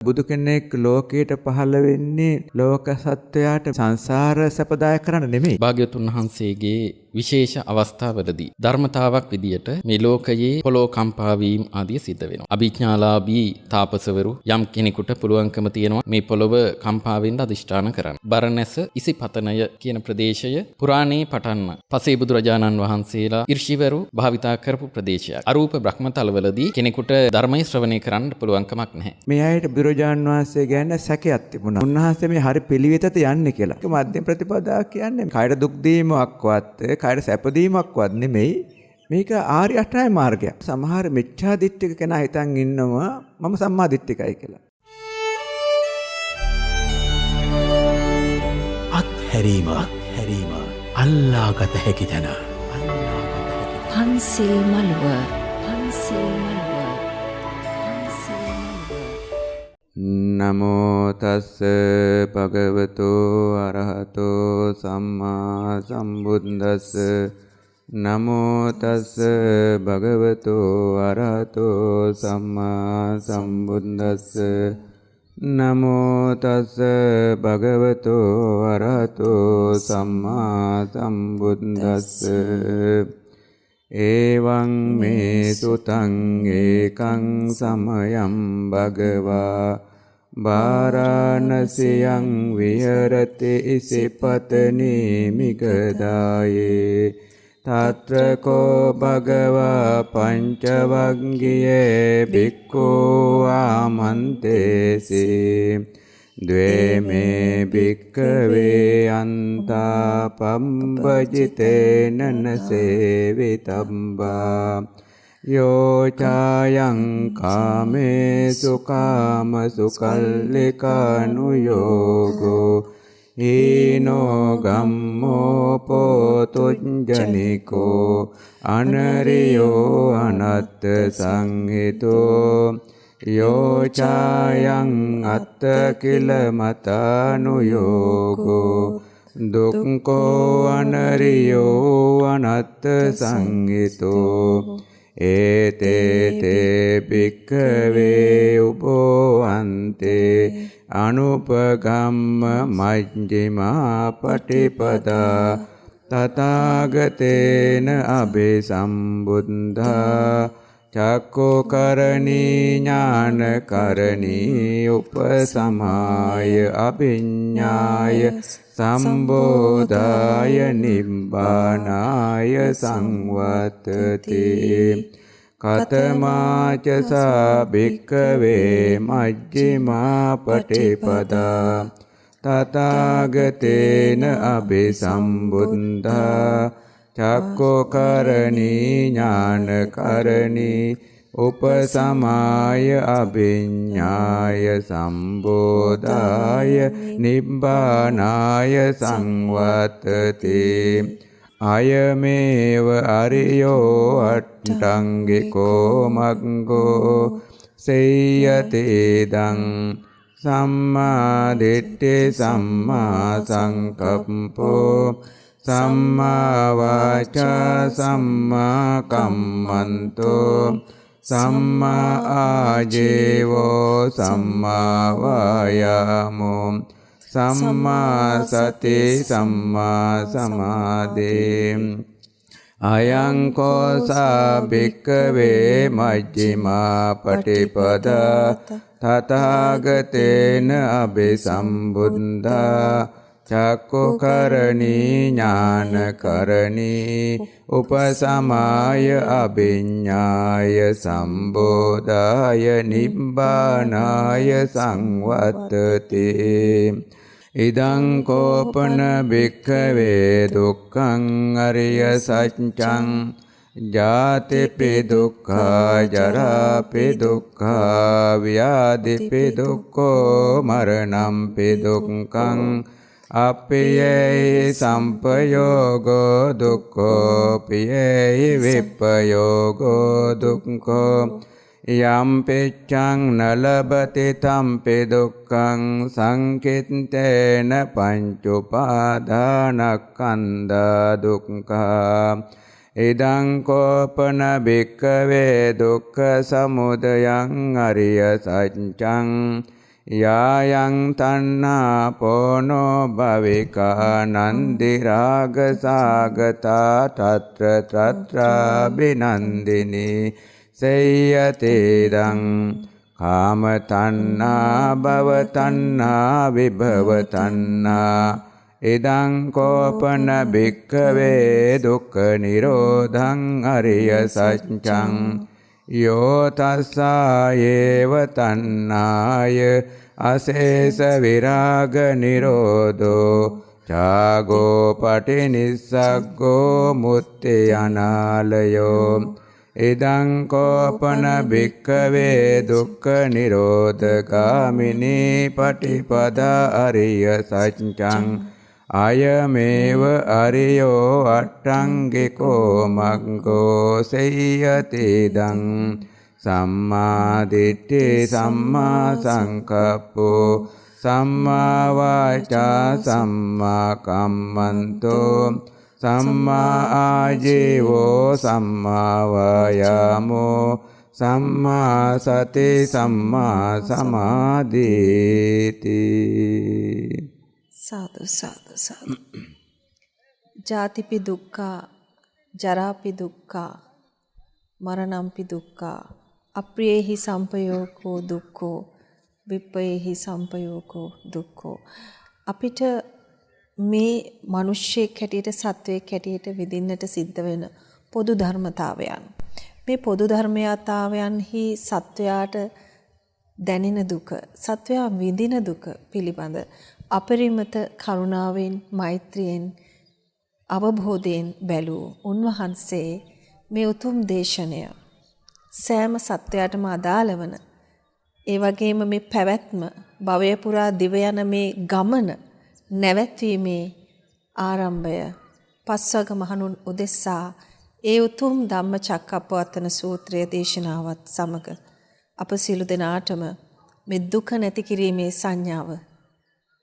බුදු කෙනෙක් ලෝකයට පහළ වෙන්නේ ලෝක සත්වයාට සංසාර සැපදායක කරන්න නෙමෙයි. භාග්‍යවතුන් වහන්සේගේ විශේෂ අවස්ථාවලදී ධර්මතාවක් විදියට මේ ලෝකයේ පොළොව කම්පා වීම ආදිය සිද්ධ වෙනවා. අභිඥාලාභී තාපසවරු යම් කෙනෙකුට පුළුවන්කම තියෙනවා මේ පොළොව කම්පා වෙන්න අදිෂ්ඨාන කරන්න. බරණැස ඉසිපතනය කියන ප්‍රදේශය පුරාණේ පටන්ම පසේ බුදුරජාණන් වහන්සේලා ඍෂිවරු භාවිතා කරපු ප්‍රදේශයක්. අරූප බ්‍රහ්මතලවලදී කෙනෙකුට ධර්මයේ ශ්‍රවණය කරන්න පුළුවන්කමක් නැහැ. මේ අයට බුදුරජාණන් වහන්සේ ගැන සැකයක් තිබුණා. උන්වහන්සේ මේ හරි පිළිවෙතට යන්නේ කියලා. ඒක මධ්‍යම ප්‍රතිපදා කියන්නේ කායර දුක් දීමක්වත් කායර සැපදීමක්වත් නෙමෙයි. මේක ආර්ය අෂ්ටාංග මාර්ගයක්. සමහර මිච්ඡා දිට්ඨික කෙනා හිතන් ඉන්නවා මම සම්මා දිට්ඨිකයි කියලා. අත්හැරීම අල්ලාගත හැකි තැන. පන්සිල් මළුව නමෝ තස්ස භගවතෝ අරහතෝ සම්මා සම්බුද්දස්ස නමෝ තස්ස භගවතෝ අරහතෝ සම්මා සම්බුද්දස්ස නමෝ තස්ස භගවතෝ අරහතෝ සම්මා සම්බුද්දස්ස එවං මේ සුතං ඒකං සමයං භගවා වාරාණසියං විහෙරති ඉසිපතනේ මිගදායේ තත්‍ර කෝ භගවා පංචවග්ගියේ භික්ඛෝ ආමන්තේසී ද්වේ මේ භික්ඛවේ අන්තා පම්බජිතේන නසේවිතම්බා යෝ ඡායං කාමේසු කාමසු කල්ලිකානුයෝගෝ හීනෝ ගම්මෝ පොතුඤ්ජනිකෝ අනරියෝ අනත්ත සංහිතෝ යෝ ඡායං අත්ත කිල මතානුයෝගෝ දුක්ඛෝ අනරියෝ අනත්ත සංහිතෝ ඒතේ භික්ඛවේ උපෝ අන්තේ අනුපගම්ම මජ්ක්‍ධිමා පටිපදා තථාගතේන අභිසම්බුද්ධා චක්ඛෝ කරණී ඥාන කරණී උපසමාය අභිඤ්ඤාය සම්බෝධාය නිබ්බානාය සංවත්තති කතමාච සා භික්ඛවේ මජ්ක්‍ධිමා පටිපදා තථාගතේන අභිසම්බුද්ධා චක්ඛෝ කරණී ඥාන කරණී උපසමාය අභිඤ්ඤාය සම්බෝධාය නිබ්බානාය සංවත්තති අයමේව අරියෝ අට්ඨංගිකෝ මග්ගෝ සේයතේදං සම්මා දිට්ඨි සම්මා සංකප්පෝ සම්මා වාචා සම්මා කම්මන්තෝ සම්මා ආජීවෝ සම්මා වායාමෝ සම්මා සති සම්මා සමාධි අයං කෝසා භික්ඛවේ මජ්ක්‍ධිමා පටිපදා තථාගතේන අභිසම්බුද්ධා චක්ඛෝ කරණී ඥාන කරණී උපසමාය අභිඤ්ඤාය සම්බෝධාය නිබ්බානාය සංවත්තති ඉදං කෝපන භික්ඛවේ දුක්ඛං අරිය සත්‍යං ජාතිපි දුක්ඛා ජරාපි දුක්ඛා ව්‍යාධිපි දුක්ඛෝ මරණම්පි දුක්ඛං අප්පියේ සම්පයෝගෝ දුක්ඛෝ පියේ විප්පයෝගෝ දුක්ඛෝ යම් පිච්ඡං නලබති තම්පි දුක්ඛං සංකිට්ඨේන පංච උපාදානස්කන්ධා දුක්ඛා ඉදං කෝපන භික්ඛවේ දුක්ඛ සමුදයං අරිය සත්‍යං යායන් තණ්හා පොනෝ භවිකා නන්දි රාග සාගතා తත්‍ර తත්‍රා බිනන්දිනී සේයතේදං කාම තණ්හා භව තණ්හා විභව තණ්හා ඉදං කෝපන භික්ඛවේ දුක්ඛ නිරෝධං අරිය සත්‍යං යෝ තස්සායේව තණ්හාය අශේෂ විරාග නිරෝධෝ චාගෝ පටිනිස්සග්ගෝ මුත්‍ති අනාලයෝ ඉදං කෝපන භික්ඛවේ දුක්ඛ නිරෝධගාමිනී පටිපදා අරිය සත්‍යං අයමේව අරියෝ අට්ඨංගිකෝ මග්ගෝ සේයතේදං සම්මා දිට්ඨි සම්මා සංකප්පෝ සම්මා වාචා සම්මා කම්මන්තෝ සම්මා ආජීවෝ සම්මා වායාමෝ සම්මා සති සම්මා සමාධිති. साधु साधु साधु. जातिपि दुःखा जरापि दुःखा मरणंपि दुःखा अप्रियेहि संपयोगो दुःखो विप्पयेहि संपयोगो दुःखෝ. අපිට මේ මිනිස්සෙක් හැටියට සත්වයක් හැටියට විඳින්නට සිද්ධ වෙන පොදු ධර්මතාවයන්, මේ පොදු ධර්මතාවයන්හි සත්වයාට දැනෙන දුක, සත්වයා විඳින දුක පිළිබඳ අපරිමිත කරුණාවෙන් මෛත්‍රියෙන් අවබෝධයෙන් බැලූ උන්වහන්සේ මේ උතුම් දේශනය සෑම සත්වයාටම අදාළ වන, ඒ වගේම මේ පැවැත්ම භවය පුරා දිව යන මේ ගමන නැවැත්වීමේ ආරම්භය පස්වග මහණුන් උදෙසා ඒ උතුම් ධම්මචක්කප්පවත්තන සූත්‍රය දේශනාවත් සමග අප සියලු දෙනාටම මේ දුක නැති කිරීමේ සංඥාව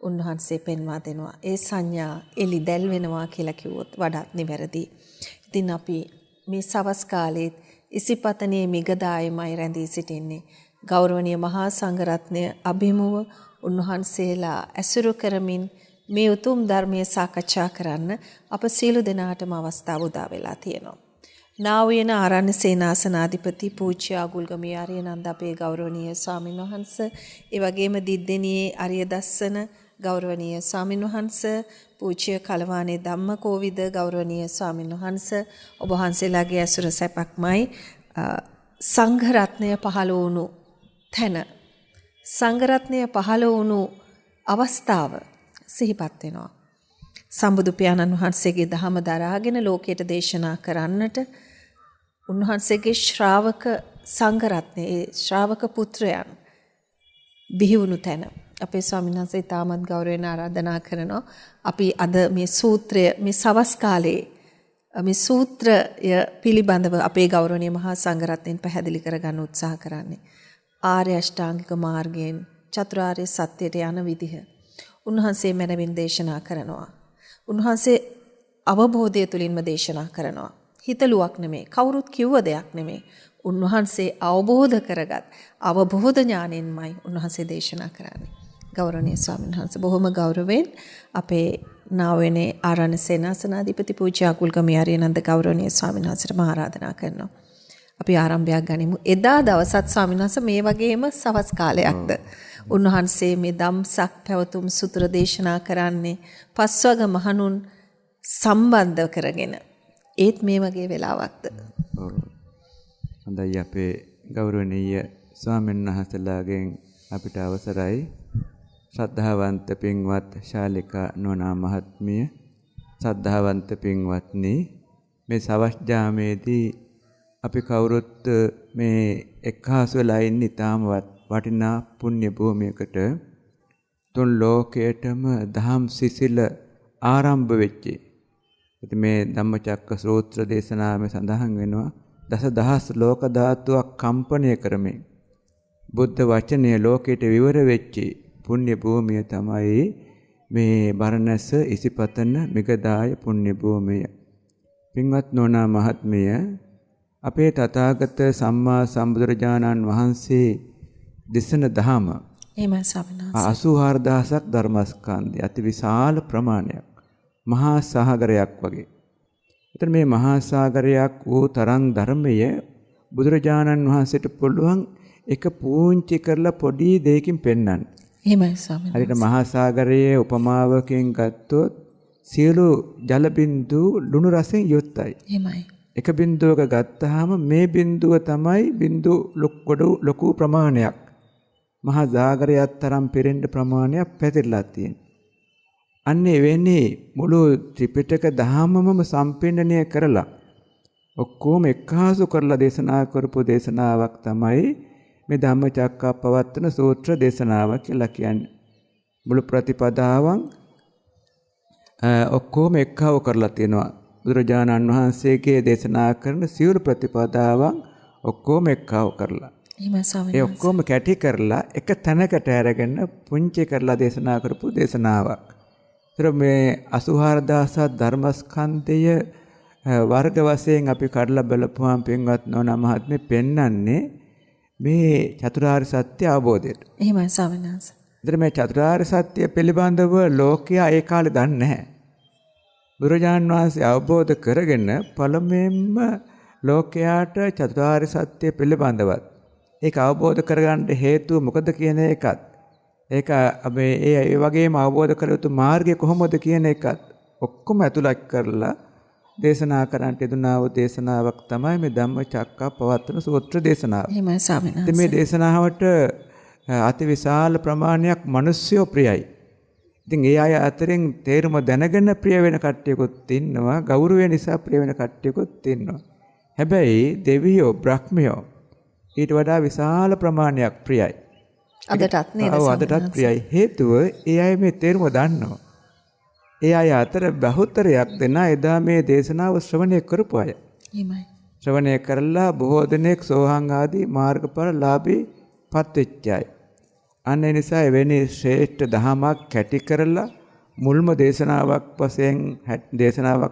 උන්වහන්සේ පෙන්වා දෙනවා. ඒ සංඥා එලි දැල් වෙනවා කියලා කිව්වොත් වඩාත් නිවැරදි. ඉතින් අපි මේ සවස් කාලයේ ඉසිපතනේ මිගදායමයි රැඳී සිටින්නේ. ගෞරවනීය මහා සංඝරත්නය අභිමුව උන්වහන්සේලා ඇසුරු කරමින් මේ උතුම් ධර්මයේ සාකච්ඡා කරන්න අප සියලු දෙනාටම අවස්ථාව උදා වෙලා තියෙනවා. නා වූ ආරණ්‍ය සේනාසනාධිපති පූජ්‍ය අගුල්ගමී ආර්යනන්ද අපේ ගෞරවනීය ස්වාමින් වහන්සේ, ඒ වගේම දිද්දෙනියේ ආර්ය දස්සන ගෞරවනීය ස්වාමින් වහන්සේ, පූජ්‍ය කලවානේ ධම්මකෝවිද ගෞරවනීය ස්වාමින් වහන්සේ, ඔබ වහන්සේලාගේ ඇසුර සැපක්මයි. සංඝ රත්නය පහළ වුණු තැන, සංඝ රත්නය පහළ වුණු අවස්ථාව සිහිපත් වෙනවා. සම්බුදු පියාණන් වහන්සේගේ දහම දරාගෙන ලෝකයට දේශනා කරන්නට උන්වහන්සේගේ ශ්‍රාවක සංඝ රත්නය, ඒ ශ්‍රාවක පුත්‍රයන් බිහි වුණු තැන අපේ ස්වාමීන් වහන්සේ තාමත් ගෞරවයෙන් ආරාධනා කරනවා. අපි අද මේ සූත්‍රය මේ සවස් කාලයේ මේ සූත්‍රය පිළිබඳව අපේ ගෞරවනීය මහා සංඝරත්නයෙන් පැහැදිලි කරගන්න උත්සාහ කරන්නේ. ආර්ය අෂ්ටාංගික මාර්ගයෙන් චතුරාර්ය සත්‍යයට යන විදිහ උන්වහන්සේ මැනවින් දේශනා කරනවා. උන්වහන්සේ අවබෝධය තුලින්ම දේශනා කරනවා. හිතලුවක් නෙමෙයි, කවුරුත් කිව්ව දෙයක් නෙමෙයි. උන්වහන්සේ අවබෝධ කරගත් අවබෝධ ඥාණයෙන්මයි උන්වහන්සේ දේශනා කරන්නේ. ගෞරවනීය ස්වාමීන් වහන්සේ බොහොම ගෞරවයෙන් අපේ නාවෙනේ ආරණ්‍ය සේනාසනාධිපති පූජ්‍ය අකුල්ගමී ආර්යනන්ද ගෞරවනීය ස්වාමීන් වහන්සේට ආරාධනා කරනවා. අපි ආරම්භයක් ගනිමු. එදා දවසත් ස්වාමීන් වහන්සේ මේ වගේම සවස් කාලයක්ද උන්වහන්සේ මේ ධම්සක් පැවතුම් සූත්‍ර දේශනා කරන්නේ පස්වග මහණුන් සම්බන්ධ කරගෙන. ඒත් මේ වගේ වෙලාවක්ද? හොඳයි, අපේ ගෞරවනීය ස්වාමීන් වහන්සේලාගෙන් අපිට අවසරයි. ශ්‍රද්ධාවන්ත පින්වත් ශාලිකා නෝනා මහත්මිය, ශ්‍රද්ධාවන්ත පින්වත්නි, මේ සවස් ජාමේදී අපි කවුරුත් මේ එක්හාසු වෙලා ඉන්නේ ඊටම වටිනා පුණ්‍ය භූමියකට. තුන් ලෝකයටම දහම් සිසිල ආරම්භ වෙච්චි. ඉතින් මේ ධම්මචක්ක සූත්‍ර දේශනාවේ සඳහන් වෙනවා දසදහස් ලෝක ධාතුවක් කම්පණය කරමින් බුද්ධ වචනය ලෝකයට විවර වෙච්චි පුණ්‍ය භූමිය තමයි මේ බරණැස ඉසිපතන මිගදාය පුණ්‍ය භූමිය. පින්වත් නෝනා මහත්මිය, අපේ තථාගත සම්මා සම්බුදුරජාණන් වහන්සේ දෙසන දහම එහෙමයි ස්වාමීන් වහන්සේ. 84000ක් ධර්මස්කන්ධය අති විශාල ප්‍රමාණයක්. මහා සාගරයක් වගේ. එතන මේ මහා සාගරයක් වූ තරම් ධර්මය බුදුරජාණන් වහන්සේට පුළුවන් එක පූංචි කරලා පොඩි දෙයකින් පෙන්වන්න. එහෙමයි ස්වාමීන් හරියට වහන්සේ. මහා සාගරයේ උපමාවකින් ගත්තොත් සියලු ජල බිඳු ලුණු රසෙන් යුක්තයි. එහෙමයි. එක බිඳුවක ගත්තාම මේ බිඳුව තමයි බිඳු ලොකු ප්‍රමාණයක්. මහා සාගරයක් තරම් පිරෙන්න ප්‍රමාණයක් පැතිරලා තියෙනවා. අන්න එවැනි මුළු ත්‍රිපිටක ධර්මමම සම්පින්ඩණය කරලා ඔක්කොම එක්කාසු කරලා දේශනා කරපු දේශනාවක් තමයි මේ ධම්මචක්කප්පවත්තන සූත්‍ර දේශනාව කියලා කියන්නේ. මුළු ප්‍රතිපදාවන් ඔක්කොම එක්කව කරලා තියෙනවා. බුදුරජාණන් වහන්සේගේ දේශනා කරන සියලු ප්‍රතිපදාවන් ඔක්කොම එක්කව කරලා. එහෙමයි ස්වාමීන් ඒ වහන්සේ. ඔක්කොම කැටි කරලා එක තැනකට අරගෙන පුංචි කරලා දේශනා කරපු දේශනාවක්. ඒතර මේ 84000 ධර්මස්කන්ධය වර්ග වශයෙන් අපි කඩලා බලපුවාම පින්වත් නෝනා මහත්මිය පෙන්වන්නේ මේ චතුරාර්ය සත්‍ය අවබෝධයට. එහෙමයි ස්වාමීන් වහන්සේ. ඒතර මේ චතුරාර්ය සත්‍ය පිළිබඳව ලෝකයා ඒ කාලේ දන්නේ නැහැ. බුදුරජාණන් වහන්සේ අවබෝධ කරගෙන පළමුවෙන්ම ලෝකයාට චතුරාර්ය සත්‍ය පිළිබඳවත් ඒක අවබෝධ කරගන්න හේතුව මොකද කියන එකත් ඒක අපි ඒ වගේම අවබෝධ කර යුතු මාර්ගය කොහොමද කියන එකත් ඔක්කොම ඇතුළත් කරලා දේශනා කරන්නට යෙදුනා වූ දේශනාවක් තමයි මේ ධම්මචක්කප්පවත්තන සූත්‍ර දේශනාව. එහෙමයි ස්වාමීන් වහන්සේ. මේ දේශනාවට අති විශාල ප්‍රමාණයක් මිනිස්සුયો ප්‍රියයි. ඉතින් ඒ අය අතරින් තේරුම දැනගෙන ප්‍රිය වෙන කට්ටියකුත් ඉන්නවා, ගෞරවය නිසා ප්‍රිය වෙන කට්ටියකුත් ඉන්නවා. හැබැයි දෙවියෝ බ්‍රහ්මයෝ ඊට වඩා විශාල ප්‍රමාණයක් ප්‍රියයි. අදටත් නේද? ඔව් අදටත් ප්‍රියයි. හේතුව ඒ අය මේ තේරුම දන්නවා. ඒ අය අතර බහුතරයක් දෙනා එදා මේ දේශනාව ශ්‍රවණය කරපු අය. එහෙමයි. ශ්‍රවණය කරලා බොහෝ දෙනෙක් සෝහං ආදී මාර්ගඵල ලාභී පත් වෙච්ච අය. අන්න ඒ නිසා එවැනි ශ්‍රේෂ්ඨ දහමක් කැටි කරලා මුල්ම දේශනාවක්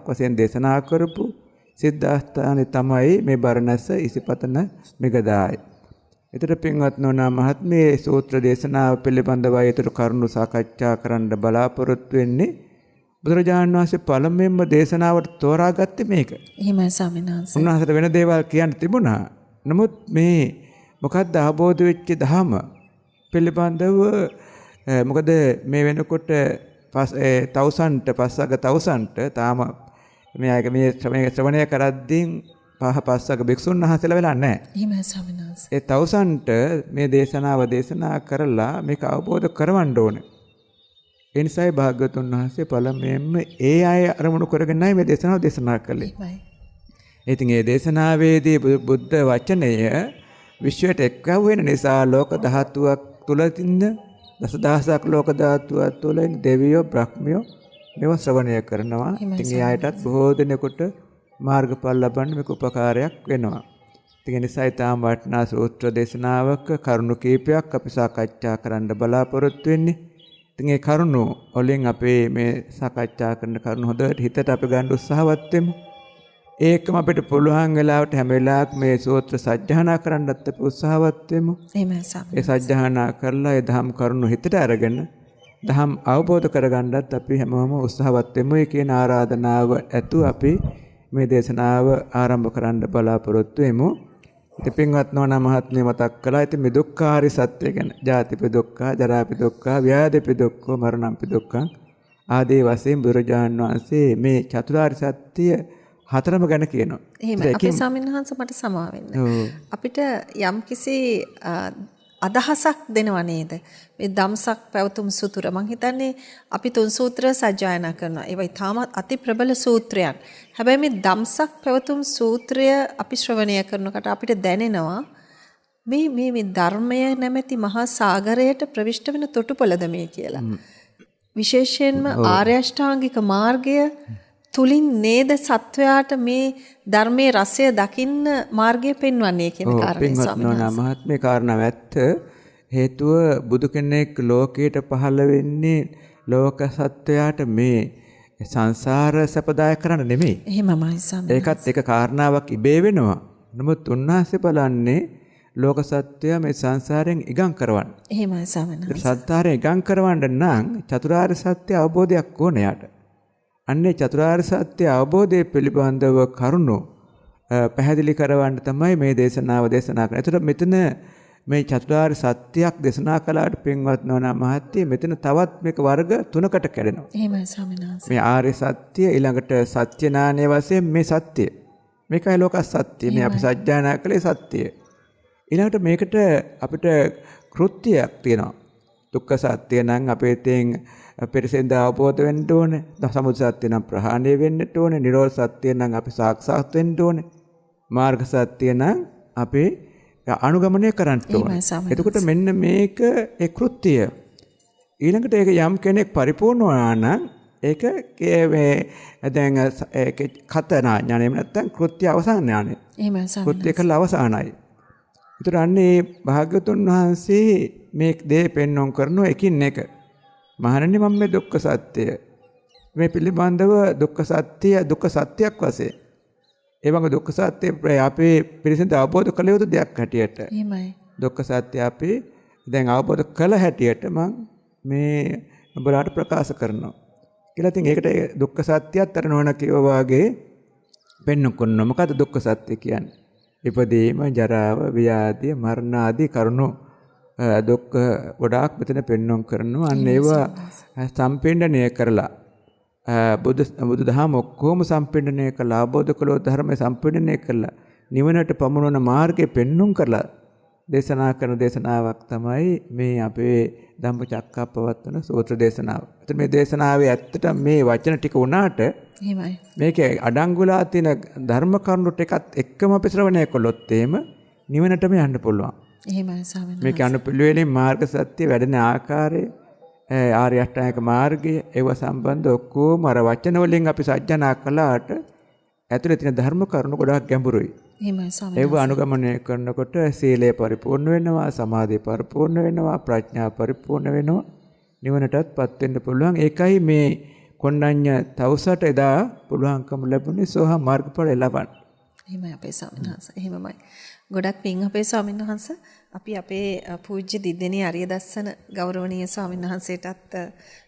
වශයෙන් දේශනා කරපු සිද්ධාස්ථානේ තමයි මේ බරණැස ඉසිපතන මෙගදාය. ඊටර පින්වත් නෝනා මහත්මිය සූත්‍ර දේශනාව පිළිබඳව ඊටර කරුණු සාකච්ඡා කරන්න බලාපොරොත්තු වෙන්නේ. බුදුරජාණන් වහන්සේ පළමුවෙන්ම දේශනාවට තෝරාගත්තේ මේක. එහෙමයි ස්වාමීන් වහන්සේ. උන්වහන්සේට වෙන දේවල් කියන්න තිබුණා. නමුත් මේ මොකක්ද අවබෝධ වෙච්ච ධම පිළිබඳව මොකද මේ වෙනකොට පස්සක තවුසන්ට තාම මේ ශ්‍රවණය කරද්දී පස්සක භික්ෂුන් වහන්සේලා වෙලා නැහැ. එහෙමයි ස්වාමීන් වහන්සේ. ඒ තවුසන්ට මේ දේශනාව දේශනා කරලා මේක අවබෝධ කරවන්න ඕනේ. ඒ නිසායි භාග්‍යවතුන් වහන්සේ පළමුවෙන්ම ඒ අය අරමුණු කරගෙනයි මේ දේශනාව දේශනා කළේ. එහෙමයි. ඉතින් මේ දේශනාවේදී බුද්ධ වචනය විශ්වයට එක්ව වෙන නිසා ලෝක ධාතුවක් තුල තින්න දසදහසක් ලෝක ධාතුවක් තුල දෙවියෝ බ්‍රහ්මියෝ මේවා ශ්‍රවණය කරනවා. ඉතින් ඒ අයටත් බොහෝ දෙනෙකුට මාර්ගඵල ලබන්න මේක උපකාරයක් වෙනවා. ඉතින් ඒ නිසා ඊටාම වටිනා සූත්‍ර දේශනාවක කරුණු කීපයක් අපි සාකච්ඡා කරන්න බලාපොරොත්තු වෙන්නේ. ඉතින් ඒ කරුණු වලින් අපේ මේ සාකච්ඡා කරන කරුණු හොඳට හිතට අපි ගන්න උත්සාහවත් වෙමු. ඒකම අපිට පුළුවන් වෙලාවට හැම වෙලාවක මේ සූත්‍ර සජ්ජහානා කරන්නත් අපි උත්සාහවත් වෙමු. එහෙමයි ස්වාමීන් ඒ සජ්ජහානා කරලා ඒ ධම් කරුණු හිතට අරගෙන ධම් අවබෝධ කරගන්නත් අපි හැමෝම උත්සාහවත් වෙමු. ඒ කියන ආරාධනාව ඇතුව අපි මේ දේශනාව ආරම්භ කරන්න බලාපොරොත්තු වෙමු. ඉතින් පින්වත් නෝනා මහත්මිය මතක් කළා. ඉතින් මේ දුක්ඛාරි සත්‍ය ගැන ජාතිපි දුක්ඛ, ජරාපි දුක්ඛ, ව්‍යාධිපි දුක්ඛ, මරණම්පි දුක්ඛ ආදී වශයෙන් බුදුරජාණන් වහන්සේ මේ චතුරාර්ය සත්‍ය හතරම ගැන කියනවා. එහෙමයි. අපේ ස්වාමීන් වහන්සේ මට සමා වෙන්න. අපිට යම්කිසි අදහසක් දෙනව නේද? මේ ධම්සක් පැවතුම් සූත්‍ර මම හිතන්නේ අපි තුන් සූත්‍ර සජ්ජායනා කරනවා. ඒවා තාමත් අති ප්‍රබල සූත්‍රයන්. හැබැයි මේ ධම්සක් පැවතුම් සූත්‍රය අපි ශ්‍රවණය කරනකොට අපිට දැනෙනවා මේ ධර්මය නැමැති මහා සාගරයට ප්‍රවිෂ්ඨ වෙන තොටුපළද මේ කියලා. විශේෂයෙන්ම ආර්ය අෂ්ටාංගික මාර්ගය තුලින් නේද සත්වයාට මේ ධර්මයේ රසය දකින්න මාර්ගය පෙන්වන්නේ කියන කාරණේ ස්වාමීන් වහන්සේ. මහත්මේ කාරණාව ඇත්ත. හේතුව බුදු කෙනෙක් ලෝකයට පහළ වෙන්නේ ලෝක සත්වයාට මේ සංසාර සැපදායක කරන්න නෙමෙයි. එහෙමමයි ස්වාමීන්. ඒකත් එක කාරණාවක් ඉබේ වෙනවා. නමුත් උන්වහන්සේ බලන්නේ ලෝක සත්‍යය මේ සංසාරයෙන් ඉගම් කරවන්න. එහෙමයි ස්වාමීන් වහන්සේ. සංසාරයෙන් ඉගම් කරවන්න නම් චතුරාර්ය සත්‍ය අවබෝධයක් ඕනේ යාට. අන්නේ චතුරාර්ය සත්‍ය අවබෝධය පිළිබඳව කරුණු පැහැදිලි කරවන්න තමයි මේ දේශනාව දේශනා කරන්නේ. ඒතර මෙතන මේ චතුරාර්ය සත්‍යයක් දේශනා කළාට පින්වත් නෝනා මහත්තයා මෙතන තවත් මේක වර්ග 3කට කැඩෙනවා. එහෙමයි ස්වාමීන් වහන්සේ. මේ ආර්ය සත්‍ය ඊළඟට සත්‍ය ඥානයේ වශයෙන් මේ සත්‍ය. මේකයි ලෝක සත්‍ය. මේ අපි සත්‍යඥා කලේ සත්‍ය. ඊළඟට මේකට අපිට කෘත්‍යයක් තියෙනවා. දුක්ඛ සත්‍ය නම් අපේ තෙන් පෙරසෙන්ද අවබෝධ වෙන්න ඕනේ. සමුදය සත්‍ය නම් ප්‍රහාණය වෙන්නට ඕනේ. නිරෝධ සත්‍ය නම් අපි සාක්ෂාත් වෙන්න ඕනේ. මාර්ග සත්‍ය නම් අපි අනුගමනය කරන්න ඕනේ. එතකොට මෙන්න මේක ඒ කෘත්‍යය. ඊළඟට ඒක යම් කෙනෙක් පරිපූර්ණ වුණා නම් ඒක මේ දැන් ඒක කතනා ඥානෙ නැත්තම් කෘත්‍ය අවසාන ඥානෙ. එහෙමයි ස්වාමීන් කෘත්‍ය කළ අවසానයි. ඒතර අන්නේ භාග්‍යවතුන් වහන්සේ මේ දේ පෙන්වන්න කරන එකින් එක. මහණෙනි මම මේ දුක්ඛ සත්‍ය මේ පිළිබඳව දුක්ඛ සත්‍ය දුක්ඛ සත්‍යයක් වශයෙන් ඒ වගේ දුක්ඛ සත්‍ය අපේ පිරිසිදු අවබෝධ කළ යුතු දෙයක් හැටියට. එහෙමයි. දුක්ඛ සත්‍ය අපි දැන් අවබෝධ කළ හැටියට මම මේ ඔබලාට ප්‍රකාශ කරනවා. කියලා ඉතින් ඒකට දුක්ඛ සත්‍යයත් අර නොවන කියවා වගේ පෙන්වන්න කරනවා. මොකද්ද දුක්ඛ සත්‍ය කියන්නේ? ඉපදීම, ජරාව, ව්‍යාධිය, මරණ ආදී කරුණු දුක්ඛ ගොඩාක් මෙතන පෙන්වන්න කරනවා. අන්න ඒවා සම්පින්ඩණය කරලා බුදුදහම ඔක්කොම සම්පින්ඩණය කරලා ආબોධ කළෝ ධර්මයේ සම්පින්ඩණය කරලා නිවනට පමුණවන මාර්ගය පෙන්වන්න කරලා දේශනා කරන දේශනාවක් තමයි මේ අපේ ධම්මචක්කප්පවත්තන සූත්‍ර දේශනාව. ඒත් මේ දේශනාවේ ඇත්තටම මේ වචන ටික උනාට එහෙමයි. මේකේ අඩංගුලා තියෙන ධර්ම කරුණු ටිකත් එක්කම අපි ශ්‍රවණය කළොත් එහෙම නිවනටම යන්න පුළුවන්. එහෙමයි ස්වාමීන් වහන්සේ. මේක අනුපිළිවෙලින් මාර්ග සත්‍ය වැඩෙන ආකාරය ආර්ය අෂ්ටාංගික මාර්ගය ඒව සම්බන්ධ ඔක්කොම අර වචන වලින් අපි සත්‍යනා කළාට ඇතුලේ තියෙන ධර්ම කරුණු ගොඩාක් ගැඹුරුයි. එහෙමයි ස්වාමීන් ඒව අනුගමනය කරනකොට සීලය පරිපූර්ණ වෙනවා, සමාධිය පරිපූර්ණ වෙනවා, ප්‍රඥා පරිපූර්ණ වෙනවා, නිවනටත්පත් වෙන්න පුළුවන්. ඒකයි මේ කොණ්ඩඤ්ඤ තවුසට එදා පුළුවන්කම ලැබුණේ සෝහා මාර්ගඵල ලබන්න. එහෙමයි අපේ ස්වාමීන් වහන්සේ. එහෙමයි. ගොඩක් පිං අපේ ස්වාමීන් වහන්සේ. අපි අපේ පූජ්‍ය දිද්දෙනී අරිය දස්සන ගෞරවනීය ස්වාමීන් වහන්සේටත්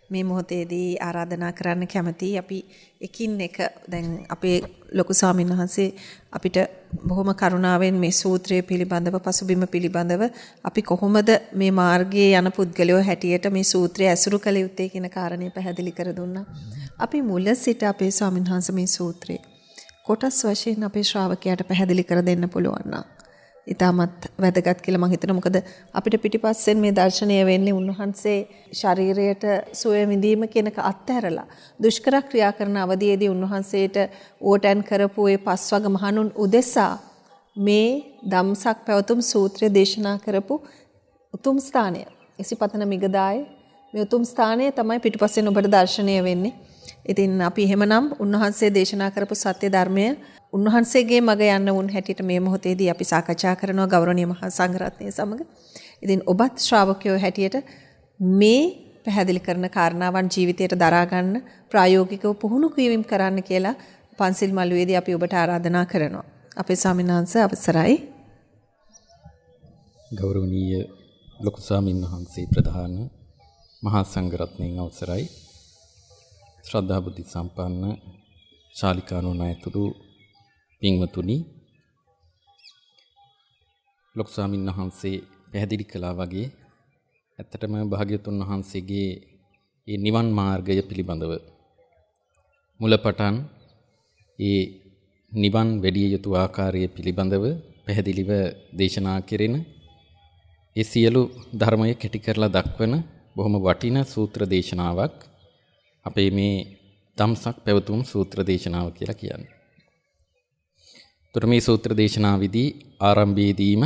මේ මොහොතේදී ආරාධනා කරන්න කැමතියි. අපි එකින් එක දැන් අපේ ලොකු ස්වාමීන් වහන්සේ අපිට බොහොම කරුණාවෙන් මේ සූත්‍රය පිළිබඳව පසුබිම පිළිබඳව අපි කොහොමද මේ මාර්ගයේ යන පුද්ගලයෝ හැටියට මේ සූත්‍රය ඇසුරු කළ යුත්තේ කියන කාරණේ පැහැදිලි කර දුන්නා. අපි මුල සිට අපේ ස්වාමීන් වහන්සේ මේ සූත්‍රය කොටස් වශයෙන් අපේ ශ්‍රාවකයාට පැහැදිලි කර දෙන්න පුළුවන් නම් ඉතාමත් වැදගත් කියලා මම හිතනවා. මොකද අපිට පිටිපස්සෙන් මේ දර්ශනය වෙන්නේ උන්වහන්සේ ශරීරයට සුවය විඳීම කියනක අත්හැරලා දුෂ්කර ක්‍රියා කරන අවධියේදී උන්වහන්සේට ඕටන් කරපු ඒ පස්වග මහණුන් උදෙසා මේ ධම්සක් පැවතුම් සූත්‍රය දේශනා කරපු උතුම් ස්ථානය. ඉසිපතන මිගදායේ මේ උතුම් ස්ථානය තමයි පිටිපස්සෙන් ඔබට දර්ශනය වෙන්නේ. ඉතින් අපි එහෙමනම් උන්වහන්සේ දේශනා කරපු සත්‍ය ධර්මය උන්වහන්සේගේ මග යන්න වුන් හැටියට මේ මොහොතේදී අපි සාකච්ඡා කරනවා ගෞරවනීය මහා සංඝරත්නය සමග. ඉතින් ඔබත් ශ්‍රාවකයෝ හැටියට මේ පැහැදිලි කරන කාරණාවන් ජීවිතයට දරා ගන්න ප්‍රායෝගිකව පුහුණු කිරීම කරන්න කියලා පන්සිල් මළුවේදී අපි ඔබට ආරාධනා කරනවා. අපේ ස්වාමීන් වහන්සේ අවසරයි. ගෞරවනීය ලොකු ස්වාමීන් වහන්සේ ප්‍රධාන මහා සංඝරත්නයන් අවසරයි. ශ්‍රද්ධා බුද්ධ සම්පන්න ශාලිකානුන් අයතුරු පින්වතුනි, ලොකු ස්වාමීන් වහන්සේ පැහැදිලි කළා වගේ ඇත්තටම භාග්‍යවතුන් වහන්සේගේ මේ නිවන් මාර්ගය පිළිබඳව මුලපටන් ඒ නිවන් වැඩිය යුතු ආකාරය පිළිබඳව පැහැදිලිව දේශනා කෙරෙන ඒ සියලු ධර්මය කෙටි කරලා දක්වන බොහොම වටිනා සූත්‍ර දේශනාවක් අපේ මේ ධම්සක් පැවතුම් සූත්‍ර දේශනාව කියලා කියන්නේ. ඒතර මේ සූත්‍ර දේශනාවේදී ආරම්භයේදීම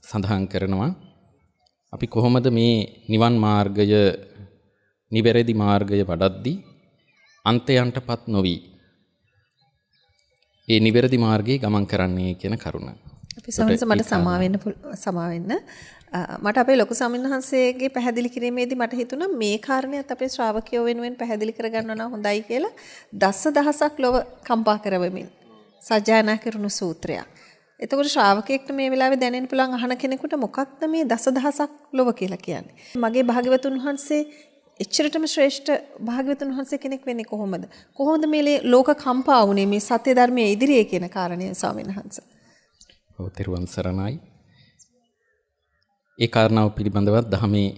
සඳහන් කරනවා අපි කොහොමද මේ නිවන් මාර්ගය නිවැරදි මාර්ගය වඩද්දී අන්තයන්ටපත් නොවි ඒ නිවැරදි මාර්ගයේ ගමන් කරන්නේ කියන කරුණ. අපි මට සමාවෙන්න මට අපේ ලොකු ස්වාමීන් වහන්සේගේ පැහැදිලි කිරීමේදී මට හිතුණා මේ කාරණේත් අපේ ශ්‍රාවකයෝ වෙනුවෙන් පැහැදිලි කරගන්නවා නම් හොඳයි කියලා දසදහසක් ලොව කම්පා කරවමින් සජ්ජායනා කරනු සූත්‍රයක්. එතකොට ශ්‍රාවකයෙක්ට මේ වෙලාවේ දැනෙන්න පුළුවන් අහන කෙනෙකුට මොකක්ද මේ දසදහසක් ලොව කියලා කියන්නේ? මගේ භාග්‍යවතුන් වහන්සේ එච්චරටම ශ්‍රේෂ්ඨ භාග්‍යවතුන් වහන්සේ කෙනෙක් වෙන්නේ කොහොමද? කොහොමද මේ ලෝක කම්පා වුනේ මේ සත්‍ය ධර්මයේ ඉදිරියේ කියන කාරණය ස්වාමීන් වහන්සේ? ඔව් තෙරුවන් සරණයි. ඒ කාරණාව පිළිබඳව ධර්මයේ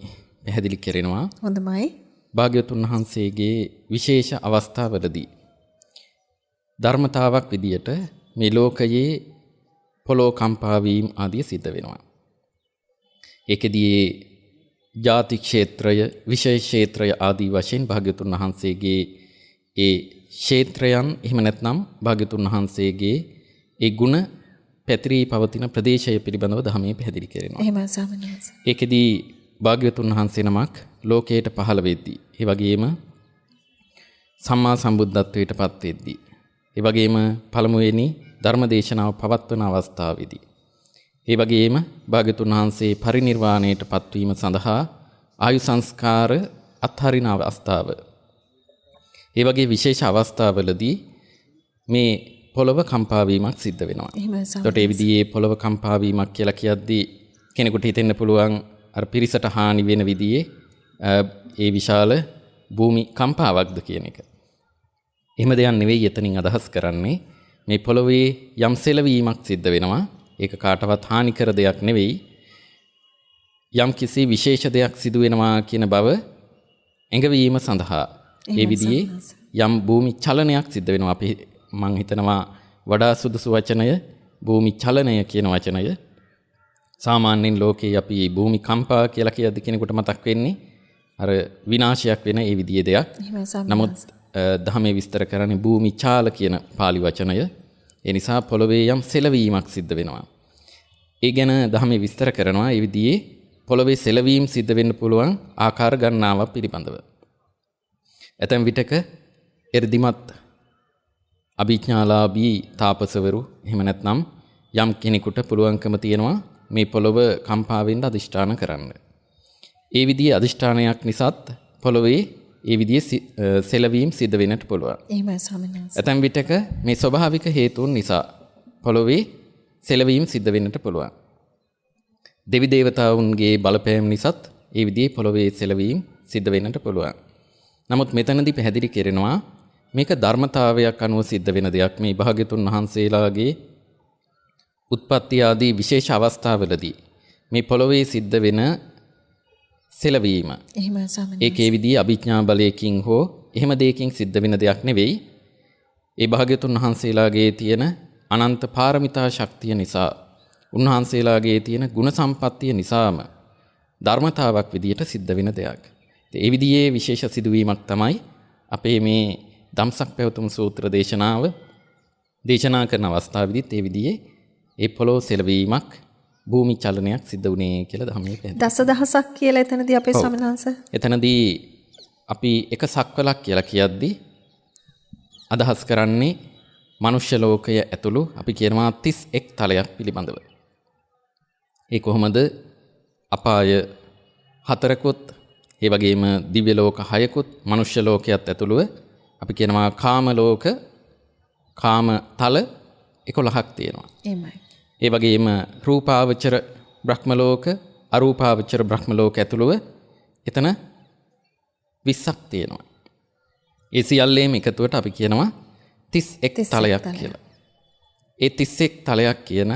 පැහැදිලි කරනවා. හොඳයි. භාග්‍යවතුන් වහන්සේගේ විශේෂ අවස්ථාවලදී ධර්මතාවක් විදියට මේ ලෝකයේ පොළොව කම්පා වීම ආදී සිද්ධ වෙනවා. ඒකෙදී ජාති ක්ෂේත්‍රය, විශේෂ ක්ෂේත්‍රය ආදී වශයෙන් භාග්‍යවතුන් වහන්සේගේ ඒ ක්ෂේත්‍රයන් එහෙම නැත්නම් භාග්‍යවතුන් වහන්සේගේ ඒ ගුණ පැතිරී පවතින ප්‍රදේශය පිළිබඳව ධර්මයේ පැහැදිලි කරනවා. එහෙමයි ස්වාමීන් වහන්සේ. ඒකෙදී භාග්‍යවතුන් වහන්සේ නමක් ලෝකයට පහළ වෙද්දී, ඒ වගේම සම්මා සම්බුද්ධත්වයට පත් වෙද්දී, ඒ වගේම පළමුවෙනි ධර්ම දේශනාව පවත්වන අවස්ථාවේදී, ඒ වගේම භාග්‍යවතුන් වහන්සේ පරිනිර්වාණයට පත්වීම සඳහා ආයු සංස්කාර අත්හරින අවස්ථාව, ඒ වගේ විශේෂ අවස්ථාවලදී මේ පොළව කම්පා වීමක් සිද්ධ වෙනවා. එතකොට ඒ විදිහේ පොළව කම්පා වීමක් කියලා කියද්දී කෙනෙකුට හිතෙන්න පුළුවන් අර පිරිසට හානි වෙන විදිහේ ඒ විශාල භූමි කම්පාවක්ද කියන එක. එහෙම දෙයක් නෙවෙයි එතනින් අදහස් කරන්නේ. මේ පොළොවේ යම් සෙලවීමක් සිද්ධ වෙනවා. ඒක කාටවත් හානි කර දෙයක් නෙවෙයි. යම් කිසි විශේෂ දෙයක් සිදු වෙනවා කියන බව ඇඟවීම සඳහා ඒ විදිහේ යම් භූමි චලනයක් සිද්ධ වෙනවා. අපි මම හිතනවා වඩා සුදුසු වචනය භූමි චලනය කියන වචනය. සාමාන්‍යයෙන් ලෝකේ අපි භූමි කම්පා කියලා කියද්දි කෙනෙකුට මතක් වෙන්නේ අර විනාශයක් වෙන ඒ විදිහේ දෙයක්. නමුත් ධර්මයේ විස්තර කරන්නේ භූමි චාල කියන pāli වචනය. ඒ නිසා පොළොවේ යම් සෙලවීමක් සිද්ධ වෙනවා. ඒ ගැන ධර්මයේ විස්තර කරනවා ඒ විදිහේ පොළොවේ සෙලවීම සිද්ධ වෙන්න පුළුවන් ආකාර ගණනාවක් පිළිබඳව. ඇතැම් විටක එර්දිමත් අභිඥාලාභී තාපසවරු එහෙම නැත්නම් යම් කෙනෙකුට පුළුවන්කම තියෙනවා මේ පොළොව කම්පා වෙන්න අදිෂ්ඨාන කරන්න. ඒ විදිහේ අදිෂ්ඨානයක් නිසාත් පොළොවේ ඒ විදිහේ සෙලවීම සිද්ධ වෙන්නට පුළුවන්. එහෙමයි ස්වාමීන් වහන්සේ. ඇතැම් විටක මේ ස්වභාවික හේතුන් නිසා පොළොවේ සෙලවීම සිද්ධ වෙන්නට පුළුවන්. දෙවි දේවතාවුන්ගේ බලපෑම නිසාත් ඒ විදිහේ පොළොවේ සෙලවීම සිද්ධ වෙන්නට පුළුවන්. නමුත් මෙතනදී පැහැදිලි කරනවා මේක ධර්මතාවයක් අනුව සිද්ධ වෙන දෙයක්. මේ භාග්‍යතුන් වහන්සේලාගේ උත්පත්ති ආදී විශේෂ අවස්ථාවලදී මේ පොළොවේ සිද්ධ වෙන සෙලවීම. එහෙමයි ස්වාමීන් ඒකේ විදිහේ අභිඥා බලයකින් හෝ එහෙම දෙයකින් සිද්ධ වෙන දෙයක් නෙවෙයි. ඒ භාග්‍යතුන් වහන්සේලාගේ තියෙන අනන්ත පාරමිතා ශක්තිය නිසා, උන්වහන්සේලාගේ තියෙන ගුණ සම්පත්තිය නිසාම ධර්මතාවක් විදියට සිද්ධ වෙන දෙයක්. ඒ විදිහේ විශේෂ සිදුවීමක් තමයි අපේ මේ ධම්සක් පැවතුම් සූත්‍ර දේශනාව දේශනා කරන අවස්ථාවේදීත් ඒ විදිහේ ඒ පොළොව සෙලවීමක් භූමි චලනයක් සිද්ධ වුණේ කියලා ධර්මයේ පැහැදිලි. දසදහසක් කියලා එතනදී අපේ ස්වාමීන් වහන්සේ. එතනදී අපි එක සක්වලක් කියලා කියද්දී අදහස් කරන්නේ මනුෂ්‍ය ලෝකය ඇතුළු අපි කියනවා 31 තලයක් පිළිබඳව. ඒ කොහොමද? අපාය 4කුත්, ඒ වගේම දිව්‍ය ලෝක 6කුත්, මනුෂ්‍ය ලෝකයත් ඇතුළුව අපි කියනවා කාම ලෝක, කාම තල 11ක් තියෙනවා. එහෙමයි. ඒ වගේම රූපාවචර බ්‍රහ්ම ලෝක, අරූපාවචර බ්‍රහ්ම ලෝක ඇතුළුව එතන 20ක් තියෙනවා. ඒ සියල්ලේම එකතුවට අපි කියනවා 31 තලයක් කියලා. ඒ 31 තලයක් කියන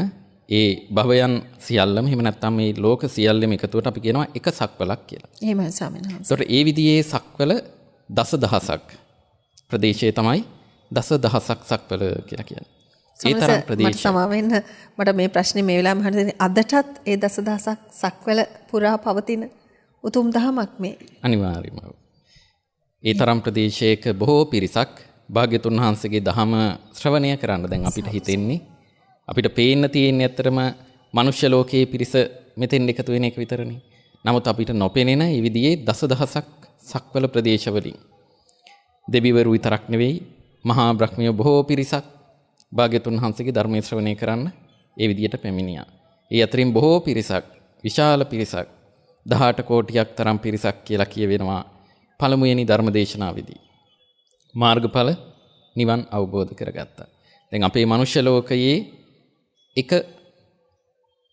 ඒ භවයන් සියල්ලම එහෙම නැත්නම් මේ ලෝක සියල්ලම එකතුවට අපි කියනවා එක සක්වලක් කියලා. එහෙමයි ස්වාමීන් වහන්සේ. ඒතකොට ඒ විදිහේ සක්වල දසදහසක් ප්‍රදේශය තමයි දසදහසක් සක්වල කියලා කියන්නේ. ඒ තරම් ප්‍රදේශ. මට සමා වෙන්න මට මේ ප්‍රශ්නේ මේ වෙලාවෙම අහන්න දෙන්නේ අදටත් ඒ දසදහසක් සක්වල පුරා පවතින උතුම් දහමක් මේ. අනිවාර්යයෙන්ම. ඒ තරම් ප්‍රදේශයක බොහෝ පිරිසක් භාග්‍යතුන් වහන්සේගේ දහම ශ්‍රවණය කරන්න දැන් අපිට හිතෙන්නේ අපිට පේන්න තියෙන්නේ ඇත්තටම මනුෂ්‍ය ලෝකයේ පිරිස මෙතෙන් එකතු වෙන එක විතරනේ. නමුත් අපිට නොපෙනෙන මේ විදිහේ දසදහසක් සක්වල ප්‍රදේශවලින් දෙවිවරු විතරක් නෙවෙයි මහා බ්‍රහ්මිය බොහෝ පිරිසක් භාග්‍යතුන් වහන්සේගේ ධර්මයේ ශ්‍රවණය කරන්න ඒ විදිහට පැමිණියා. ඒ අතරින් බොහෝ පිරිසක්, විශාල පිරිසක් 18 කෝටියක් තරම් පිරිසක් කියලා කියවෙනවා පළමුවෙනි ධර්ම දේශනාවේදී. මාර්ගඵල නිවන් අවබෝධ කරගත්තා. දැන් අපේ මනුෂ්‍ය ලෝකයේ එක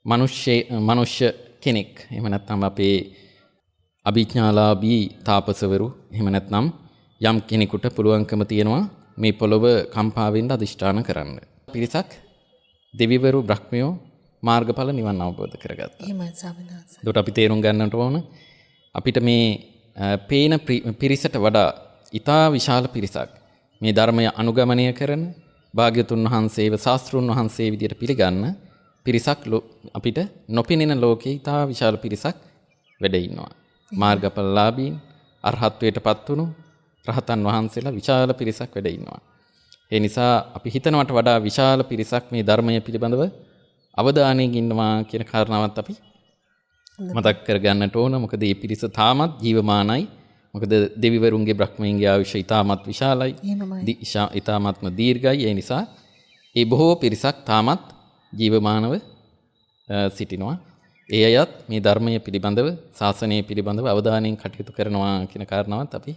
මනුෂ්‍ය කෙනෙක් එහෙම නැත්නම් අපේ අභිඥාලාභී තාපසවරු එහෙම නැත්නම් යම් කෙනෙකුට පුළුවන්කම තියෙනවා මේ පොළොව කම්පා වෙන්න අදිෂ්ඨාන කරන්න. පිරිසක් දෙවිවරු බ්‍රහ්මයෝ මාර්ගඵල නිවන් අවබෝධ කරගත්තා. එහෙමයි ස්වාමීන් වහන්සේ. ඒකට අපි තේරුම් ගන්නට ඕන අපිට මේ පේන පිරිසට වඩා ඊටා විශාල පිරිසක් මේ ධර්මය අනුගමනය කරන භාග්‍යතුන් වහන්සේව ශාස්ත්‍රුන් වහන්සේ විදියට පිළිගන්න පිරිසක් අපිට නොපෙනෙන ලෝකේ ඊටා විශාල පිරිසක් වැඩ ඉන්නවා. මාර්ගඵලලාභීන් අරහත්ත්වයටපත් වුණු රහතන් වහන්සේලා විශාල පිරිසක් වැඩ ඉන්නවා. ඒ නිසා අපි හිතනවට වඩා විශාල පිරිසක් මේ ධර්මය පිළිබඳව අවධානයෙන් ඉන්නවා කියන කාරණාවත් අපි මතක් කරගන්නට ඕන. මොකද මේ පිරිස තාමත් ජීවමානයි. මොකද දෙවිවරුන්ගේ බ්‍රහ්මයන්ගේ ආයුෂ ඊටමත් විශාලයි. ඊටමත්ම දීර්ඝයි. ඒ නිසා ඒ බොහෝ පිරිසක් තාමත් ජීවමානව සිටිනවා. ඒ අයත් මේ ධර්මය පිළිබඳව ශාසනය පිළිබඳව අවධානයෙන් කටයුතු කරනවා කියන කාරණාවත් අපි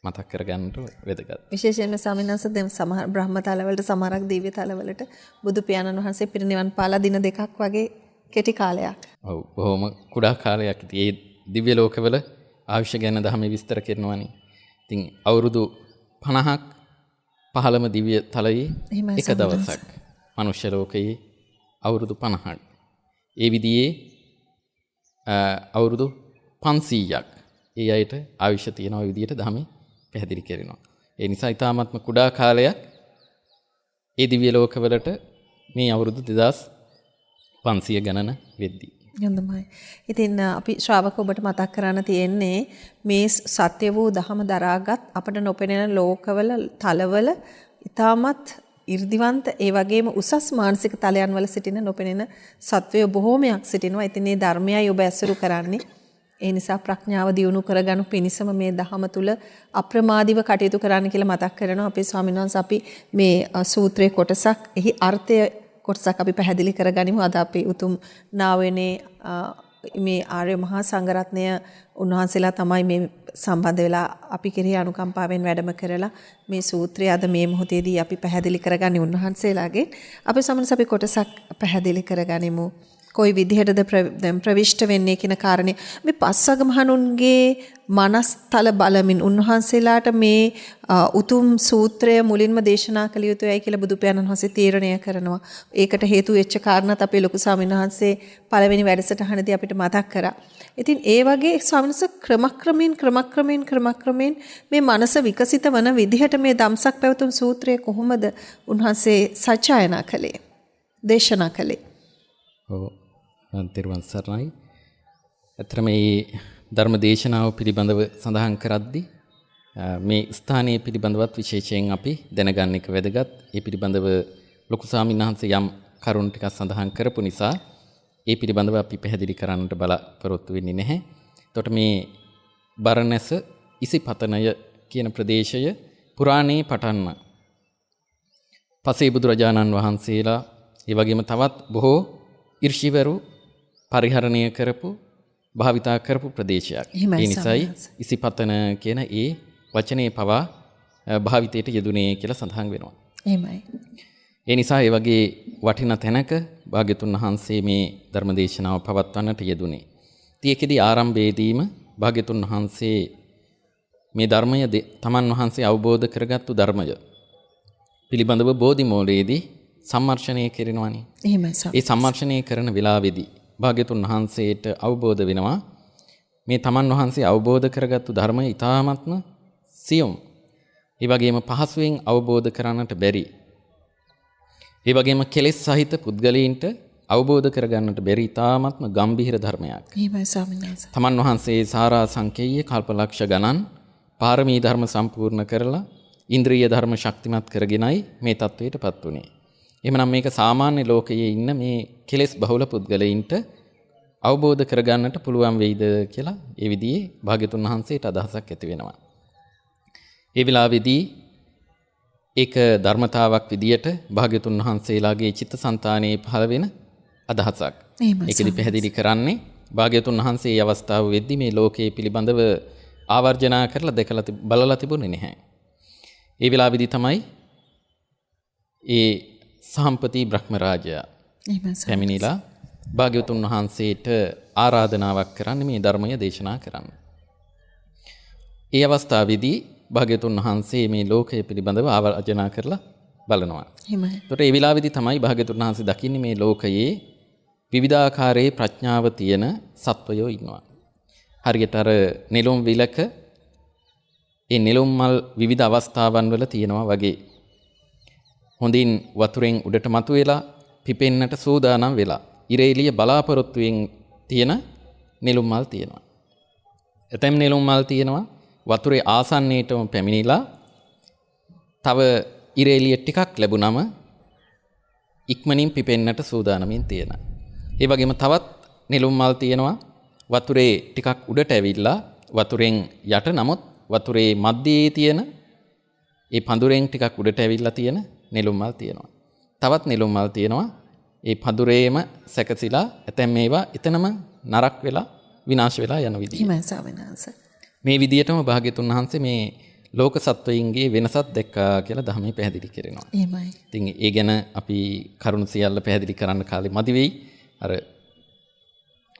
මතක් කරගන්නට වැදගත්. විශේෂයෙන්ම ස්වාමීන් වහන්සේ දැන් සමහර බ්‍රහ්ම තලවලට සමහරක් දිව්‍ය තලවලට බුදු පියාණන් වහන්සේ පිරිනිවන් පාලා දින දෙකක් වගේ කෙටි කාලයක්. ඔව් බොහොම කුඩා කාලයක්. ඉතින් ඒ දිව්‍ය ලෝකවල ආයුෂ ගැන ධර්මයේ විස්තර කරනවානේ. ඉතින් අවුරුදු 50ක් 15ම දිව්‍ය තලයේ එක දවසක්. මනුෂ්‍ය ලෝකයේ අවුරුදු 50ක්. ඒ විදිහේ අවුරුදු 500ක් ඒ අයට ආයුෂ තියෙන ওই විදිහට ධර්මයේ පැහැදිලි කරනවා. ඒ නිසා ඊ타ත්ම කුඩා කාලයක් ඒ දිව්‍ය ලෝකවලට මේ අවුරුදු 2500 ගණන වෙද්දී. හොඳයි. 이තින් අපි ශ්‍රාවක ඔබට මතක් කරන්න තියෙන්නේ මේ සත්‍ය වූ ධහම දරාගත් අපට නොපෙනෙන ලෝකවල තලවල ඊ타මත් 이르දිවන්ත ඒ වගේම උසස් මානසික තලයන් වල සිටින නොපෙනෙන සත්වයෝ බොහෝමයක් සිටිනවා. ඉතින් මේ ධර්මයයි ඔබ ඇසුරු කරන්නේ. ඒ නිසා ප්‍රඥාව දියුණු කරගනු පිණිසම මේ දහම තුල අප්‍රමාදීව කටයුතු කරන්න කියලා මතක් කරනවා. අපේ ස්වාමීන් වහන්සේ අපි මේ සූත්‍රයේ කොටසක් එහි අර්ථය කොටසක් අපි පැහැදිලි කරගනිමු. අද අපි උතුම් නාවනේ මේ ආර්ය මහා සංඝරත්නය උන්වහන්සේලා තමයි මේ සම්බන්ධ වෙලා අපි කෙරෙහි අනුකම්පාවෙන් වැඩම කරලා මේ සූත්‍රය අද මේ මොහොතේදී අපි පැහැදිලි කරගන්නේ උන්වහන්සේලාගෙන්. අපි සමනස අපි කොටසක් පැහැදිලි කරගනිමු. කොයි විදිහටද දැන් ප්‍රවිෂ්ඨ වෙන්නේ කියන කාරණේ මේ පස්වග මහණුන්ගේ මනස්තල බලමින් උන්වහන්සේලාට මේ උතුම් සූත්‍රය මුලින්ම දේශනා කළ යුතුයි කියලා බුදු පියාණන් වහන්සේ තීරණය කරනවා. ඒකට හේතු වෙච්ච කාරණාත් අපේ ලොකු ස්වාමීන් වහන්සේ පළවෙනි වැඩසටහනදී අපිට මතක් කරා. ඉතින් ඒ වගේ ස්වාමීන් වහන්සේ ක්‍රමක්‍රමයෙන් මේ මනස විකසිත වන විදිහට මේ ධම්සක් පැවතුම් සූත්‍රය කොහොමද උන්වහන්සේ සජ්ජායනා කළේ? දේශනා කළේ? ඔව්. තෙරුවන් සරණයි. අතර මේ ධර්ම දේශනාව පිළිබඳව සඳහන් කරද්දී මේ ස්ථානයේ පිළිබඳවත් විශේෂයෙන් අපි දැනගන්න එක වැදගත්. ඒ පිළිබඳව ලොකු ස්වාමීන් වහන්සේ යම් කරුණු ටිකක් සඳහන් කරපු නිසා ඒ පිළිබඳව අපි පැහැදිලි කරන්නට බලාපොරොත්තු වෙන්නේ නැහැ. එතකොට මේ බරණැස ඉසිපතනය කියන ප්‍රදේශය පුරාණයේ පටන්ම පසේ බුදුරජාණන් වහන්සේලා ඒ වගේම තවත් බොහෝ ඍෂිවරු පරිහරණය කරපු භාවිතා කරපු ප්‍රදේශයක්. ඒ නිසායි ඉසිපතන කියන ඒ වචනේ පවා භාවිතයට යෙදුනේ කියලා සඳහන් වෙනවා. එහෙමයි. ඒ නිසා ඒ වගේ වටිනා තැනක භාග්‍යතුන් වහන්සේ මේ ධර්මදේශනාව පවත්වන්නට යෙදුනේ. ඒකෙදී ආරම්භයේදීම භාග්‍යතුන් වහන්සේ මේ ධර්මය තමන් වහන්සේ අවබෝධ කරගත්තු ධර්මය පිළිබඳව බෝධිමූලයේදී සම්මර්ෂණය කරනවානේ. එහෙමයි. ඒ සම්මර්ෂණය කරන වෙලාවේදී භාග්‍යතුන් වහන්සේට අවබෝධ වෙනවා මේ තමන් වහන්සේ අවබෝධ කරගත්තු ධර්මය ඊ타ත්ම සියුම්. ඒ වගේම පහසුවෙන් අවබෝධ කරන්නට බැරි. ඒ වගේම කෙලෙස් සහිත පුද්ගලයන්ට අවබෝධ කරගන්නට බැරි ඊ타ත්ම ගම්භීර ධර්මයක්. එහෙමයි ස්වාමීන් වහන්සේ. තමන් වහන්සේ සාරා සංකේය කල්පලක්ෂ ගණන් පාරමී ධර්ම සම්පූර්ණ කරලා ඉන්ද්‍රිය ධර්ම ශක්තිමත් කරගෙනයි මේ தത്വයටපත් උනේ. එහෙමනම් මේක සාමාන්‍ය ලෝකයේ ඉන්න මේ කෙලෙස් බහුල පුද්ගලයින්ට අවබෝධ කරගන්නට පුළුවන් වෙයිද කියලා ඒ විදිහේ භාග්‍යතුන් වහන්සේට අදහසක් ඇති වෙනවා. ඒ වෙලාවේදී ඒක ධර්මතාවක් විදියට භාග්‍යතුන් වහන්සේලාගේ චිත්තසංතානයේ පහළ වෙන අදහසක්. ඒකෙදි පැහැදිලි කරන්නේ භාග්‍යතුන් වහන්සේ මේ අවස්ථාව වෙද්දී මේ ලෝකයේ පිළිබඳව ආවර්ජනා කරලා දැකලා බලලා තිබුණේ නැහැ. ඒ වෙලාවේදී තමයි ඒ සම්පති බ්‍රහ්ම රාජයා එහෙමයි ස්වාමීන් පැමිණිලා භාග්‍යවතුන් වහන්සේට ආරාධනාවක් කරන්න මේ ධර්මය දේශනා කරන්න. ඒ අවස්ථාවේදී භාග්‍යවතුන් වහන්සේ මේ ලෝකය පිළිබඳව ආවර්ජනා කරලා බලනවා. එහෙමයි. ඒතකොට ඒ විලාවේදී තමයි භාග්‍යවතුන් වහන්සේ දකින්නේ මේ ලෝකයේ විවිධාකාරයේ ප්‍රඥාව තියෙන සත්වයෝ ඉන්නවා. හරියට අර නෙළුම් විලක ඒ නෙළුම් මල් විවිධ අවස්ථාවන් වල තියෙනවා වගේ. හොඳින් වතුරෙන් උඩට මතුවෙලා පිපෙන්නට සූදානම් වෙලා ඉරේලිය බලාපොරොත්තුවෙන් තියෙන නෙළුම් මල් තියෙනවා. එතෙම් නෙළුම් මල් තියෙනවා වතුරේ ආසන්නයටම පැමිණිලා තව ඉරේලිය ටිකක් ලැබුණම ඉක්මනින් පිපෙන්නට සූදානමින් තියෙන. ඒ වගේම තවත් නෙළුම් මල් තියෙනවා වතුරේ ටිකක් උඩට ඇවිල්ලා වතුරෙන් යට නමුත් වතුරේ මැදේ තියෙන ඒ පඳුරෙන් ටිකක් උඩට ඇවිල්ලා තියෙන නෙළුම් මල් තියෙනවා. තවත් නෙළුම් මල් තියෙනවා ඒ පඳුරේම සැකසিলা ඇතැම් මේවා එතනම නරක් වෙලා විනාශ වෙලා යන විදිය. එහෙමයි ස්වාමීන් වහන්සේ. මේ විදියටම භාග්‍යතුන් වහන්සේ මේ ලෝක සත්වයින්ගේ වෙනසක් දැක්කා කියලා ධර්මයේ පැහැදිලි කරනවා. එහෙමයි. ඉතින් ඒ ගැන අපි කරුණු සියල්ල පැහැදිලි කරන්න කාලෙ මදි වෙයි. අර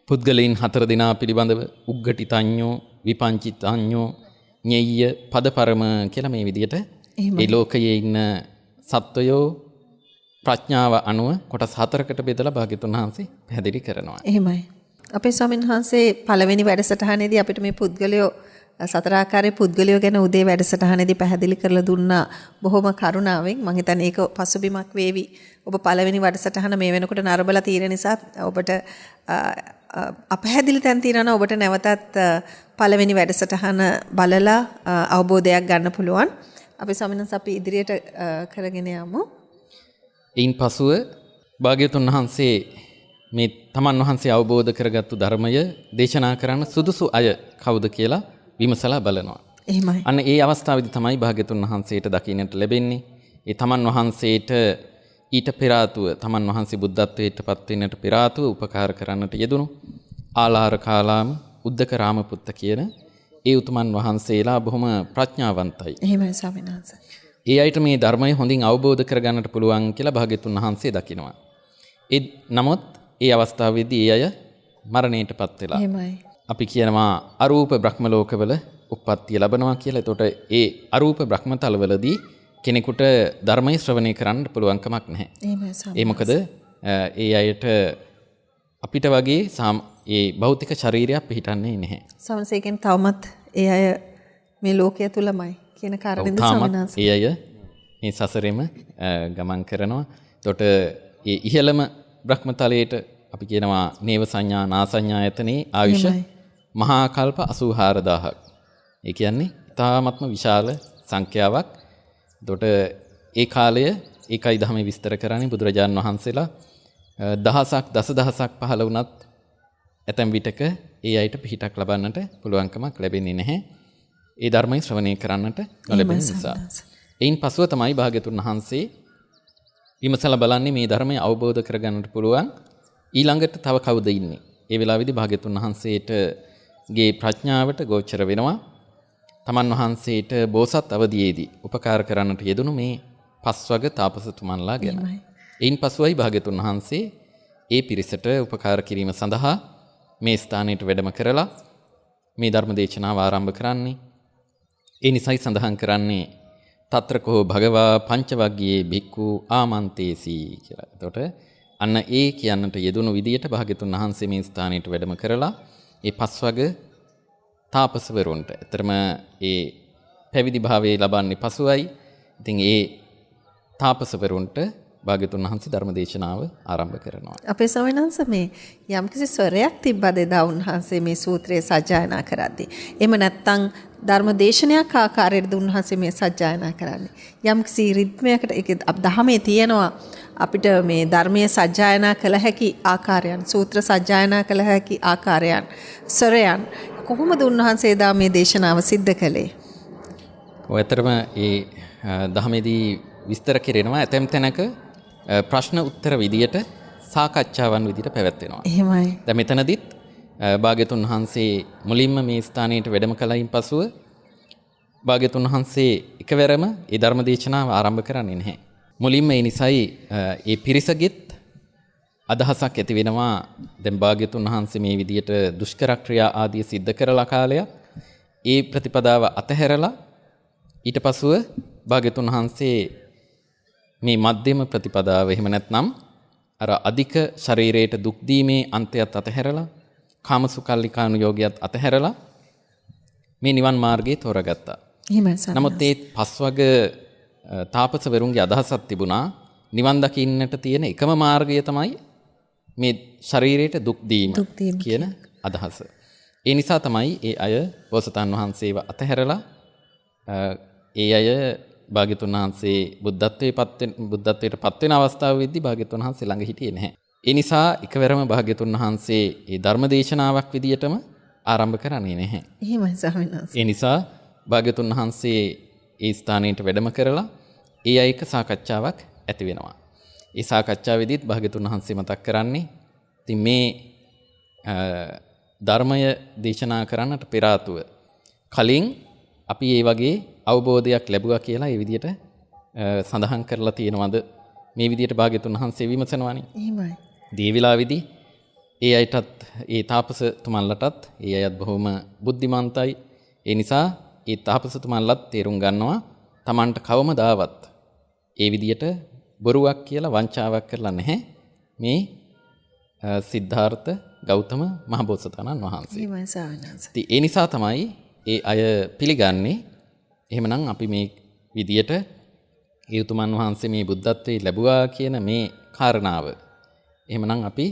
පුද්ගලයන් 4 දෙනා පිළිබඳව උග්ගටිතඤ්ඤෝ විපංචිතඤ්ඤෝ ඤෙය්‍ය පදපරම කියලා මේ විදියට මේ ලෝකයේ ඉන්න සත්වයෝ ප්‍රඥාව අනුව කොටස් 4කට බෙදලා භාග්‍යතුන් වහන්සේ පැහැදිලි කරනවා. එහෙමයි. අපේ ස්වාමීන් වහන්සේ පළවෙනි වැඩසටහනේදී අපිට මේ පුද්ගලයෝ සතර ආකාරයේ පුද්ගලයෝ ගැන උදේ වැඩසටහනේදී පැහැදිලි කරලා දුන්නා බොහොම කරුණාවෙන්. මම හිතන්නේ ඒක පසුබිමක් වේවි. ඔබ පළවෙනි වැඩසටහන මේ වෙනකොට නරඹලා තියෙන නිසා ඔබට අපහැදිලි තැන් තියෙනවා ඔබට නැවතත් පළවෙනි වැඩසටහන බලලා අවබෝධයක් ගන්න පුළුවන්. අපි ස්වාමීන් වහන්සේ අපි ඉදිරියට කරගෙන යමු. ඊයින් පසුව භාග්‍යවතුන් වහන්සේ මේ තමන් වහන්සේ අවබෝධ කරගත්තු ධර්මය දේශනා කරන්න සුදුසු අය කවුද කියලා විමසලා බලනවා. එහෙමයි. අන්න ඒ අවස්ථාවේදී තමයි භාග්‍යවතුන් වහන්සේට දකින්නට ලැබෙන්නේ. ඒ තමන් වහන්සේට ඊට පෙර ආතුව තමන් වහන්සේ බුද්ධත්වයට පත් වෙන්නට පෙර ආතුව උපකාර කරන්නට යෙදුණු ආලාර කාලාම උද්දක රාමපුත්ත කියන ඒ උතුමන් වහන්සේලා බොහොම ප්‍රඥාවන්තයි. එහෙමයි ස්වාමීන් වහන්සේ. ඒ අයට මේ ධර්මය හොඳින් අවබෝධ කරගන්නට පුළුවන් කියලා භාග්‍යවතුන් වහන්සේ දකිනවා. නමුත් ඒ අවස්ථාවේදී ඒ අය මරණයටපත් වෙලා. එහෙමයි. අපි කියනවා අරූප බ්‍රහ්ම ලෝකවල උප්පත්තිය ලැබනවා කියලා. එතකොට ඒ අරූප බ්‍රහ්මතලවලදී කෙනෙකුට ධර්මය ශ්‍රවණය කරන්න පුළුවන් කමක් නැහැ. එහෙමයි ස්වාමීන් ඒ මොකද ඒ අයට අපිට වගේ ඒ භෞතික ශරීරයක් පිහිටන්නේ නැහැ. සමසේකෙන් තවමත් ඒ අය මේ ලෝකයේ තුලමයි කියන කාරණේද ස්වාමීන් වහන්සේ. ඒ අය මේ සසරෙම ගමන් කරනවා. එතකොට ඒ ඉහළම බ්‍රහ්මතලයට අපි කියනවා නේව සංඥා නාසඤ්ඤායතනේ ආයුෂ මහා කල්ප 84000ක්. ඒ කියන්නේ තාමත්ම විශාල සංඛ්‍යාවක්. එතකොට ඒ කාලය ඒකයි ධර්මයේ විස්තර කරන්නේ බුදුරජාන් වහන්සේලා දහසක් දසදහසක් පහළ වුණත් ඇතැම් විටක ඒ අයට පිහිටක් ලබන්නට පුළුවන්කමක් ලැබෙන්නේ නැහැ. ඒ ධර්මය ශ්‍රවණය කරන්නට නොලැබෙන නිසා. එයින් පසුව තමයි භාග්‍යතුන් වහන්සේ විමසලා බලන්නේ මේ ධර්මය අවබෝධ කරගන්නට පුළුවන් ඊළඟට තව කවුද ඉන්නේ. ඒ වෙලාවේදී භාග්‍යතුන් වහන්සේට ගේ ප්‍රඥාවට ගෝචර වෙනවා තමන් වහන්සේට බෝසත් අවදියේදී උපකාර කරන්නට යෙදුණු මේ පස්වග තාපසතුමන්ලා ගැන. එයින් පසුවයි භාග්‍යතුන් වහන්සේ ඒ පිරිසට උපකාර කිරීම සඳහා මේ ස්ථානයට වැඩම කරලා මේ ධර්ම දේශනාව ආරම්භ කරන්නේ. ඒ නිසයි සඳහන් කරන්නේ తත්‍රකෝ භගවා පංචවග්ගයේ භික්ඛු ආමන්තේසි කියලා. එතකොට අන්න ඒ කියන්නට යෙදුණු විදියට භාග්‍යතුන් වහන්සේ මේ ස්ථානයට වැඩම කරලා ඒ පස්වග තාපසවරුන්ට ඇතරම ඒ පැවිදි භාවයේ ලබන්නේ පසුවයි. ඉතින් ඒ තාපසවරුන්ට භාග්‍යතුන් වහන්සේ ධර්ම දේශනාව ආරම්භ කරනවා. අපේ ස්වාමීන් වහන්සේ මේ යම්කිසි ස්වරයක් තිබ්බද එදා උන්වහන්සේ මේ සූත්‍රය සජ්ජායනා කරද්දී. එහෙම නැත්නම් ධර්ම දේශනයක් ආකාරයට උන්වහන්සේ මේ සජ්ජායනා කරන්නේ. යම්කිසි රිද්මයකට ඒක දහමේ තියෙනවා අපිට මේ ධර්මයේ සජ්ජායනා කළ හැකි ආකාරයන්, සූත්‍ර සජ්ජායනා කළ හැකි ආකාරයන්, ස්වරයන් කොහොමද උන්වහන්සේ එදා මේ දේශනාව සිද්ධ කළේ? ඔය අතරම ඒ දහමේදී විස්තර කෙරෙනවා ඇතැම් තැනක ප්‍රශ්න උත්තර විදියට සාකච්ඡාවන් විදියට පැවැත්වෙනවා. එහෙමයි. දැන් මෙතනදිත් භාග්‍යතුන් වහන්සේ මුලින්ම මේ ස්ථානයට වැඩම කලින් පසුව භාග්‍යතුන් වහන්සේ එකවරම ඒ ධර්ම දේශනාව ආරම්භ කරන්නේ නැහැ. මුලින්ම ඒ නිසයි ඒ පිරිසගෙත් අදහසක් ඇති වෙනවා දැන් භාග්‍යතුන් වහන්සේ මේ විදියට දුෂ්කර ක්‍රියා ආදී සිද්ධ කරලා කාලයක් ඒ ප්‍රතිපදාව අතහැරලා ඊට පසුව භාග්‍යතුන් වහන්සේ මේ මධ්‍යම ප්‍රතිපදාව එහෙම නැත්නම් අර අධික ශරීරයට දුක් දීමේ අන්තයත් අතහැරලා කාමසුකල්ලිකානුයෝගයත් අතහැරලා මේ නිවන් මාර්ගයේ තෝරගත්තා. එහෙමයි සර්. නමුත් ඒ පස්වග තාපසවරුන්ගේ අදහසක් තිබුණා නිවන් දකින්නට තියෙන එකම මාර්ගය තමයි මේ ශරීරයට දුක් දීම කියන අදහස. ඒ නිසා තමයි ඒ අය බෝසතාණන් වහන්සේව අතහැරලා ඒ අය භාග්‍යතුන් වහන්සේ බුද්ධත්වයට පත් වෙන අවස්ථාවෙදී භාග්‍යතුන් වහන්සේ ළඟ හිටියේ නැහැ. ඒ නිසා එකවරම භාග්‍යතුන් වහන්සේ ඒ ධර්ම දේශනාවක් විදියටම ආරම්භ කරන්නේ නැහැ. එහෙමයි ස්වාමීන් වහන්සේ. ඒ නිසා භාග්‍යතුන් වහන්සේ ඒ ස්ථානයට වැඩම කරලා ඒ අයක සාකච්ඡාවක් ඇති වෙනවා. ඒ සාකච්ඡාවේදීත් භාග්‍යතුන් වහන්සේ මතක් කරන්නේ ඉතින් මේ ධර්මය දේශනා කරන්නට පෙර ආතුව කලින් අපි මේ වගේ අවබෝධයක් ලැබුවා කියලා ඒ විදිහට සඳහන් කරලා තියෙනවද මේ විදිහට භාග්‍යතුන් වහන්සේ විමසනවානේ. එහෙමයි. දී විලාවේදී ඒ අයටත් ඒ තාපසතුමන්ලටත් ඒ අයත් බොහොම බුද්ධිමන්තයි. ඒ නිසා ඒ තාපසතුමන්ලත් තේරුම් ගන්නවා Tamanට කවමදාවත් ඒ විදිහට බොරුවක් කියලා වංචාවක් කරලා නැහැ මේ සිද්ධාර්ථ ගෞතම මහබෝසතාණන් වහන්සේ. එහෙමයි ස්වාමීන් වහන්සේ. ඉතින් ඒ නිසා තමයි ඒ අය පිළිගන්නේ. එහෙමනම් අපි මේ විදියට ඒ උතුමන් වහන්සේ මේ බුද්ධත්වයේ ලැබුවා කියන මේ කාරණාව එහෙමනම් අපි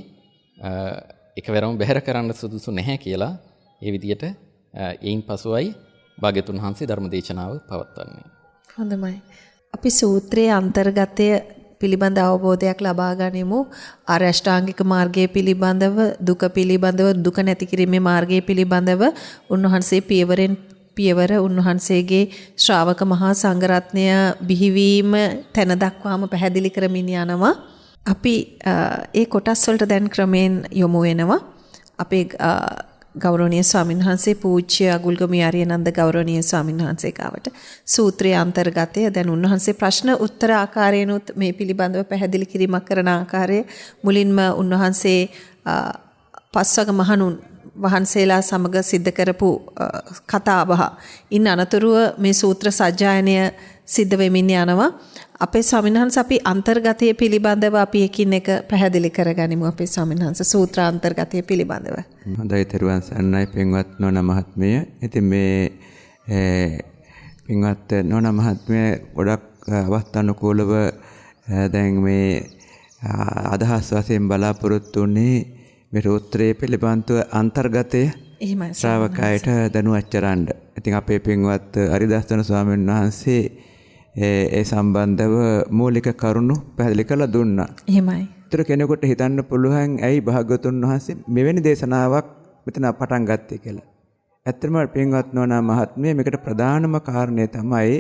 එකවරම බැහැර කරන්න සුදුසු නැහැ කියලා ඒ විදියට එයින් පසුවයි භාග්‍යතුන් වහන්සේ ධර්ම දේශනාව පවත්වන්නේ. හොඳයි. අපි සූත්‍රයේ අන්තර්ගතය පිළිබඳ අවබෝධයක් ලබා ගනිමු. ආර්ය අෂ්ටාංගික මාර්ගයේ පිළිබඳව, දුක පිළිබඳව, දුක නැති කිරීමේ මාර්ගයේ පිළිබඳව උන්වහන්සේ පියවරෙන් පියවර උන්වහන්සේගේ ශ්‍රාවක මහා සංඝරත්නය බිහිවීම තැන දක්වාම පැහැදිලි කරමින් යනවා. අපි ඒ කොටස් වලට දැන් ක්‍රමයෙන් යොමු වෙනවා. අපේ ගෞරවනීය ස්වාමීන් වහන්සේ පූජ්‍ය අගුල්ගම ආර්යනන්ද ගෞරවනීය ස්වාමීන් වහන්සේ ගාවට සූත්‍රයේ අන්තර්ගතය දැන් උන්වහන්සේ ප්‍රශ්න උත්තර ආකාරයෙන්ුත් මේ පිළිබඳව පැහැදිලි කිරීමක් කරන ආකාරය මුලින්ම උන්වහන්සේ පස්වග මහණුන් වහන්සේලා සමග සිද්ධ කරපු කතාබහ ඉන් අනතුරුව මේ සූත්‍ර සජ්ජායනය සිද්ධ වෙමින් යනවා. අපේ ස්වාමීන් වහන්සේ අපි අන්තර්ගතය පිළිබඳව අපි එකින් එක පැහැදිලි කරගනිමු අපේ ස්වාමීන් වහන්සේ සූත්‍ර අන්තර්ගතය පිළිබඳව. හොඳයි තෙරුවන් සරණයි පින්වත් නෝනා මහත්මිය. ඉතින් මේ පින්වත් නෝනා මහත්මිය ගොඩක් අවස්ථානුකූලව දැන් මේ අදහස් වශයෙන් බලාපොරොත්තු වෙන්නේ මේ සූත්‍රයේ පිළිබඳව අන්තර්ගතය ශ්‍රාවකයට දැනුවත් කරන්න. ඉතින් අපේ පින්වත් හරිදස්සන ස්වාමීන් වහන්සේ ඒ සම්බන්ධව මූලික කරුණු පැහැදිලි කරලා දුන්නා. එහෙමයි. ඒතර කෙනෙකුට හිතන්න පුළුවන් ඇයි භාග්‍යවතුන් වහන්සේ මෙවැනි දේශනාවක් මෙතන පටන් ගත්තේ කියලා. ඇත්තම පින්වත් නෝනා මහත්මිය මේකට ප්‍රධානම කාරණේ තමයි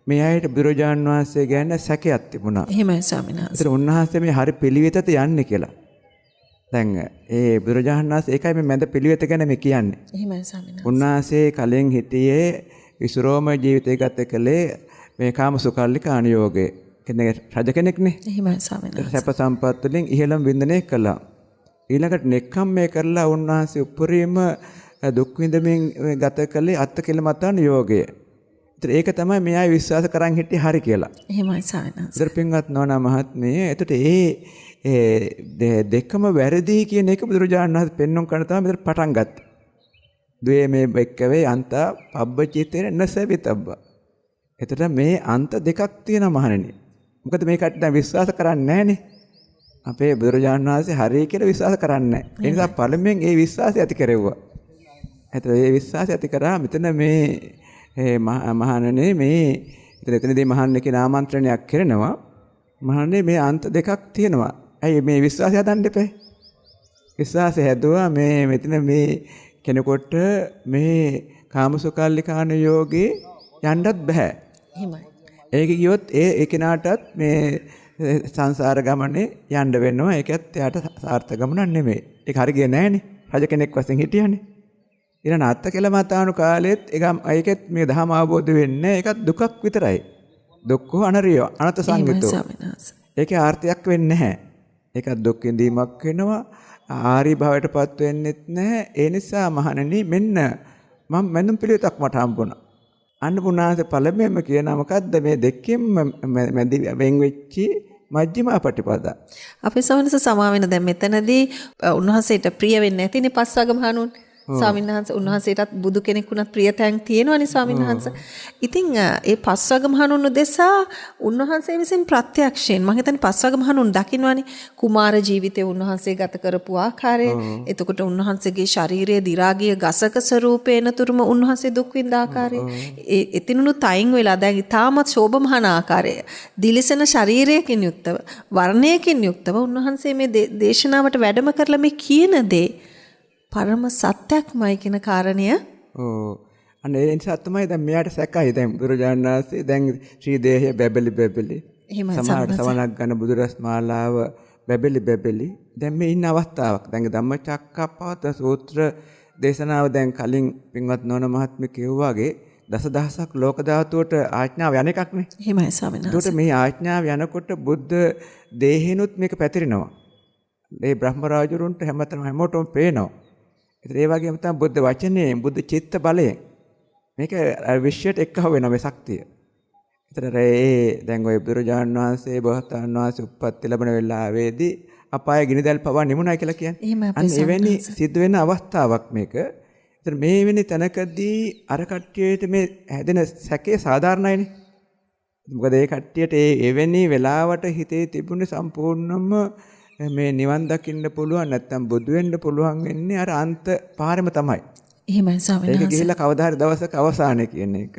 මේ අයට බුදුරජාන් වහන්සේ ගැන සැකයක් තිබුණා. එහෙමයි ස්වාමීන් වහන්සේ. ඒතර උන්වහන්සේ මේ හරි පිළිවෙතට යන්නේ කියලා. දැන් ඒ බුදුරජාණන් වහන්සේ ඒකයි මේ මැද පිළිවෙත ගැන මේ කියන්නේ. එහෙමයි ස්වාමීන් වහන්සේ. උන්වහන්සේ කලින් හිටියේ විසුරෝම ජීවිතය ගත කළේ මේ කාමසුකල්ලික අනුയോഗය. කියන්නේ රජ කෙනෙක්නේ. එහෙමයි ස්වාමීන් වහන්සේ. සැප සම්පත් වලින් ඉහළම වින්දනය කළා. ඊළඟට නෙක්ඛම් මේ කරලා උන්වහන්සේ උපරිම දුක් විඳමින් ගත කළේ අත්කලමතාන යෝගය. ඒක තමයි මේ අය විශ්වාස කරන් හිටියේ හරි කියලා. එහෙමයි ස්වාමීන් වහන්සේ. ඉතින් නෝනා මහත්මිය එතකොට ඒ දෙකම වැරදි කියන එක බුදුරජාණන් වහන්සේ පෙන්වන්න කරන තමයි මෙතන පටන් ගත්තේ. ද්වේ මේ එක්කවේ අන්ත පබ්බචිතේන නසවිතබ්බ. එතකොට මේ අන්ත දෙකක් තියෙනවා මහණෙනි. මොකද මේ කට්ටිය විශ්වාස කරන්නේ නැහනේ. අපේ බුදුරජාණන් වහන්සේ හරි කියලා විශ්වාස කරන්නේ නැහැ. ඒ නිසා පළමුවෙන් ඒ විශ්වාසය ඇති කෙරෙව්වා. එතකොට ඒ විශ්වාසය ඇති කරා මෙතන මේ මහණෙනි මේ එතනදී මහණෙනි කියන ආමන්ත්‍රණයක් කරනවා. මහණෙනි මේ අන්ත දෙකක් තියෙනවා. ඇයි මේ විශ්වාසය හදන්න එපේ? විශ්වාසය හැදුවා මේ මෙතන මේ කෙනෙකුට මේ කාමසුකල්ලිකාන යෝගේ යන්නත් බෑ. එහෙමයි. ඒක කියොත් ඒ කෙනාටත් මේ සංසාර ගමනේ යන්න වෙනවා. ඒකත් එයාට සාර්ථක ගමනක් නෙමෙයි. ඒක හරි ගියේ නෑනේ. රජ කෙනෙක් වශයෙන් හිටියානේ. ඊළඟ අත්කලමතාණු කාලෙත් ඒකෙත් මේ ධර්ම අවබෝධ වෙන්නේ ඒකත් දුකක් විතරයි. දුක්ඛ අනරිය අනත සංගතෝ. ඒකේ ආර්ථයක් වෙන්නේ නැහැ. ඒකත් දුක් විඳීමක් වෙනවා. ආරි භවයටපත් වෙන්නෙත් නැහැ. ඒ නිසා මහණෙනි මෙන්න මම මැනුම් පිළිවෙතක් මට හම්බුණා. අන්න පුණාසේ පළමුවෙන්ම කියනවා මොකද්ද මේ දෙකෙන්ම මැදි වෙන් වෙච්චි මජ්ක්‍ධිමා පටිපදා. අපේ සමනස සමා වෙන දැන් මෙතනදී උන්වහන්සේට ප්‍රිය වෙන්නේ නැතිනේ පස්වග මහණුන්. ස්වාමීන් වහන්සේ උන්වහන්සේටත් බුදු කෙනෙක් වුණත් ප්‍රියතැන් තියෙනවනේ ස්වාමීන් වහන්සේ. ඉතින් ඒ පස්වග මහණුන් උදෙසා උන්වහන්සේ විසින් ප්‍රත්‍යක්ෂයෙන් මම හිතන්නේ පස්වග මහණුන් දකින්නවනේ කුමාර ජීවිතේ උන්වහන්සේ ගත කරපු ආකාරය. එතකොට උන්වහන්සේගේ ශාරීරිය දි รา ගිය ගසක ස්වරූපේනතුරුම උන්වහන්සේ දුක් විඳ ආකාරය. ඒ එතිනුත් අයින් වෙලා දැන් ඊටමත් ශෝභමහන ආකාරය. දිලිසෙන ශරීරයකින් යුක්තව වර්ණයකින් යුක්තව උන්වහන්සේ මේ දේශනාවට වැඩම කරලා මේ කියන දේ පරම සත්‍යක්මයි කියන කාරණය. අන්න ඒ නිසා තමයි දැන් මෙයාට සැකයි. දැන් බුදුරජාණන් වහන්සේ දැන් ශ්‍රී දේහය බැබලි සමහරට සවනක් ගන්න බුදුරස් මාලාව බැබලි දැන් මේ ඉන්න අවස්ථාවක්. දැන් ධම්මචක්කප්පවත්තන සූත්‍ර දේශනාව දැන් කලින් පින්වත් නෝන මහත්මිය කිව්වාගේ දසදහසක් ලෝක ධාතුවට ආඥාව යන එකක් නේ. එහෙමයි ස්වාමීන් වහන්සේ. ඒකට මේ ආඥාව යනකොට බුද්ධ දේහෙනුත් මේක පැතිරෙනවා. මේ බ්‍රහ්ම රාජුරුන්ට හැමෝටම පේනවා. ඒ වගේම තමයි බුද්ධ වචනේ බුද්ධ චිත්ත බලයෙන් මේක විශ්වයට එක්කව වෙන මේ ශක්තිය. ඒතර දැන් ඔය බුදුරජාණන් වහන්සේ බෝසතාණන් වහන්සේ උප්පත්ති ලැබෙන වෙලාවේදී අපාය ගිනිදැල් පවා නිමුණා කියලා කියන්නේ. අන්න එවැනි සිද්ධ වෙන අවස්ථාවක් මේක. ඒතර මේ වෙනි තැනකදී අර කට්ටියට මේ හැදෙන සැකේ සාධාරණයිනේ. මොකද ඒ කට්ටියට එවැනි වෙලාවට හිතේ තිබුණේ සම්පූර්ණයෙන්ම මේ නිවන් දකින්න පුළුවන් නැත්නම් බුදු වෙන්න පුළුවන් වෙන්නේ අර අන්ත පාරෙම තමයි. එහෙමයි ස්වාමීන් වහන්සේ. ඒක ගිහිල්ලා කවදා හරි දවසක අවසානයේ කියන එක.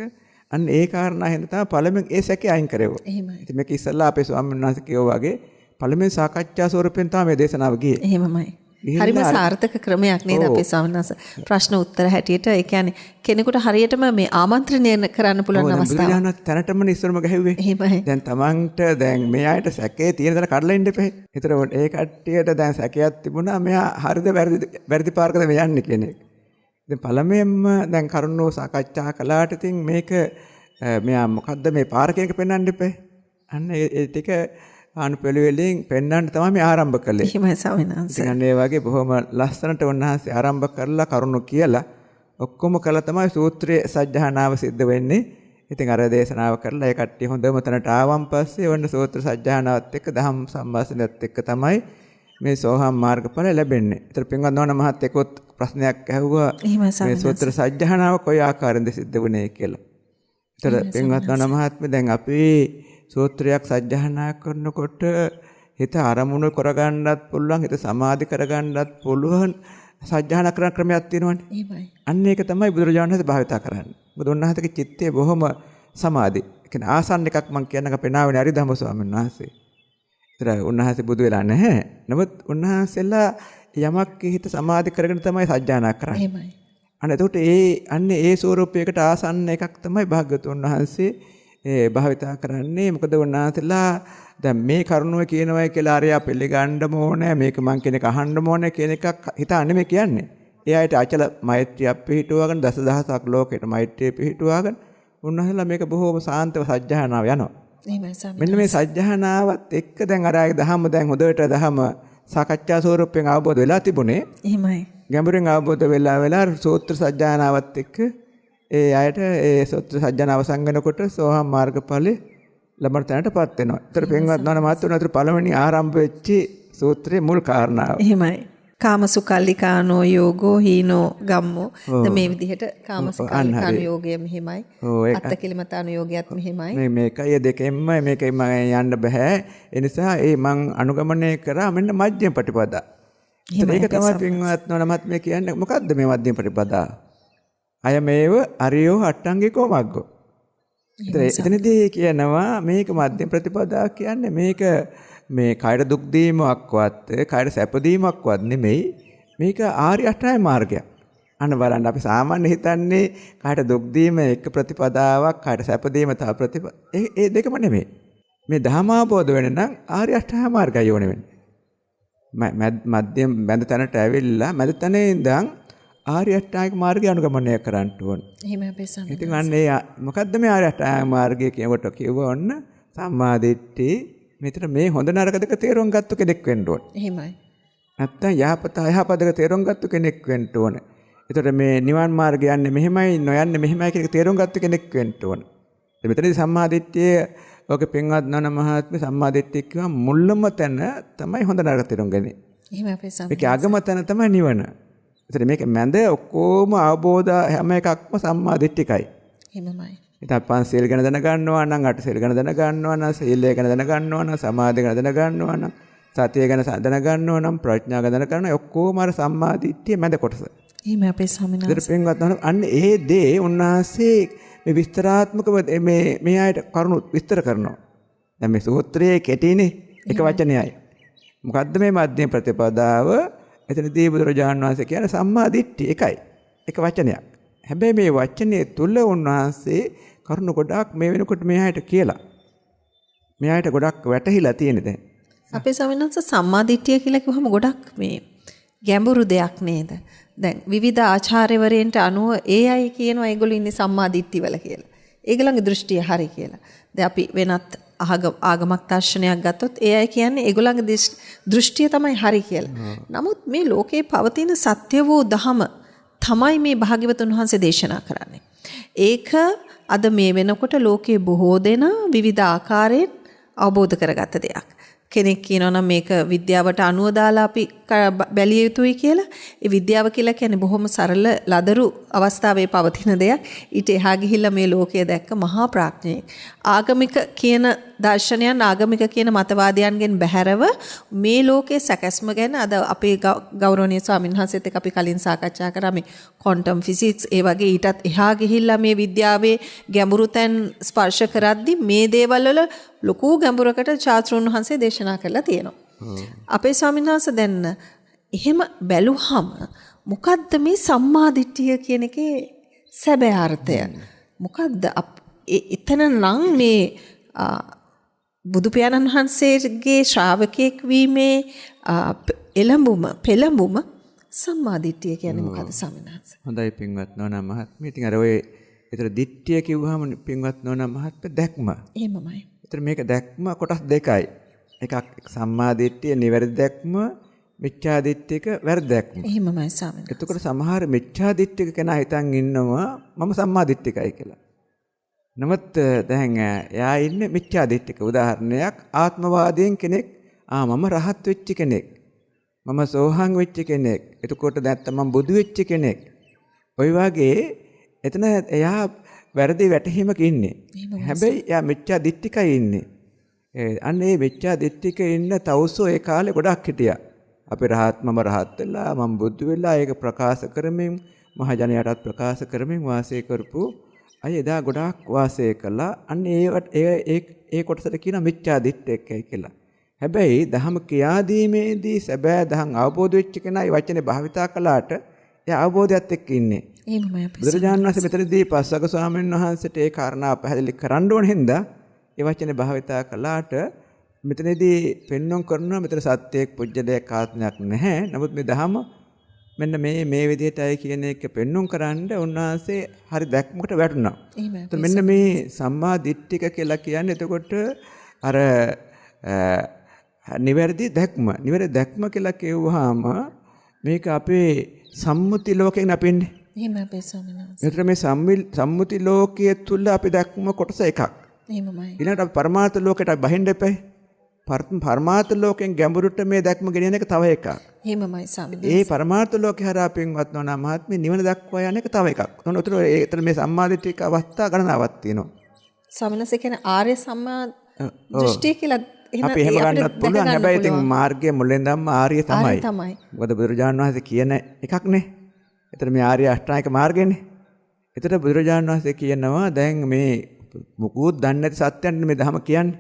අන්න ඒ කාරණා හින්දා තමයි පළමුවෙන් ඒ සැකේ අයින් කරේව. එහෙමයි. ඉතින් මේක ඉස්සල්ලා අපේ ස්වාමීන් වහන්සේ කියෝ වගේ පළමුවෙන් සාකච්ඡා ස්වරූපෙන් තමයි මේ දේශනාව ගියේ. එහෙමමයි. හරිම සාර්ථක ක්‍රමයක් නේද අපේ ස්වාමීන් වහන්සේ. ප්‍රශ්න උත්තර හැටියට ඒ කියන්නේ කෙනෙකුට හරියටම මේ ආමන්ත්‍රණය කරන්න පුළුවන් අවස්ථාවක්. බුදුරජාණන් තැනටම ඉස්සරම ගැහුවේ. එහෙමයි. දැන් තමන්ට දැන් මේ ආයත සැකේ තියෙන දර කඩලා ඉන්න එපා. ඒතර ඒ කට්ටියට දැන් සැකයක් තිබුණා මෙයා හරිද වැරදි පාරකද මේ යන්නේ කියන එක. දැන් පළමුවෙන්ම දැන් කරුණෝ සාකච්ඡා කළාට ඉතින් මේක මෙයා මොකද්ද මේ පාර කියන එක පෙන්වන්න එපා. අන්න ඒ ටික අනුපෙළුවෙලින් පෙන්වන්න තමයි මේ ආරම්භ කළේ. එහෙමයි ස්වාමීන් වහන්සේ. ඉතින් අන්න ඒ වගේ බොහොම ලස්සනට උන්වහන්සේ ආරම්භ කරලා කරුණු කියලා ඔක්කොම කළා තමයි සූත්‍රයේ සජ්ජහානාව සිද්ධ වෙන්නේ. ඉතින් අර දේශනාව කරලා ඒ කට්ටිය හොඳම තැනට ආවන් පස්සේ වන්න සූත්‍ර සජ්ජහානාවත් එක්ක දහම් සම්භාෂණයත් එක්ක තමයි මේ සෝහම් මාර්ගඵල ලැබෙන්නේ. ඒතර පින්වත් නෝන මහත්තයෙකුත් ප්‍රශ්නයක් ඇහුවා මේ සූත්‍ර සජ්ජහානාව කොයි ආකාරයෙන්ද සිද්ධ වුනේ කියලා. ඒතර පින්වත් නෝන මහත්මිය දැන් අපි සූත්‍රයක් සජ්ජහානා කරනකොට හිත අරමුණු කරගන්නත් පුළුවන් හිත සමාධි කරගන්නත් පුළුවන් සජ්ජහානා කරන ක්‍රමයක් තියෙනවනේ. එහෙමයි. අන්න ඒක තමයි බුදුරජාණන් වහන්සේ භාවිතා කරන්නේ. මොකද උන්වහන්සේගේ චිත්තය බොහොම සමාධි. ඒ කියන්නේ ආසන්න එකක් මම කියන්නක පෙනාවනේ අරිධම්ම ස්වාමීන් වහන්සේ. ඒතර උන්වහන්සේ බුදු වෙලා නැහැ. නමුත් උන්වහන්සේලා යමක් හිත සමාධි කරගෙන තමයි සජ්ජානා කරන්නේ. එහෙමයි. අන්න එතකොට ඒ ස්වරූපයකට ආසන්න එකක් තමයි භාග්‍යවතුන් වහන්සේ භාවිතා කරන්නේ. මොකද උන්වහන්සේලා දැන් මේ කරුණුව කියනවා කියලා අරයා පිළිගන්න ඕනේ මේක මං කෙනෙක් අහන්න ඕනේ කියන එකක් හිතාන්නේ මේ කියන්නේ. ඒ අයට අචල මෛත්‍රියක් පිහිටුවාගෙන දසදහසක් ලෝකෙට මෛත්‍රිය පිහිටුවාගෙන උන්වහන්සේලා මේක බොහෝම සාන්තව සජ්ජානාව යනවා. එහෙමයි ස්වාමීන් මෙන්න මේ සජ්ජානාවත් එක්ක දැන් අර ආයේ දහම දැන් හොඳට දහම සාකච්ඡා ස්වරූපයෙන් අවබෝධ වෙලා තිබුණේ. එහෙමයි. ගැඹුරින් අවබෝධ වෙලා සූත්‍ර සජ්ජානාවත් එක්ක ඒ අයට ඒ සූත්‍ර සජ්ජානාව සංගනකොට සෝහම් මාර්ගඵලෙ ලබන තැනටපත් වෙනවා. ඒතර පින්වත් නෝන මාත්තුන අතර පළවෙනි ආරම්භ වෙච්ච සූත්‍රයේ මුල් කාරණාව. එහෙමයි. කාමසුකල්ලිකානෝ යෝගෝ හීනෝ ගම්මෝ. මේ විදිහට කාමසුකල්ලිකානෝ යෝගය මෙහිමයි. අත්තකිලමතානෝ යෝගයත් මෙහිමයි. මේකයි දෙකෙන්ම මේකයි මම යන්න බෑ. ඒ නිසා මං අනුගමනය කරා මෙන්න මධ්‍යම ප්‍රතිපදා. ඒක තමයි පින්වත් නෝන මාත්මේ කියන්නේ මොකද්ද මේ මධ්‍යම ප්‍රතිපදා? අය මේව අරියෝ අට්ටංගිකෝ මග්ගෝ. එතනදී කියනවා මේක මධ්‍යම ප්‍රතිපදා කියන්නේ මේක මේ කායර දුක් දීමක්වත් කායර සැප දීමක්වත් නෙමෙයි මේක ආර්ය අෂ්ටාංග මාර්ගයක්. අන්න බලන්න අපි සාමාන්‍ය හිතන්නේ කායර දුක් දීම එක ප්‍රතිපදාවක් කායර සැප දීම තව ප්‍රතිපදාවක්. ඒ දෙකම නෙමෙයි. මේ ධර්ම අවබෝධ වෙන්න නම් ආර්ය අෂ්ටාංග මාර්ගය ඕනේ වෙන්නේ. මධ්‍යම බඳ තැනට ඇවිල්ලා මැද තැනේ ඉඳන් ආර්ය අෂ්ටාංගික මාර්ගය අනුගමනය කරන්න ඕන. එහෙමයි අපේ සම්මත. ඉතින් අන්න මොකද්ද මේ ආර්ය අෂ්ටාංගික මාර්ගය කියනකොට කිව්ව ඔන්න සම්මා දිට්ඨි, මෙතන මේ හොඳ නරක දෙක තේරුම් ගත්ත කෙනෙක් වෙන්න ඕන. එහෙමයි. නැත්තම් යහපත අයහපත දෙක තේරුම් ගත්ත කෙනෙක් වෙන්න ඕන. ඒතර මේ නිවන් මාර්ගය යන්නේ මෙහෙමයි නොයන්නේ මෙහෙමයි කියන එක තේරුම් ගත්ත කෙනෙක් වෙන්න ඕන. මෙතනදී සම්මාදිට්ඨිය ඔගේ පින්වත් නන මහත්මිය සම්මාදිට්ඨිය කියවා මුල්ලම තැන තමයි හොඳ නරක තේරුම් ගන්නේ. එහෙම අපේ සම්මාදිට්ඨිය. මේකේ අගම තැන තමයි නිවන. ඒතර මේක මැද ඔක්කොම අවබෝධ හැම එකක්ම සම්මාදිට්ඨිකයි. එහෙමයි. ඉතින් පංචශීල ගැන දැනගන්නවා නම් අටශීල ගැන දැනගන්නවා නම් සීලය ගැන දැනගන්නවා නම් සමාධිය ගැන දැනගන්නවා නම් සතිය ගැන දැනගන්නවා නම් ප්‍රඥාව ගැන දැනගන්නවා ඔක්කොම අර සම්මාදිට්ඨිය මැද කොටස. එහෙම අපේ ස්වාමීන් වහන්සේ. අන්න ඒ දේ උන්වහන්සේ මේ විස්තරාත්මකව මේ ආයත කරුණු විස්තර කරනවා. දැන් මේ සූත්‍රයේ කෙටිනේ එක වචනයයි. මොකද්ද මේ මධ්‍යම ප්‍රතිපදාව? එතනදී බුදුරජාණන් වහන්සේ කියන්නේ සම්මා දිට්ඨිය එකයි. එක වචනයක්. හැබැයි මේ වචනේ තුල උන්වහන්සේ කරුණු ගොඩාක් මේ වෙනකොට මේ ආයත කියලා. මේ ආයත ගොඩක් වැටහිලා තියෙන දැන්. අපේ ස්වාමීන් වහන්සේ සම්මා දිට්ඨිය කියලා කිව්වම ගොඩක් මේ ගැඹුරු දෙයක් නේද? දැන් විවිධ ආචාර්යවරයන්ට අනුව ඒ අය කියනවා ඒගොල්ලෝ ඉන්නේ සම්මා දිට්ඨිවල කියලා. ඒගොල්ලන්ගේ දෘෂ්ටිය හරි කියලා. දැන් අපි වෙනත් ආගමක් දර්ශනයක් ගත්තොත් ඒ අය කියන්නේ ඒගොල්ලන්ගේ දෘෂ්ටිය තමයි හරි කියලා. නමුත් මේ ලෝකේ පවතින සත්‍ය වූ ධම තමයි මේ භාග්‍යවතුන් වහන්සේ දේශනා කරන්නේ. ඒක අද මේ වෙනකොට ලෝකේ බොහෝ දෙනා විවිධ ආකාරයෙන් අවබෝධ කරගත්ත දෙයක්. කෙනෙක් කියනවා නම් මේක විද්‍යාවට අනුව දාලා අපි බැලිය යුතුයි කියලා. ඒ විද්‍යාව කියලා කියන්නේ බොහොම සරල ලදරු අවස්ථාවේ පවතින දෙයක්. ඊට එහා ගිහිල්ලා මේ ලෝකය දැක්ක මහා ප්‍රඥයෙක්. ආගමික කියන දර්ශනයන් ආගමික කියන මතවාදයන්ගෙන් බැහැරව මේ ලෝකයේ සැකස්ම ගැන අද අපේ ගෞරවනීය ස්වාමීන් වහන්සේත් එක්ක අපි කලින් සාකච්ඡා කරා මේ ක්වොන්ටම් ෆිසික්ස් ඒ වගේ ඊටත් එහා ගිහිල්ලා මේ විද්‍යාවේ ගැඹුරු තැන් ස්පර්ශ කරද්දී මේ දේවල් වල ලොකු ගැඹුරකට චාතුරුන් වහන්සේ දේශනා කරලා තියෙනවා. අපේ ස්වාමීන් වහන්සේ දැන් එහෙම බැලුවහම මොකද්ද මේ සම්මාදිට්ඨිය කියන එකේ සැබෑ අර්ථය? මොකද්ද එතන නම් මේ බුදු පියාණන් වහන්සේගේ ශ්‍රාවකෙක් වීමේ පෙළඹුම සම්මාදිට්ඨිය කියන්නේ මොකද්ද ස්වාමීන් වහන්සේ? හොඳයි පින්වත් නෝනා මහත්මිය. ඉතින් අර ඔය ඒතර දිට්ඨිය කිව්වහම පින්වත් නෝනා මහත්මිය දැක්ම. එහෙමමයි. ඒතර මේක දැක්ම කොටස් දෙකයි. එකක් සම්මා දිට්ඨිය නිවැරදි දැක්ම, මිච්ඡා දිට්ඨියක වැරදි දැක්ම. එහෙමමයි ස්වාමීන් වහන්සේ. එතකොට සමහර මිච්ඡා දිට්ඨියක කෙනා හිතන් ඉන්නවා මම සම්මා දිට්ඨිකයි කියලා. නමුත් දැන් එයා ඉන්නේ මිච්ඡා දිට්ඨික. උදාහරණයක් ආත්මවාදයෙන් කෙනෙක් මම රහත් වෙච්ච කෙනෙක්. මම සෝහං වෙච්ච කෙනෙක්. එතකොට නැත්තම් මම බුදු වෙච්ච කෙනෙක්. ওই වගේ එතන එයා වැරදි වැටහීමක ඉන්නේ. හැබැයි එයා මිච්ඡා දිට්ඨිකයි ඉන්නේ. අන්න ඒ මිච්ඡා දිට්ඨික ඉන්න තවුසෝ ඒ කාලේ ගොඩක් හිටියා. අපි මම රහත් වෙලා මම බුදු වෙලා ඒක ප්‍රකාශ කරමින් මහජනයාටත් ප්‍රකාශ කරමින් වාසය කරපු අය එදා ගොඩාක් වාසය කළා. අන්න ඒ කොටසට කියන මිච්ඡා දිට්ඨිකයි කියලා. හැබැයි දහම කියාදීමේදී සැබෑ දහම් අවබෝධ වෙච්ච කෙනා මේ වචනේ භාවිතා කළාට එයා අවබෝධයත් එක්ක ඉන්නේ. එහෙමයි අපේ. බුදුරජාණන් වහන්සේ මෙතනදී පස්වග ස්වාමීන් වහන්සේට ඒ කාරණා පැහැදිලි කරන්න ඕන හින්දා ඒ වචනේ භාවිතා කළාට මෙතනදී පෙන්වන්න කරනවා මෙතන සත්‍යයක් පුජ්‍යලයක් ආත්මයක් නැහැ. නමුත් මේ දහම මෙන්න මේ විදිහටයි කියන එක පෙන්වන්න කරන්න උන්වහන්සේ හරි දැක්මකට වැටුණා. එහෙමයි. මෙන්න මේ සම්මා දිට්ඨික කියලා කියන්නේ එතකොට අර නිවැරදි දැක්ම. නිවැරදි දැක්ම කියලා කියවුවාම මේක අපේ සම්මුති ලෝකයෙන් අපි ඉන්නේ. එහෙම අපේ ස්වාමීන් වහන්සේ. මෙතන මේ සම්මුති ලෝකයේ තුල අපි දැක්ම කොටස එකක්. එහෙමයි. ඊළඟට අපි පරමාර්ථ ලෝකයට බහින්න එපයි. පරමාර්ථ ලෝකෙන් ගැඹුරට මේ දැක්ම ගෙනියන එක තව එකක්. එහෙමයි ස්වාමීන් වහන්සේ. ඒ පරමාර්ථ ලෝකේ හරහා පින්වත් නොනා මහත්මිය නිවන දක්වා යන එක තව එකක්. උතන මේ සම්මාදිට්ඨික අවස්ථා ගණනාවක් තියෙනවා. ස්වාමීන් වහන්සේ කියන්නේ ආර්ය සම්මා දෘෂ්ටිය කියලා අපි එහෙම ගන්නත් පුළුවන්. හැබැයි ඉතින් මාර්ගයේ මුලින්දම ආර්ය තමයි. මොකද බුදුරජාණන් වහන්සේ කියන එකක් නේ. එතන මේ ආර්ය අෂ්ටාංගික මාර්ගයනේ. එතන බුදුරජාණන් වහන්සේ කියනවා දැන් මේ මුකුත් දන්නේ නැති සත්‍යයන් මේ ධම කියන්නේ.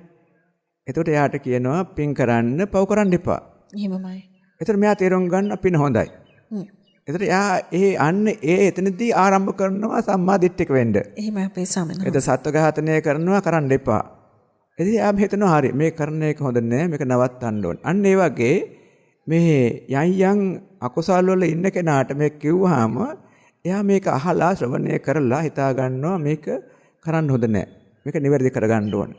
එතකොට එයාට කියනවා පින් කරන්න පව් කරන්න එපා. එහෙමමයි. එතන මෙයා තේරුම් ගන්න පින හොඳයි. එතකොට එයා එතනදී ආරම්භ කරනවා සම්මා දිට්ඨික වෙන්න. එහෙමයි අපේ ස්වාමීන් වහන්සේ. එතන සත්ව ඝාතනය කරන්න එපා. ඉතින් එයා හිතනවා හරි මේ කරන එක හොඳ නෑ මේක නවත්තන්න ඕන. අන්න ඒ වගේ මේ යම් අකුසල් වල ඉන්න කෙනාට මේ කිව්වහම එයා මේක අහලා ශ්‍රවණය කරලා හිතා ගන්නවා මේක කරන්න හොඳ නෑ. මේක නිවැරදි කරගන්න ඕන.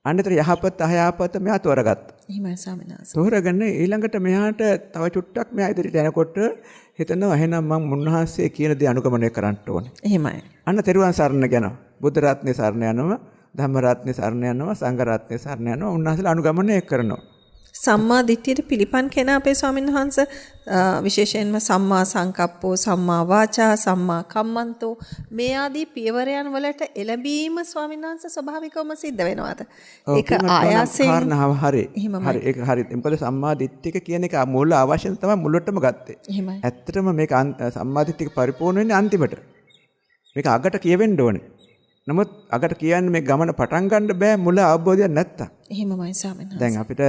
අන්නතර යහපත අයහපත මෙයා තෝරගත්තා. එහෙමයි ස්වාමීන් වහන්සේ. තෝරගෙන ඊළඟට මෙයාට තව චුට්ටක් මෙයා ඉදිරියට යනකොට හිතනවා එහෙනම් මම මුන්වහන්සේ කියන දේ අනුගමනය කරන්න ඕනේ. එහෙමයි. අන්න තෙරුවන් සරණ යනවා. බුද්ධ රත්නේ සරණ යනවා, ධම්ම රත්නේ සරණ යනවා, සංඝ රත්නේ සරණ යනවා. උන්වහන්සේලා අනුගමනය කරනවා. සම්මා දිට්ඨියට පිළිපන් කෙනා අපේ ස්වාමීන් වහන්සේ විශේෂයෙන්ම සම්මා සංකප්පෝ, සම්මා වාචා, සම්මා කම්මන්තෝ මේ ආදී පියවරයන් වලට එළඹීම ස්වාමීන් වහන්සේ ස්වභාවිකවම සිද්ධ වෙනවාද? ඒක ආයාසයෙන් කාරණාව හරි. හරි ඒක හරි. මොකද සම්මා දිට්ඨික කියන එක මූල අවශ්‍යම තමයි මුලටම ගත්තේ. එහෙමයි. ඇත්තටම මේක සම්මා දිට්ඨික පරිපූර්ණ වෙන්නේ අන්තිමට. මේක අගට කියවෙන්න ඕනේ. නමුත් අගට කියන්නේ මේ ගමන පටන් ගන්න බෑ මුල අවබෝධයක් නැත්තම්. එහෙමමයි ස්වාමීන් වහන්සේ. දැන් අපිට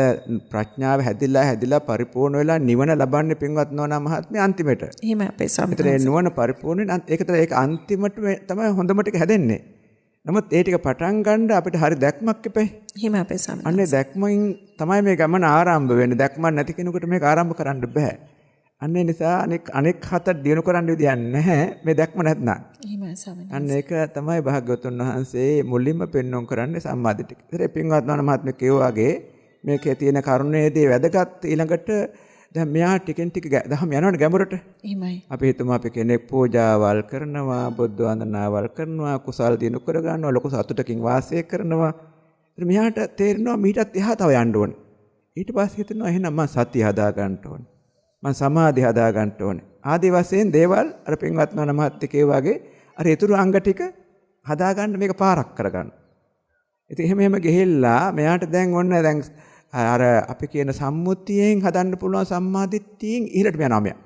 ප්‍රඥාව හැදිලා පරිපූර්ණ වෙලා නිවන ලබන්නේ පින්වත් නෝනා මහත්මිය අන්තිමට. එහෙමයි අපේ ස්වාමීන් වහන්සේ. ඒතර නිවන පරිපූර්ණ ඒක අන්තිමට තමයි හොඳම ටික හැදෙන්නේ. නමුත් ඒ ටික පටන් ගන්න අපිට හරි දැක්මක් එපයි. එහෙමයි අපේ ස්වාමීන් වහන්සේ. අනේ දැක්මෙන් තමයි මේ ගමන ආරම්භ වෙන්නේ. දැක්මක් නැති කෙනෙකුට මේක ආරම්භ කරන්න බෑ. අන්නේ නිසා අනෙක් හත දිනු කරන්න විදියක් නැහැ මේ දැක්ම නැත්නම්. එහෙමයි ස්වාමීන් අන්න ඒක තමයි භාග්‍යවතුන් වහන්සේ මුලින්ම පෙන්වන්න කරන්නේ සම්මාදිටික. ඉතින් පින්වත් නෝනා කියෝ වගේ මේකේ තියෙන කරුණේදී වැදගත් ඊළඟට දැන් මෙයා ටිකෙන් ටික දහම යනවනේ ගැඹුරට. එහෙමයි. අපි හිතමු අපි කෙනෙක් පූජාවල් කරනවා, බුද්ධ වන්දනාවල් කරනවා, කුසල් දිනු කර ගන්නවා, ලොකු සතුටකින් වාසය කරනවා. ඉතින් මෙයාට තේරෙනවා මීටත් එහා තව යන්න ඕනේ. ඊට පස්සේ හිතනවා එහෙනම් මම සතිය හදා ගන්න ඕනේ. මම සමාධි හදා ගන්න ඕනේ. ආදි වශයෙන් දේවල් අර පින්වත් නෝනා මහත්තයෝ වගේ අර ඊතුරු අංග ටික හදා ගන්න මේක පාරක් කරගන්න. ඉතින් එහෙම ගිහිල්ලා මෙයාට දැන් අර අපි කියන සම්මුතියෙන් හදන්න පුළුවන් සම්මාදිට්ඨියෙන් ඉහළට යනවා මෙයා.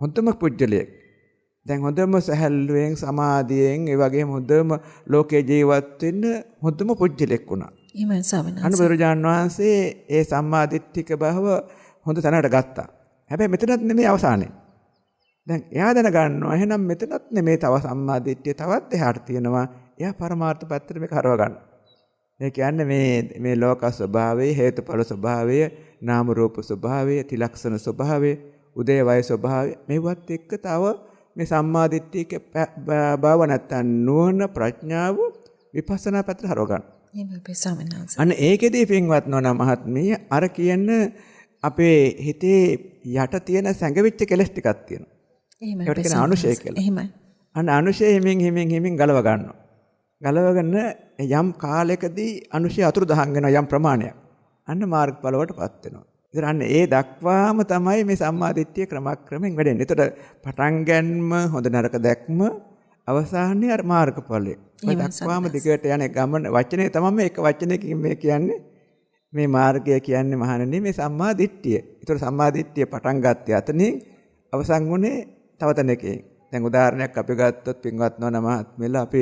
හොඳම පුජ්‍යලයක්. දැන් හොඳම සහැල්ලුවෙන් සමාධියෙන් ඒ වගේම හොඳම ලෝකේ ජීවත් වෙන්න හොඳම පුජ්‍යලයක් වුණා. එහෙමයි ස්වාමීන් වහන්සේ. අනුබුදුරජාණන් වහන්සේ ඒ සම්මාදිට්ඨික බව හොඳ තැනකට ගත්තා. හැබැයි මෙතනත් නෙමෙයි අවසානේ. දැන් එයා දැනගන්නවා එහෙනම් මෙතනත් නෙමෙයි තව සම්මාදිට්ඨිය තවත් එහාට තියෙනවා. එයා පරමාර්ථ පැත්තට මේක හරව ගන්න. ඒ කියන්නේ මේ ලෝක ස්වභාවය, හේතුඵල ස්වභාවය, නාම රූප ස්වභාවය, ත්‍රිලක්ෂණ ස්වභාවය, උදේවය ස්වභාවය මේවත් එක්ක තව මේ සම්මාදිට්ඨියක බව නැත්තම් නුවණ ප්‍රඥාව විපස්සනා පැත්තට හරව ගන්න. එහෙම අපේ ස්වාමීන් වහන්සේ. අන්න ඒකෙදී පින්වත් නෝනා මහත්මිය අර කියන අපේ හිතේ යට තියෙන සැඟවිච්ච කෙලස් ටිකක් තියෙනවා. එහෙමයි. ඒකට කියන අනුශය කියලා. එහෙමයි. අන්න අනුශය හිමින් ගලව ගන්නවා. ගලවගෙන යම් කාලයකදී අනුශය අතුරුදහන් වෙනවා යම් ප්‍රමාණයක්. අන්න මාර්ගඵල වලටපත් වෙනවා. ඉතින් අන්න ඒ දක්වාම තමයි මේ සම්මාදිට්ඨිය ක්‍රමක්‍රමයෙන් වැඩෙන්නේ. ඒතර පටන් ගන්නම හොඳ නරක දැක්ම අවසානයේ අර මාර්ගඵලය. ඔය දක්වාම දිගට යන ගමන වචනේ තමයි එක වචනයකින් මේ කියන්නේ මේ මාර්ගය කියන්නේ මහණෙනි මේ සම්මා දිට්ඨිය. ඒතර සම්මා දිට්ඨිය පටන් ගත්තේ අතනින් අවසන් වුණේ තව තැනකින්. දැන් උදාහරණයක් අපි ගත්තොත් පින්වත් නෝනා මහත්මයලා අපි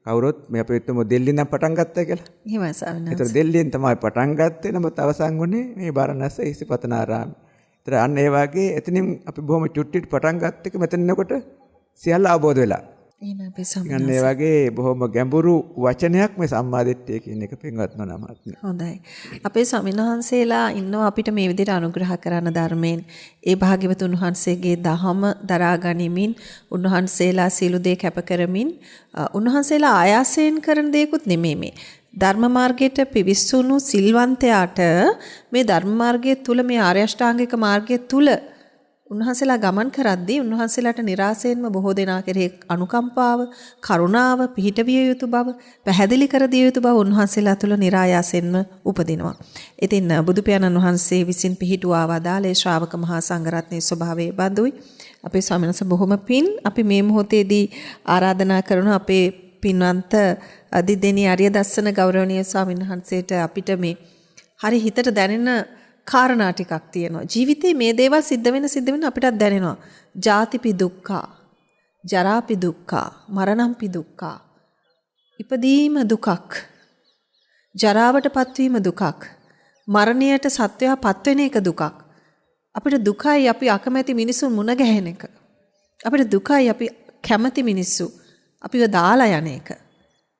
කවුරුත් මේ අපි හිතමු දෙල්ලියෙන් පටන් ගත්තා කියලා. එහෙමයි ස්වාමීන් වහන්සේ. ඒතර දෙල්ලියෙන් තමයි පටන් ගත්තේ. නමුත් අවසන් වුණේ මේ බරණැස ඉසිපතනාරාමයේ. ඒතර අන්න ඒ වගේ එතනින් අපි බොහොම චුට්ටිට පටන් ගත්ත එක මෙතනකොට සියල්ල අවබෝධ වෙලා. එහෙමයි අපේ ස්වාමීන් වහන්සේ. අන්න ඒ වගේ බොහොම ගැඹුරු වචනයක් මේ සම්මාදිට්ඨිය කියන එක පින්වත් නෝනා මහත්මිය. හොඳයි. අපේ ස්වාමීන් වහන්සේලා ඉන්නවා අපිට මේ විදිහට අනුග්‍රහ කරන ධර්මයෙන්. ඒ භාග්‍යවතුන් වහන්සේගේ දහම දරා ගනිමින් උන්වහන්සේලා සීල දේ කැප කරමින් උන්වහන්සේලා ආයාසයෙන් කරන දේකුත් නෙමෙයි මේ. ධර්ම මාර්ගයට පිවිස්සුණු සිල්වන්තයාට මේ ධර්ම මාර්ගයේ තුල මේ ආර්ය අෂ්ටාංගික මාර්ගයේ තුල උන්වහන්සේලා ගමන් කරද්දී උන්වහන්සේලාට નિરાසයෙන්ම බොහෝ දෙනා කෙරෙහි අනුකම්පාව, කරුණාව පිහිටවිය යුතු බව, පැහැදිලි කර දිය යුතු බව උන්වහන්සේලා තුළ નિરાයාසයෙන්ම උපදිනවා. ඉතින් බුදු පියාණන් වහන්සේ විසින් පිහිටුවා වදාළේ ශ්‍රාවක මහා සංඝරත්නයේ ස්වභාවය බඳුයි. අපේ ස්වාමීන් වහන්සේ බොහොම පින් අපි මේ මොහොතේදී ආරාධනා කරන අපේ පින්වන්ත අදිදෙනී ආර්ය දස්සන ගෞරවනීය ස්වාමීන් වහන්සේට අපිට මේ හරි හිතට දැනෙන කාරණා ටිකක් තියෙනවා. ජීවිතේ මේ දේවල් සිද්ධ වෙන අපිටත් දැනෙනවා. ජාතිපි දුක්ඛා, ජරාපි දුක්ඛා, මරණම්පි දුක්ඛා. ඉපදීම දුකක්. ජරාවට පත්වීම දුකක්. මරණයට සත්වයා පත්වෙන එක දුකක්. අපිට දුකයි අපි අකමැති මිනිසුන් මුණ ගැහෙන එක. අපිට දුකයි අපි කැමති මිනිස්සු අපිව දාලා යන එක.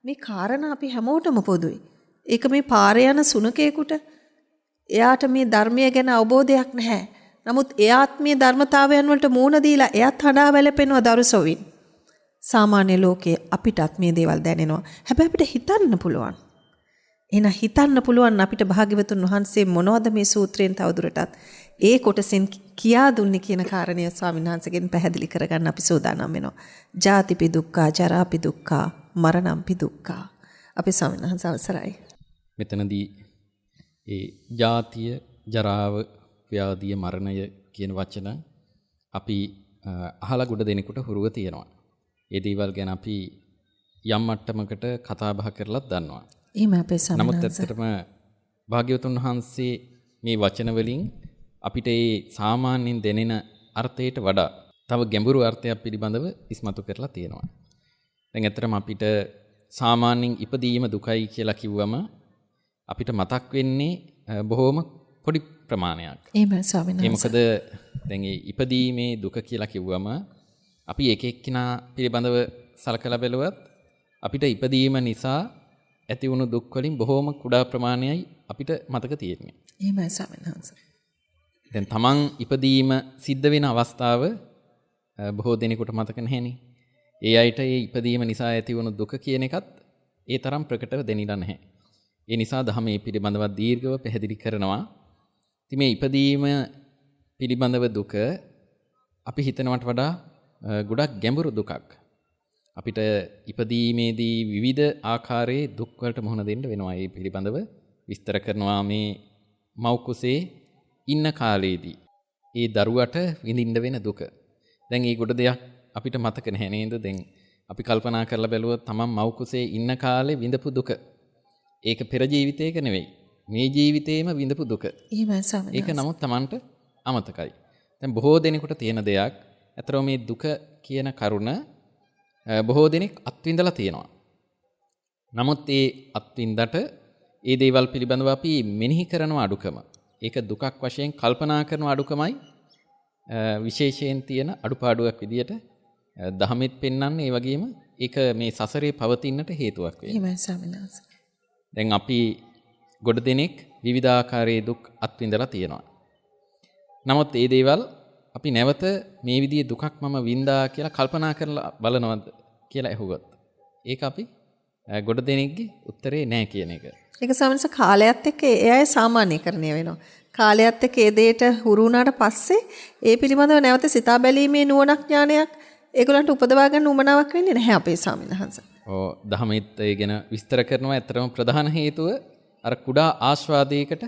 මේ කාරණා අපි හැමෝටම පොදුයි. ඒක මේ පාරේ යන සුනකේකට එයාට මේ ධර්මය ගැන අවබෝධයක් නැහැ. නමුත් එයාත් මේ ධර්මතාවයන් වලට මූණ දීලා එයාත් හඬා වැළපෙනවා දරුසොවින්. සාමාන්‍ය ලෝකයේ අපිටත් මේ දේවල් දැනෙනවා. හැබැයි අපිට හිතන්න පුළුවන්. එන හිතන්න පුළුවන් අපිට භාග්‍යවතුන් වහන්සේ මොනවද මේ සූත්‍රයෙන් තවදුරටත් ඒ කොටසෙන් කියා දුන්නේ කියන කාරණය ස්වාමීන් වහන්සේගෙන් පැහැදිලි කරගන්න අපි සූදානම් වෙනවා. ජාතිපි දුක්ඛා, ජරාපි දුක්ඛා, මරණම්පි දුක්ඛා. අපි ස්වාමීන් වහන්සේ අවසරයි. මෙතනදී ඒ ජාතිය, ජරාව, ව්‍යාධිය, මරණය කියන වචන අපි අහලා ගොඩ දෙනෙකුට හුරුව තියෙනවා. ඒ දේවල් ගැන අපි යම් මට්ටමකට කතා බහ කරලත් දන්නවා. එහෙම අපේ ස්වාමීන් නමුත් වහන්සේ. ඇත්තටම භාග්‍යවතුන් වහන්සේ මේ වචන වලින් අපිට ඒ සාමාන්‍යයෙන් දැනෙන අර්ථයට වඩා තව ගැඹුරු අර්ථයක් පිළිබඳව ඉස්මතු කරලා තියෙනවා. දැන් ඇත්තටම අපිට සාමාන්‍යයෙන් ඉපදීම දුකයි කියලා කිව්වම අපිට මතක් වෙන්නේ බොහොම පොඩි ප්‍රමාණයක්. එහෙම ස්වාමීන් ඒ වහන්සේ. මොකද දැන් මේ ඉපදීමේ දුක කියලා කිව්වම අපි එක එක්කිනා පිළිබඳව සලකලා බැලුවත් අපිට ඉපදීම නිසා ඇති වුණු දුක් වලින් බොහොම කුඩා ප්‍රමාණයයි අපිට මතක තියෙන්නේ. එහෙමයි ස්වාමීන් වහන්සේ. දැන් තමන් ඉපදීම සිද්ධ වෙන අවස්ථාව බොහෝ දෙනෙකුට මතක නැහෙනේ. ඒ අයට ඒ ඉපදීම නිසා ඇති වුණු දුක කියන එකත් ඒ තරම් ප්‍රකටව දැනෙලා නැහැ. ඒ නිසා ධර්මයේ පිළිබඳව දීර්ඝව පැහැදිලි කරනවා. ඉතින් මේ ඉපදීම පිළිබඳව දුක අපි හිතනවට වඩා ගොඩක් ගැඹුරු දුකක්. අපිට ඉපදීමේදී විවිධ ආකාරයේ දුක් වලට මුහුණ දෙන්න වෙනවා. ඒ පිළිබඳව විස්තර කරනවා මේ මව් කුසේ ඉන්න කාලේදී ඒ දරුවට විඳින්න වෙන දුක. දැන් මේ ගොඩ දෙයක් අපිට මතක නැහැ නේද? දැන් අපි කල්පනා කරලා බැලුවොත් තමන් මව් කුසේ ඉන්න කාලේ විඳපු දුක. ඒක පෙර ජීවිතයක නෙවෙයි. මේ ජීවිතේම විඳපු දුක. එහෙමයි ස්වාමීන් ඒක නමුත් තමන්ට අමතකයි. දැන් බොහෝ දෙනෙකුට තියෙන දෙයක්. අතරම මේ දුක කියන කරුණ බොහෝ දෙනෙක් අත්විඳලා තියෙනවා. නමුත් ඒ අත්විඳට ඒ දේවල් පිළිබඳව අපි මෙනෙහි කරන අඩුකම, ඒක දුකක් වශයෙන් කල්පනා කරන අඩුකමයි විශේෂයෙන් තියෙන අඩුපාඩුවක් විදියට දහමෙත් පෙන්වන්නේ. ඒ වගේම ඒක මේ සසරේ පවතින්නට හේතුවක් වෙනවා. එහෙමයි ස්වාමීන් වහන්සේ. දැන් අපි ගොඩ දෙනෙක් විවිධාකාරයේ දුක් අත්විඳලා තියෙනවා. නමුත් මේ දේවල් අපි නැවත මේ විදිහේ දුකක් මම වින්දා කියලා කල්පනා කරලා බලනවද කියලා ඇහුවොත් ඒක අපි ගොඩ දෙනෙක්ගේ උත්තරේ නෑ කියන එක. ඒක සමහරවිට කාලයත් එක්ක ඒ අය සාමාන්‍යකරණය වෙනවා. කාලයත් එක්ක ඒ දෙයට හුරු වුණාට පස්සේ ඒ පිළිබඳව නැවත සිතා බැලීමේ නුවණක් ඥානයක් ඒගොල්ලන්ට උපදවා ගන්න උවමනාවක් වෙන්නේ නැහැ අපේ ස්වාමීන් වහන්සේ. ඔව් දහමෙත් ඒ ගැන විස්තර කරනවා. ඇත්තටම ප්‍රධාන හේතුව අර කුඩා ආස්වාදයකට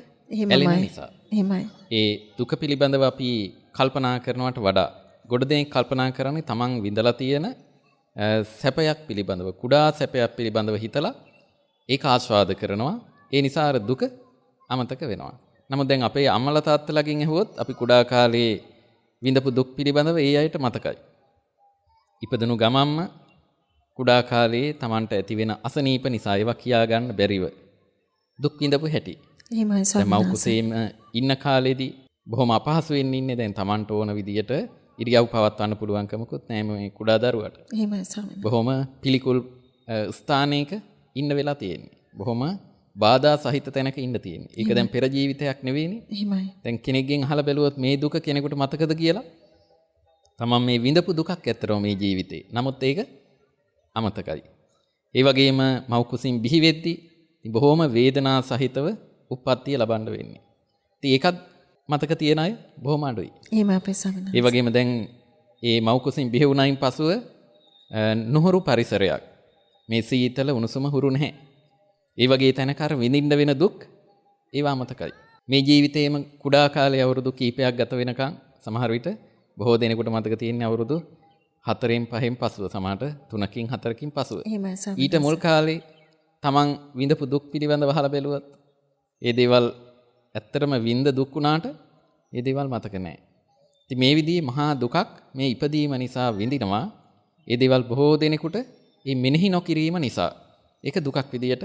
ඇලෙන නිසා. එහෙමයි. ඒ දුක පිළිබඳව අපි කල්පනා කරනවට වඩා ගොඩ දෙනෙක් කල්පනා කරන්නේ තමන් විඳලා තියෙන සැපයක් පිළිබඳව, කුඩා සැපයක් පිළිබඳව හිතලා ඒක ආස්වාද කරනවා. ඒ නිසා අර දුක අමතක වෙනවා. නමුත් දැන් අපේ අම්මලා තාත්තලාගෙන් ඇහුවොත් අපි කුඩා කාලේ විඳපු දුක් පිළිබඳව ඒ අයට මතකයි. ඉපදුණු ගමම්ම කුඩා කාලේ තමන්ට ඇති වෙන අසනීප නිසා ඒවා කියා ගන්න බැරිව දුක් විඳපු හැටි. එහෙමයි දැන් ස්වාමීන් මව් වහන්සේ. කුසේම ඉන්න කාලේදී බොහොම අපහසුවෙන් ඉන්නේ. දැන් තමන්ට ඕන විදියට ඉරියව් පවත්වන්න පුළුවන්කමකුත් නැහැ මේ කුඩා දරුවට. එහෙමයි ස්වාමීන් වහන්සේ. බොහොම පිළිකුල් ස්ථානයක ඉන්න වෙලා තියෙන්නේ. බොහොම බාධා සහිත තැනක ඉන්න තියෙන්නේ. ඒක දැන් පෙර ජීවිතයක් නෙවෙයිනේ. එහෙමයි. දැන් කෙනෙක්ගෙන් අහලා බැලුවොත් මේ දුක කෙනෙකුට මතකද කියලා? තමන් මේ විඳපු දුකක් ඇත්තරම මේ ජීවිතේ. නමුත් ඒක අමතකයි. ඒ වගේම මව් කුසින් බිහි වෙද්දී බොහොම වේදනා සහිතව උප්පත්තිය ලබන්න වෙන්නේ. ඉතින් ඒකත් මතක තියන අය බොහොම අඩුයි. එහෙම අපේ ස්වාමීන් ඒ වහන්සේ. වගේම දැන් මේ මව් කුසින් බිහි වුණයින් පසුව නුහුරු පරිසරයක්. මේ සීතල උණුසුම හුරු නැහැ. ඒ වගේ තැනක අර විඳින්න වෙන දුක් ඒවා අමතකයි. මේ ජීවිතේම කුඩා කාලේ අවුරුදු කීපයක් ගත වෙනකන් සමහර විට බොහෝ දෙනෙකුට මතක තියෙන අවුරුදු 4න් 5න් පසුව, සමහරට 3කින් 4කින් පසුව. එහෙමයි ස්වාමීන් ඊට මුල් කාලේ තමන් විඳපු දුක් පිළිබඳව අහලා බැලුවත් ඒ දේවල් ඇත්තටම විඳ දුක් වුණාට ඒ දේවල් මතක නැහැ. ඉතින් මේ විදිහේ මහා දුකක් මේ ඉපදීම නිසා විඳිනවා. ඒ දේවල් බොහෝ දෙනෙකුට මේ මෙනෙහි නොකිරීම නිසා ඒක දුකක් විදියට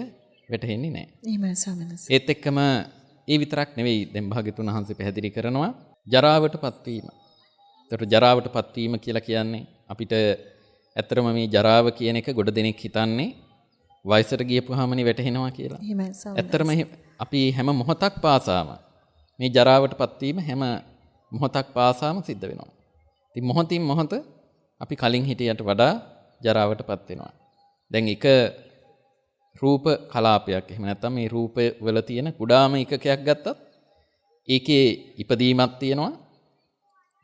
වැටහෙන්නේ නැහැ. එහෙමයි ස්වාමීන් වහන්සේ. ඒත් එක්කම ඒ විතරක් නෙවෙයි දැන් භාග්‍යතුන් වහන්සේ පැහැදිලි කරනවා ජරාවටපත් වීම. ඒතර ජරාවටපත් වීම කියලා කියන්නේ අපිට ඇත්තටම මේ ජරාව කියන එක ගොඩ දෙනෙක් හිතන්නේ වයසට ගියපුවාමනේ වැටහෙනවා කියලා. එහෙමයි ස්වාමීන් ඇත්තටම අපි හැම මොහොතක් පාසාම මේ ජරාවටපත් වීම හැම මොහොතක් පාසාම සිද්ධ වෙනවා. ඉතින් මොහොතින් මොහොත අපි කලින් හිටියට වඩා ජරාවටපත් වෙනවා. දැන් එක රූප කලාපයක් එහෙම නැත්නම් මේ රූපය වල තියෙන කුඩාම එකකයක් ගත්තත් ඒකේ ඉපදීමක් තියෙනවා,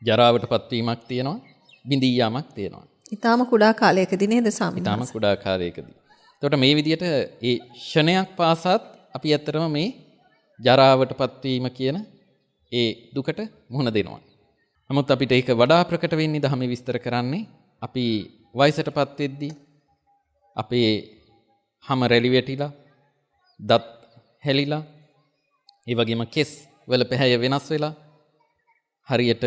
ජරාවටපත් වීමක් තියෙනවා, බිඳී යාමක් තියෙනවා. ඊටාම කුඩා කාලයකදී නේද ස්වාමීන් ඊටාම වහන්සේ? කුඩා කාලයකදී. එතකොට මේ විදිහට ඒ ෂණයක් පාසාත් අපි ඇත්තටම මේ ජරාවටපත් වීම කියන ඒ දුකට මුහුණ දෙනවා. නමුත් අපිට ඒක වඩා ප්‍රකට වෙන්නේ ධර්මයේ විස්තර කරන්නේ අපි වයසටපත් වෙද්දී අපේ හැම රැලි වැටිලා, දත් හැලිලා, ඒ වගේම කෙස් වල පැහැය වෙනස් වෙලා හරියට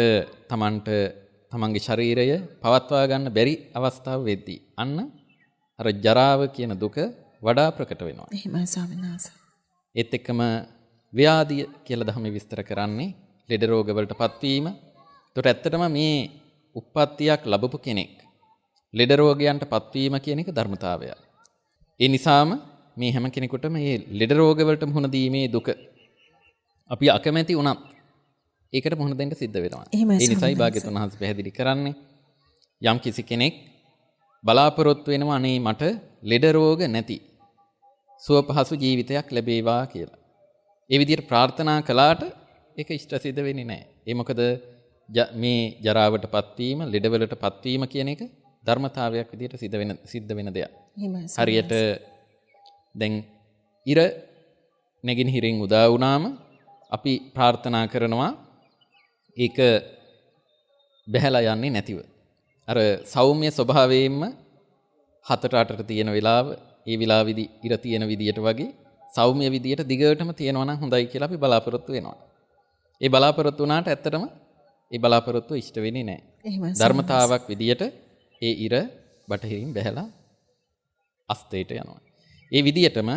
තමන්ගේ ශරීරය පවත්වා ගන්න බැරි අවස්ථාව වෙද්දී අන්න අර ජරාව කියන දුක වඩා ප්‍රකට වෙනවා. එහෙමයි ස්වාමීන් වහන්සේ. ඒත් එක්කම ව්‍යාධිය කියලා ධර්මයේ විස්තර කරන්නේ ලෙඩ රෝග වලටපත් වීම. ඒකට ඇත්තටම මේ උප්පත්තියක් ලැබපු කෙනෙක් ලෙඩ රෝගයන්ටපත් වීම කියන එක ධර්මතාවයක්. ඒ නිසාම මේ හැම කෙනෙකුටම මේ ලෙඩ රෝග වලට මුහුණ දීමේ දුක අපි අකමැති වුණත් ඒකට මුහුණ දෙන්න සිද්ධ වෙනවා. ඒ නිසායි භාග්‍යතුන් වහන්සේ පැහැදිලි කරන්නේ යම් කිසි කෙනෙක් බලාපොරොත්තු වෙනවා අනේ මට ලෙඩ රෝග නැති සුවපහසු ජීවිතයක් ලැබේවා කියලා. ඒ විදිහට ප්‍රාර්ථනා කළාට ඒක ඉෂ්ට සිද්ධ වෙන්නේ නැහැ. ඒ මොකද මේ ජරාවටපත් වීම, ලෙඩවලටපත් වීම කියන එක ධර්මතාවයක් විදිහට සිද්ධ වෙන දෙයක්. හරියට දැන් ඉර නැගිනහිරින් උදා වුණාම අපි ප්‍රාර්ථනා කරනවා ඒක බැහැලා යන්නේ නැතිව. අර සෞම්‍ය ස්වභාවයෙන්ම 7-8ට තියෙන වෙලාව, ඒ වෙලාවේදී ඉර තියෙන විදියට වගේ සෞම්‍ය විදියට දිගටම තියෙනවා නම් හොඳයි කියලා අපි බලාපොරොත්තු වෙනවා. ඒ බලාපොරොත්තු වුණාට ඇත්තටම ඒ බලාපොරොත්තු ඉෂ්ට වෙන්නේ නැහැ. ධර්මතාවක් විදියට ඒ ඉර බටහිරින් බැහැලා අස්තේට යනවා. ඒ විදියටම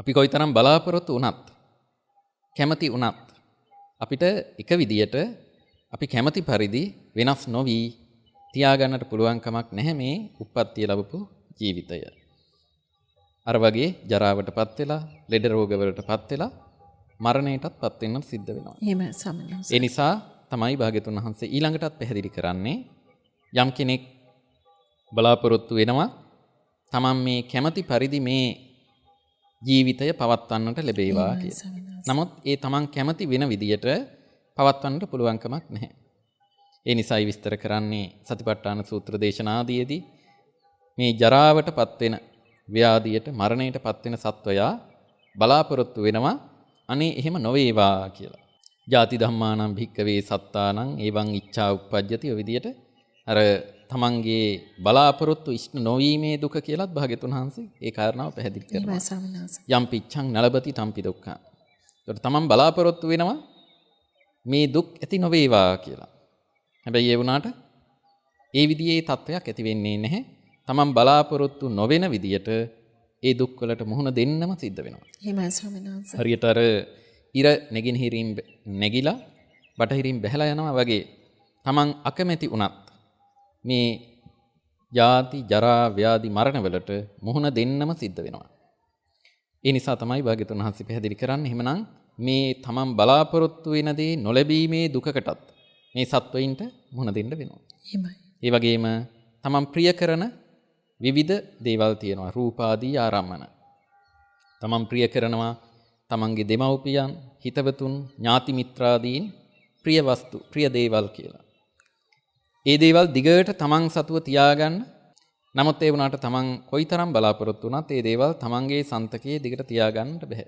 අපි කොයිතරම් බලාපොරොත්තු වුණත්, කැමති වුණත් අපිට එක විදියට අපි කැමති පරිදි වෙනස් නොවි තියාගන්නට පුළුවන් කමක් නැහැ මේ උප්පත්තිය ලැබපු ජීවිතය. අර වගේ ජරාවටපත් වෙලා, ලෙඩ රෝගවලටපත් වෙලා, මරණයටත්පත් වෙන්න සිද්ධ වෙනවා. එහෙමයි සමනස. ඒ නිසා තමයි භාග්‍යතුන් වහන්සේ ඊළඟටත් පැහැදිලි කරන්නේ යම් කෙනෙක් බලාපොරොත්තු වෙනවා තමන් මේ කැමති පරිදි මේ ජීවිතය පවත්වන්නට ලැබේවා කියලා. නමුත් ඒ තමන් කැමති වෙන විදියට පවත්වන්නට පුළුවන් කමක් නැහැ. ඒ නිසායි විස්තර කරන්නේ සතිපට්ඨාන සූත්‍ර දේශනාදීදී මේ ජරාවටපත් වෙන, ව්‍යාධියට, මරණයටපත් වෙන සත්වයා බලාපොරොත්තු වෙනවා අනේ එහෙම නොවේවා කියලා. ජාති ධම්මානම් භික්කවේ සත්තානං එවං ඉච්ඡා උප්පජ්ජති ඔය විදියට අර තමන්ගේ බලාපොරොත්තු ඉෂ්ට නොවීමේ දුක කියලාත් භාග්‍යතුන් වහන්සේ ඒ කාරණාව පැහැදිලි කරනවා. යම් පිච්ඡං නලබති තම්පි දුක්ඛ. ඒකට තමන් බලාපොරොත්තු වෙනවා මේ දුක් ඇති නොවේවා කියලා. හැබැයි ඒ වුණාට ඒ විදිහේ තත්වයක් ඇති වෙන්නේ නැහැ. තමන් බලාපොරොත්තු නොවන විදියට ඒ දුක් වලට මුහුණ දෙන්නම සිද්ධ වෙනවා. එහෙමයි ස්වාමීන් වහන්සේ. හරියට අර ඉර නැගිනහිරින් නැගිලා බටහිරින් බැහැලා යනවා වගේ තමන් අකමැති වුණත් මේ ජාති ජරා ව්‍යාධි මරණ වලට මුහුණ දෙන්නම සිද්ධ වෙනවා. ඒ නිසා තමයි භාග්‍යතුන් වහන්සේ පැහැදිලි කරන්නේ එහෙමනම් මේ තමන් බලාපොරොත්තු වෙන දේ නොලැබීමේ දුකකටත් මේ සත්වයින්ට මුහුණ දෙන්න වෙනවා. එහෙමයි. ඒ වගේම තමන් ප්‍රිය කරන විවිධ දේවල් තියෙනවා. රූපාදී ආරම්මන. තමන් ප්‍රිය කරනවා තමන්ගේ දෙමව්පියන්, හිතවතුන්, ඥාති මිත්‍රාදීන් ප්‍රිය වස්තු, ප්‍රිය දේවල් කියලා. ඒ දේවල් දිගට තමන් සතුව තියාගන්න. නමුත් ඒ වුණාට තමන් කොයිතරම් බලාපොරොත්තු වුණත් ඒ දේවල් තමන්ගේ සන්තකයේ දිගට තියාගන්නට බෑ.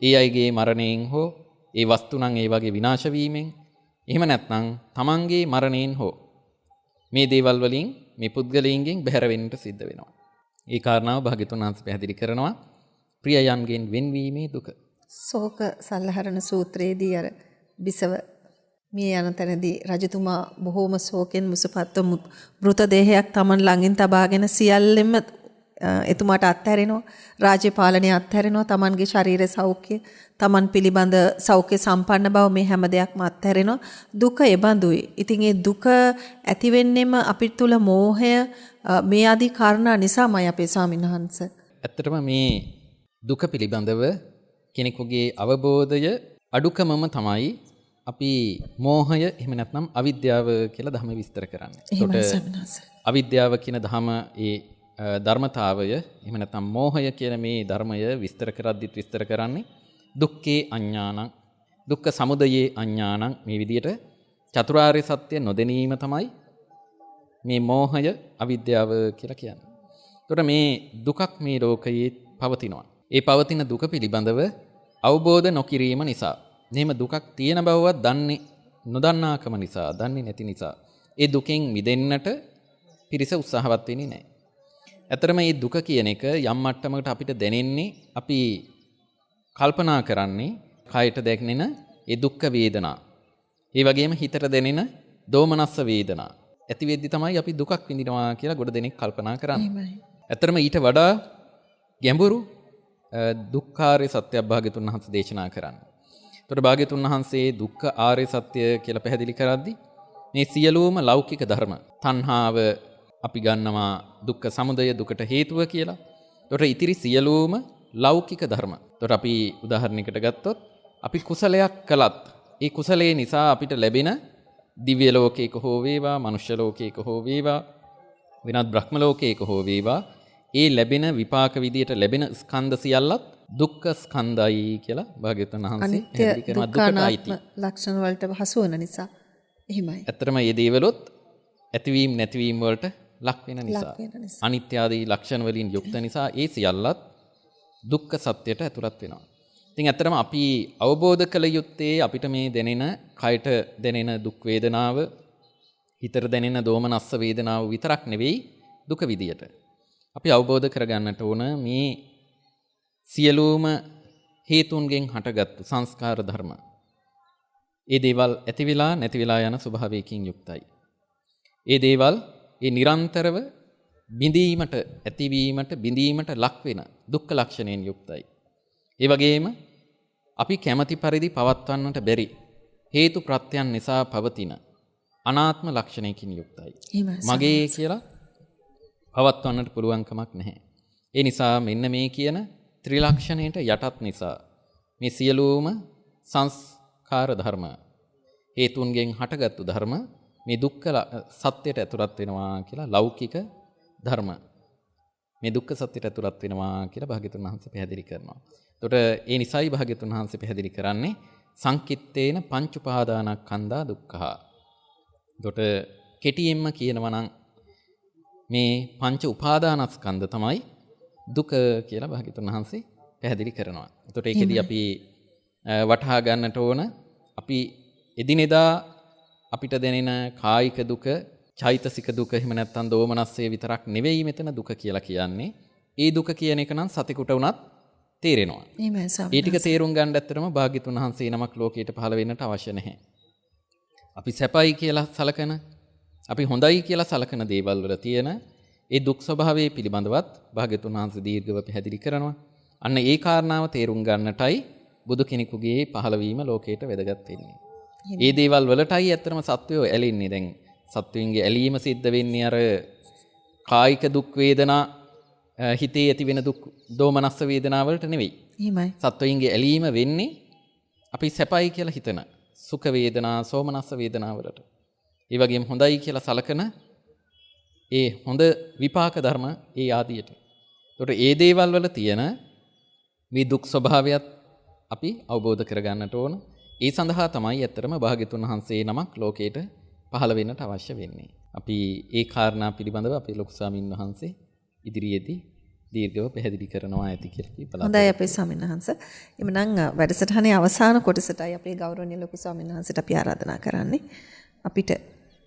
ඒ අයගේ මරණයෙන් හෝ ඒ වස්තු නම් ඒ වගේ විනාශ වීමෙන්, එහෙම නැත්නම් තමන්ගේ මරණයෙන් හෝ මේ දේවල් වලින් මේ පුද්ගලයන්ගෙන් බැහැර වෙන්නට සිද්ධ වෙනවා. ඒ කාරණාව භාග්‍යතුන් වහන්සේ පැහැදිලි කරනවා ප්‍රියයන්ගෙන් වෙන්වීමේ දුක. ශෝක සල්ලහරණ සූත්‍රයේදී අර බිසව මේ යන තැනදී රජතුමා බොහෝම ශෝකෙන් මුසපත්ව මෘත දේහයක් Taman ළඟින් තබාගෙන සියල්ලෙම එතුමාට අත්හැරෙනවා. රාජ්‍ය පාලනය අත්හැරෙනවා. Tamanගේ ශරීර සෞඛ්‍ය, Taman පිළිබඳ සෞඛ්‍ය සම්පන්න බව මේ හැම දෙයක්ම අත්හැරෙනවා. දුක එබඳුයි. ඉතින් ඒ දුක ඇති වෙන්නෙම අපිට තුල මෝහය මේ ආදී කාරණා නිසාමයි අපේ ස්වාමීන් වහන්සේ. ඇත්තටම මේ දුක පිළිබඳව කෙනෙකුගේ අවබෝධය අඩුකමම තමයි අපි මෝහය එහෙම නැත්නම් අවිද්‍යාව කියලා ධර්ම විස්තර කරන්නේ. ඒකට අවිද්‍යාව කියන ධර්ම ඒ ධර්මතාවය එහෙම නැත්නම් මෝහය කියන මේ ධර්මය විස්තර කරද්දිත් විස්තර කරන්නේ දුක්ඛේ අඥානං දුක්ඛ සමුදයේ අඥානං මේ විදිහට චතුරාර්ය සත්‍ය නොදැනීම තමයි මේ මෝහය අවිද්‍යාව කියලා කියන්නේ. ඒතකොට මේ දුකක් මේ ලෝකයේ පවතිනවා. ඒ පවතින දුක පිළිබඳව අවබෝධ නොකිරීම නිසා, එහෙම දුකක් තියෙන බවවත් නොදන්නාකම නිසා, දන්නේ නැති නිසා ඒ දුකෙන් මිදෙන්නට පිරිස උත්සාහවත් වෙන්නේ නැහැ. ඇතරම මේ දුක කියන එක යම් මට්ටමකට අපිට දැනෙන්නේ අපි කල්පනා කරන්නේ කයට දැනෙන ඒ දුක්ඛ වේදනා. ඒ වගේම හිතට දැනෙන දෝමනස්ස වේදනා. ඇති වෙද්දි තමයි අපි දුකක් විඳිනවා කියලා ගොඩ දෙනෙක් කල්පනා කරන්නේ. ඇතරම ඊට වඩා ගැඹුරු දුක්ඛාරය සත්‍ය භාග්‍යතුන් වහන්සේ දේශනා කරන්නේ. ඒතකොට භාග්‍යතුන් වහන්සේ දුක්ඛ ආර්ය සත්‍ය කියලා පැහැදිලි කරද්දී මේ සියලුම ලෞකික ධර්ම තණ්හාව අපි ගන්නවා දුක්ඛ සමුදය දුකට හේතුව කියලා. ඒතකොට ඉතිරි සියලුම ලෞකික ධර්ම. ඒතකොට අපි උදාහරණයකට ගත්තොත් අපි කුසලයක් කළත් ඒ කුසලයේ නිසා අපිට ලැබෙන දිව්‍ය ලෝකයක හෝ වේවා, මනුෂ්‍ය ලෝකයක හෝ වේවා, වෙනත් බ්‍රහ්ම ලෝකයක හෝ වේවා, ඒ ලැබෙන විපාක විදියට ලැබෙන ස්කන්ධ සියල්ලත් දුක්ඛ ස්කන්ධයි කියලා භාග්‍යවතුන් වහන්සේ පැහැදිලි කරනවා. දුකයි ලක්ෂණ වලට හසු වෙන නිසා. එහෙමයි. ඇත්තටම මේ දේවලුත් ඇතිවීම නැතිවීම වලට ලක් වෙන නිසා, අනිත්‍ය ආදී ලක්ෂණ වලින් යුක්ත නිසා ඒ සියල්ලත් දුක්ඛ සත්‍යයට ඇතුළත් වෙනවා. ඉතින් ඇත්තටම අපි අවබෝධ කළ යුත්තේ අපිට මේ දැනෙන, කයට දැනෙන දුක් වේදනාව, හිතට දැනෙන දෝමනස්ස වේදනාව විතරක් නෙවෙයි දුක විදියට. අපි අවබෝධ කරගන්නට ඕන මේ සියලුම හේතුන්ගෙන් හටගත්තු සංස්කාර ධර්ම. ඒ දේවල් ඇති වෙලා නැති වෙලා යන ස්වභාවයකින් යුක්තයි. ඒ දේවල් ඒ නිරන්තරව බිඳීමට, ඇතිවීමට, බිඳීමට ලක් වෙන දුක්ඛ ලක්ෂණයෙන් යුක්තයි. ඒ වගේම අපි කැමැති පරිදි පවත්වන්නට බැරි හේතු ප්‍රත්‍යයන් නිසා පවතින අනාත්ම ලක්ෂණයකින් යුක්තයි. මගේ කියලා පවත්වන්නට පුළුවන් කමක් නැහැ. ඒ නිසා මෙන්න මේ කියන ත්‍රිලක්ෂණයට යටත් නිසා මේ සියලුම සංස්කාර ධර්ම, හේතුන්ගෙන් හටගත්තු ධර්ම මේ දුක්ඛ සත්‍යයට ඇතුළත් වෙනවා කියලා ලෞකික ධර්ම මේ දුක්ඛ සත්‍යයට ඇතුළත් වෙනවා කියලා භාග්‍යතුන් වහන්සේ පැහැදිලි කරනවා. එතකොට ඒ නිසායි භාග්‍යතුන් වහන්සේ පැහැදිලි කරන්නේ සංකිට්ඨේන පංච උපාදානස්කන්ධා දුක්ඛා. එතකොට කෙටියෙන්ම කියනවා නම් මේ පංච උපාදානස්කන්ධ තමයි දුක කියලා භාග්‍යතුන් වහන්සේ පැහැදිලි කරනවා. එතකොට ඒකෙදී අපි වටහා ගන්නට ඕන අපි එදිනෙදා අපිට දැනෙන කායික දුක, චෛතසික දුක, එහෙම නැත්නම් දෝමනස්සේ විතරක් නෙවෙයි මෙතන දුක කියලා කියන්නේ. ඒ දුක කියන එක නම් සතෙකුට උනත් තේරෙනවා. ඒ ටික තේරුම් ගන්න ඇත්තටම භාග්‍යතුන් වහන්සේ නමක් ලෝකයට පහළ වෙන්නට අවශ්‍ය නැහැ. අපි සැපයි කියලා සලකන, අපි හොඳයි කියලා සලකන දේවල් වල තියෙන ඒ දුක් ස්වභාවයේ පිළිබඳවත් භාග්‍යතුන් වහන්සේ දීර්ඝව පැහැදිලි කරනවා. අන්න ඒ කාරණාව තේරුම් ගන්නටයි බුදු කෙනෙකුගේ පහළවීම ලෝකයට වැදගත් වෙන්නේ. ඒ දේවල් වලටයි ඇත්තටම සත්වයෝ ඇලෙන්නේ. දැන් සත්වයින්ගේ ඇලීම සිද්ධ වෙන්නේ අර කායික දුක් වේදනා, හිතේ ඇති වෙන දුක් දෝමනස්ස වේදනා වලට නෙවෙයි. එහෙමයි. සත්වයින්ගේ ඇලීම වෙන්නේ අපි සැපයි කියලා හිතන සුඛ වේදනා, සෝමනස්ස වේදනා වලට. ඒ වගේම හොඳයි කියලා සලකන ඒ හොඳ විපාක ධර්ම ඒ ආදියට. ඒකට ඒ දේවල් වල තියෙන මේ දුක් ස්වභාවයත් අපි අවබෝධ කරගන්නට ඕන. ඒ සඳහා තමයි ඇත්තටම භාග්‍යතුන් වහන්සේ නමක් ලෝකයට පහළ වෙන්නට අවශ්‍ය වෙන්නේ. අපි ඒ කාරණා පිළිබඳව අපේ ලොකු ස්වාමීන් වහන්සේ ඉදිරියේදී දීර්ඝව පැහැදිලි කරනවා ඇති කියලා බලාපොරොත්තු. හොඳයි අපේ ස්වාමීන් වහන්සේ. එමනම් වැඩසටහනේ අවසාන කොටසටයි අපේ ගෞරවනීය ලොකු ස්වාමීන් වහන්සේට අපි ආරාධනා කරන්නේ. අපිට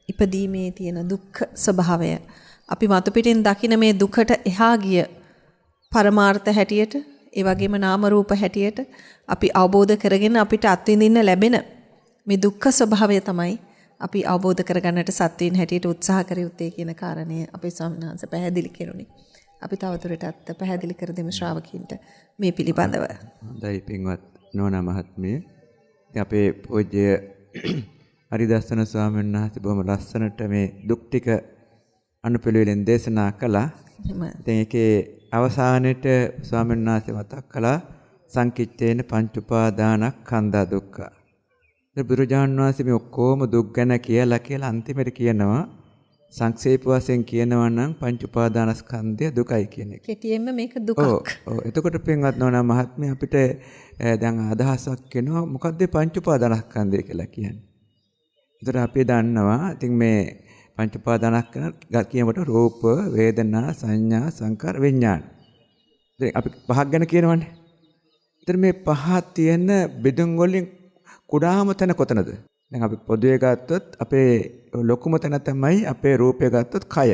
ඉපදීමේ තියෙන දුක්ඛ ස්වභාවය, අපි මතු පිටින් දකින මේ දුකට එහා ගිය පරමාර්ථ හැටියට, ඒ වගේම නාම රූප හැටියට අපි අවබෝධ කරගෙන අපිට අත්විඳින්න ලැබෙන මේ දුක්ඛ ස්වභාවය තමයි අපි අවබෝධ කරගන්නට සත්‍යයෙන් හැටියට උත්සාහ කර යුත්තේ කියන කාරණය අපේ ස්වාමීන් වහන්සේ පැහැදිලි කෙරුණේ. අපි තවදුරටත් පැහැදිලි කර දෙමු ශ්‍රාවකීන්ට මේ පිළිබඳව. හොඳයි පින්වත් නෝනා මහත්මිය. අපේ පූජ්‍ය හරිදස්සන ස්වාමීන් වහන්සේ බොහොම ලස්සනට මේ දුක් ටික අනුපිළිවෙලින් දේශනා කළා. දැන් ඒකේ අවසානයේට ස්වාමීන් වහන්සේ මතක් කළා සංකිට්ඨේන පංච උපාදානස්කන්ධා දුක්ඛ. ඒ බුදුරජාණන් වහන්සේ මේ ඔක්කොම දුක් ගැන කියලා අන්තිමට කියනවා සංක්ෂේප වශයෙන් කියනවා නම් පංච උපාදානස්කන්ධය දුකයි කියන එක. කෙටියෙන්ම මේක දුකක්. ඔව්. එතකොට පින්වත් නෝනා මහත්මිය අපිට දැන් අදහසක් එනවා මොකද්ද පංච උපාදානස්කන්ධය කියලා කියන්නේ. ඒතර අපි දන්නවා ඉතින් මේ පංච උපාදානස්කන්ධ කියනකොට රූප, වේදනා, සංඥා, සංකාර, විඥාන. දැන් අපි පහක් ගැන කියනවනේ. ඒතර මේ පහ තියෙන බෙදුම් වලින් කුඩාම තැන කොතනද? දැන් අපි පොදුවේ ගත්තොත් අපේ ලොකුම තැන තමයි අපේ රූපය ගත්තොත් කය.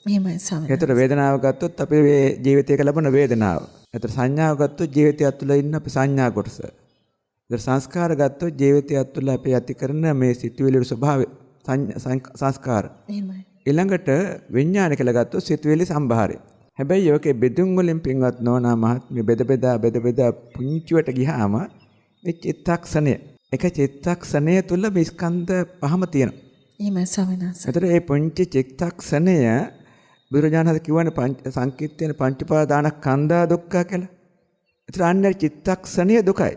එහෙමයි ස්වාමීනි. ඒතර වේදනාව ගත්තොත් අපේ ජීවිතයක ලැබෙන වේදනාව. ඒතර සංඥාව ගත්තොත් ජීවිතය තුළ ඉන්න අපේ සංඥා කොටස. ඒතර සංස්කාර ගත්තොත් ජීවිතය තුළ අපි ඇති කරන මේ සිතුවිලි ස්වභාවය සංස්කාර. එහෙමයි. ඊළඟට විඥාන කියලා ගත්තොත් සිතුවිලි සම්භාරය. හැබැයි ඔකේ බෙදුම් වලින් පින්වත් නෝනා මහත්මිය බෙද බෙදා පුංචිවට ගියාම මේ චිත්තක්ෂණය එක චිත්තක්ෂණය තුළ මේ ස්කන්ධ පහම තියෙනවා. එහෙමයි ස්වාමීනි. ඒතර මේ පුංචි චිත්තක්ෂණය බුදුරජාණන් කියවනේ සංකීර්තන පංච උපාදානස්කන්ධා දුක්ඛ කියලා. ඒතර අන්නේ චිත්තක්ෂණය දුකයි.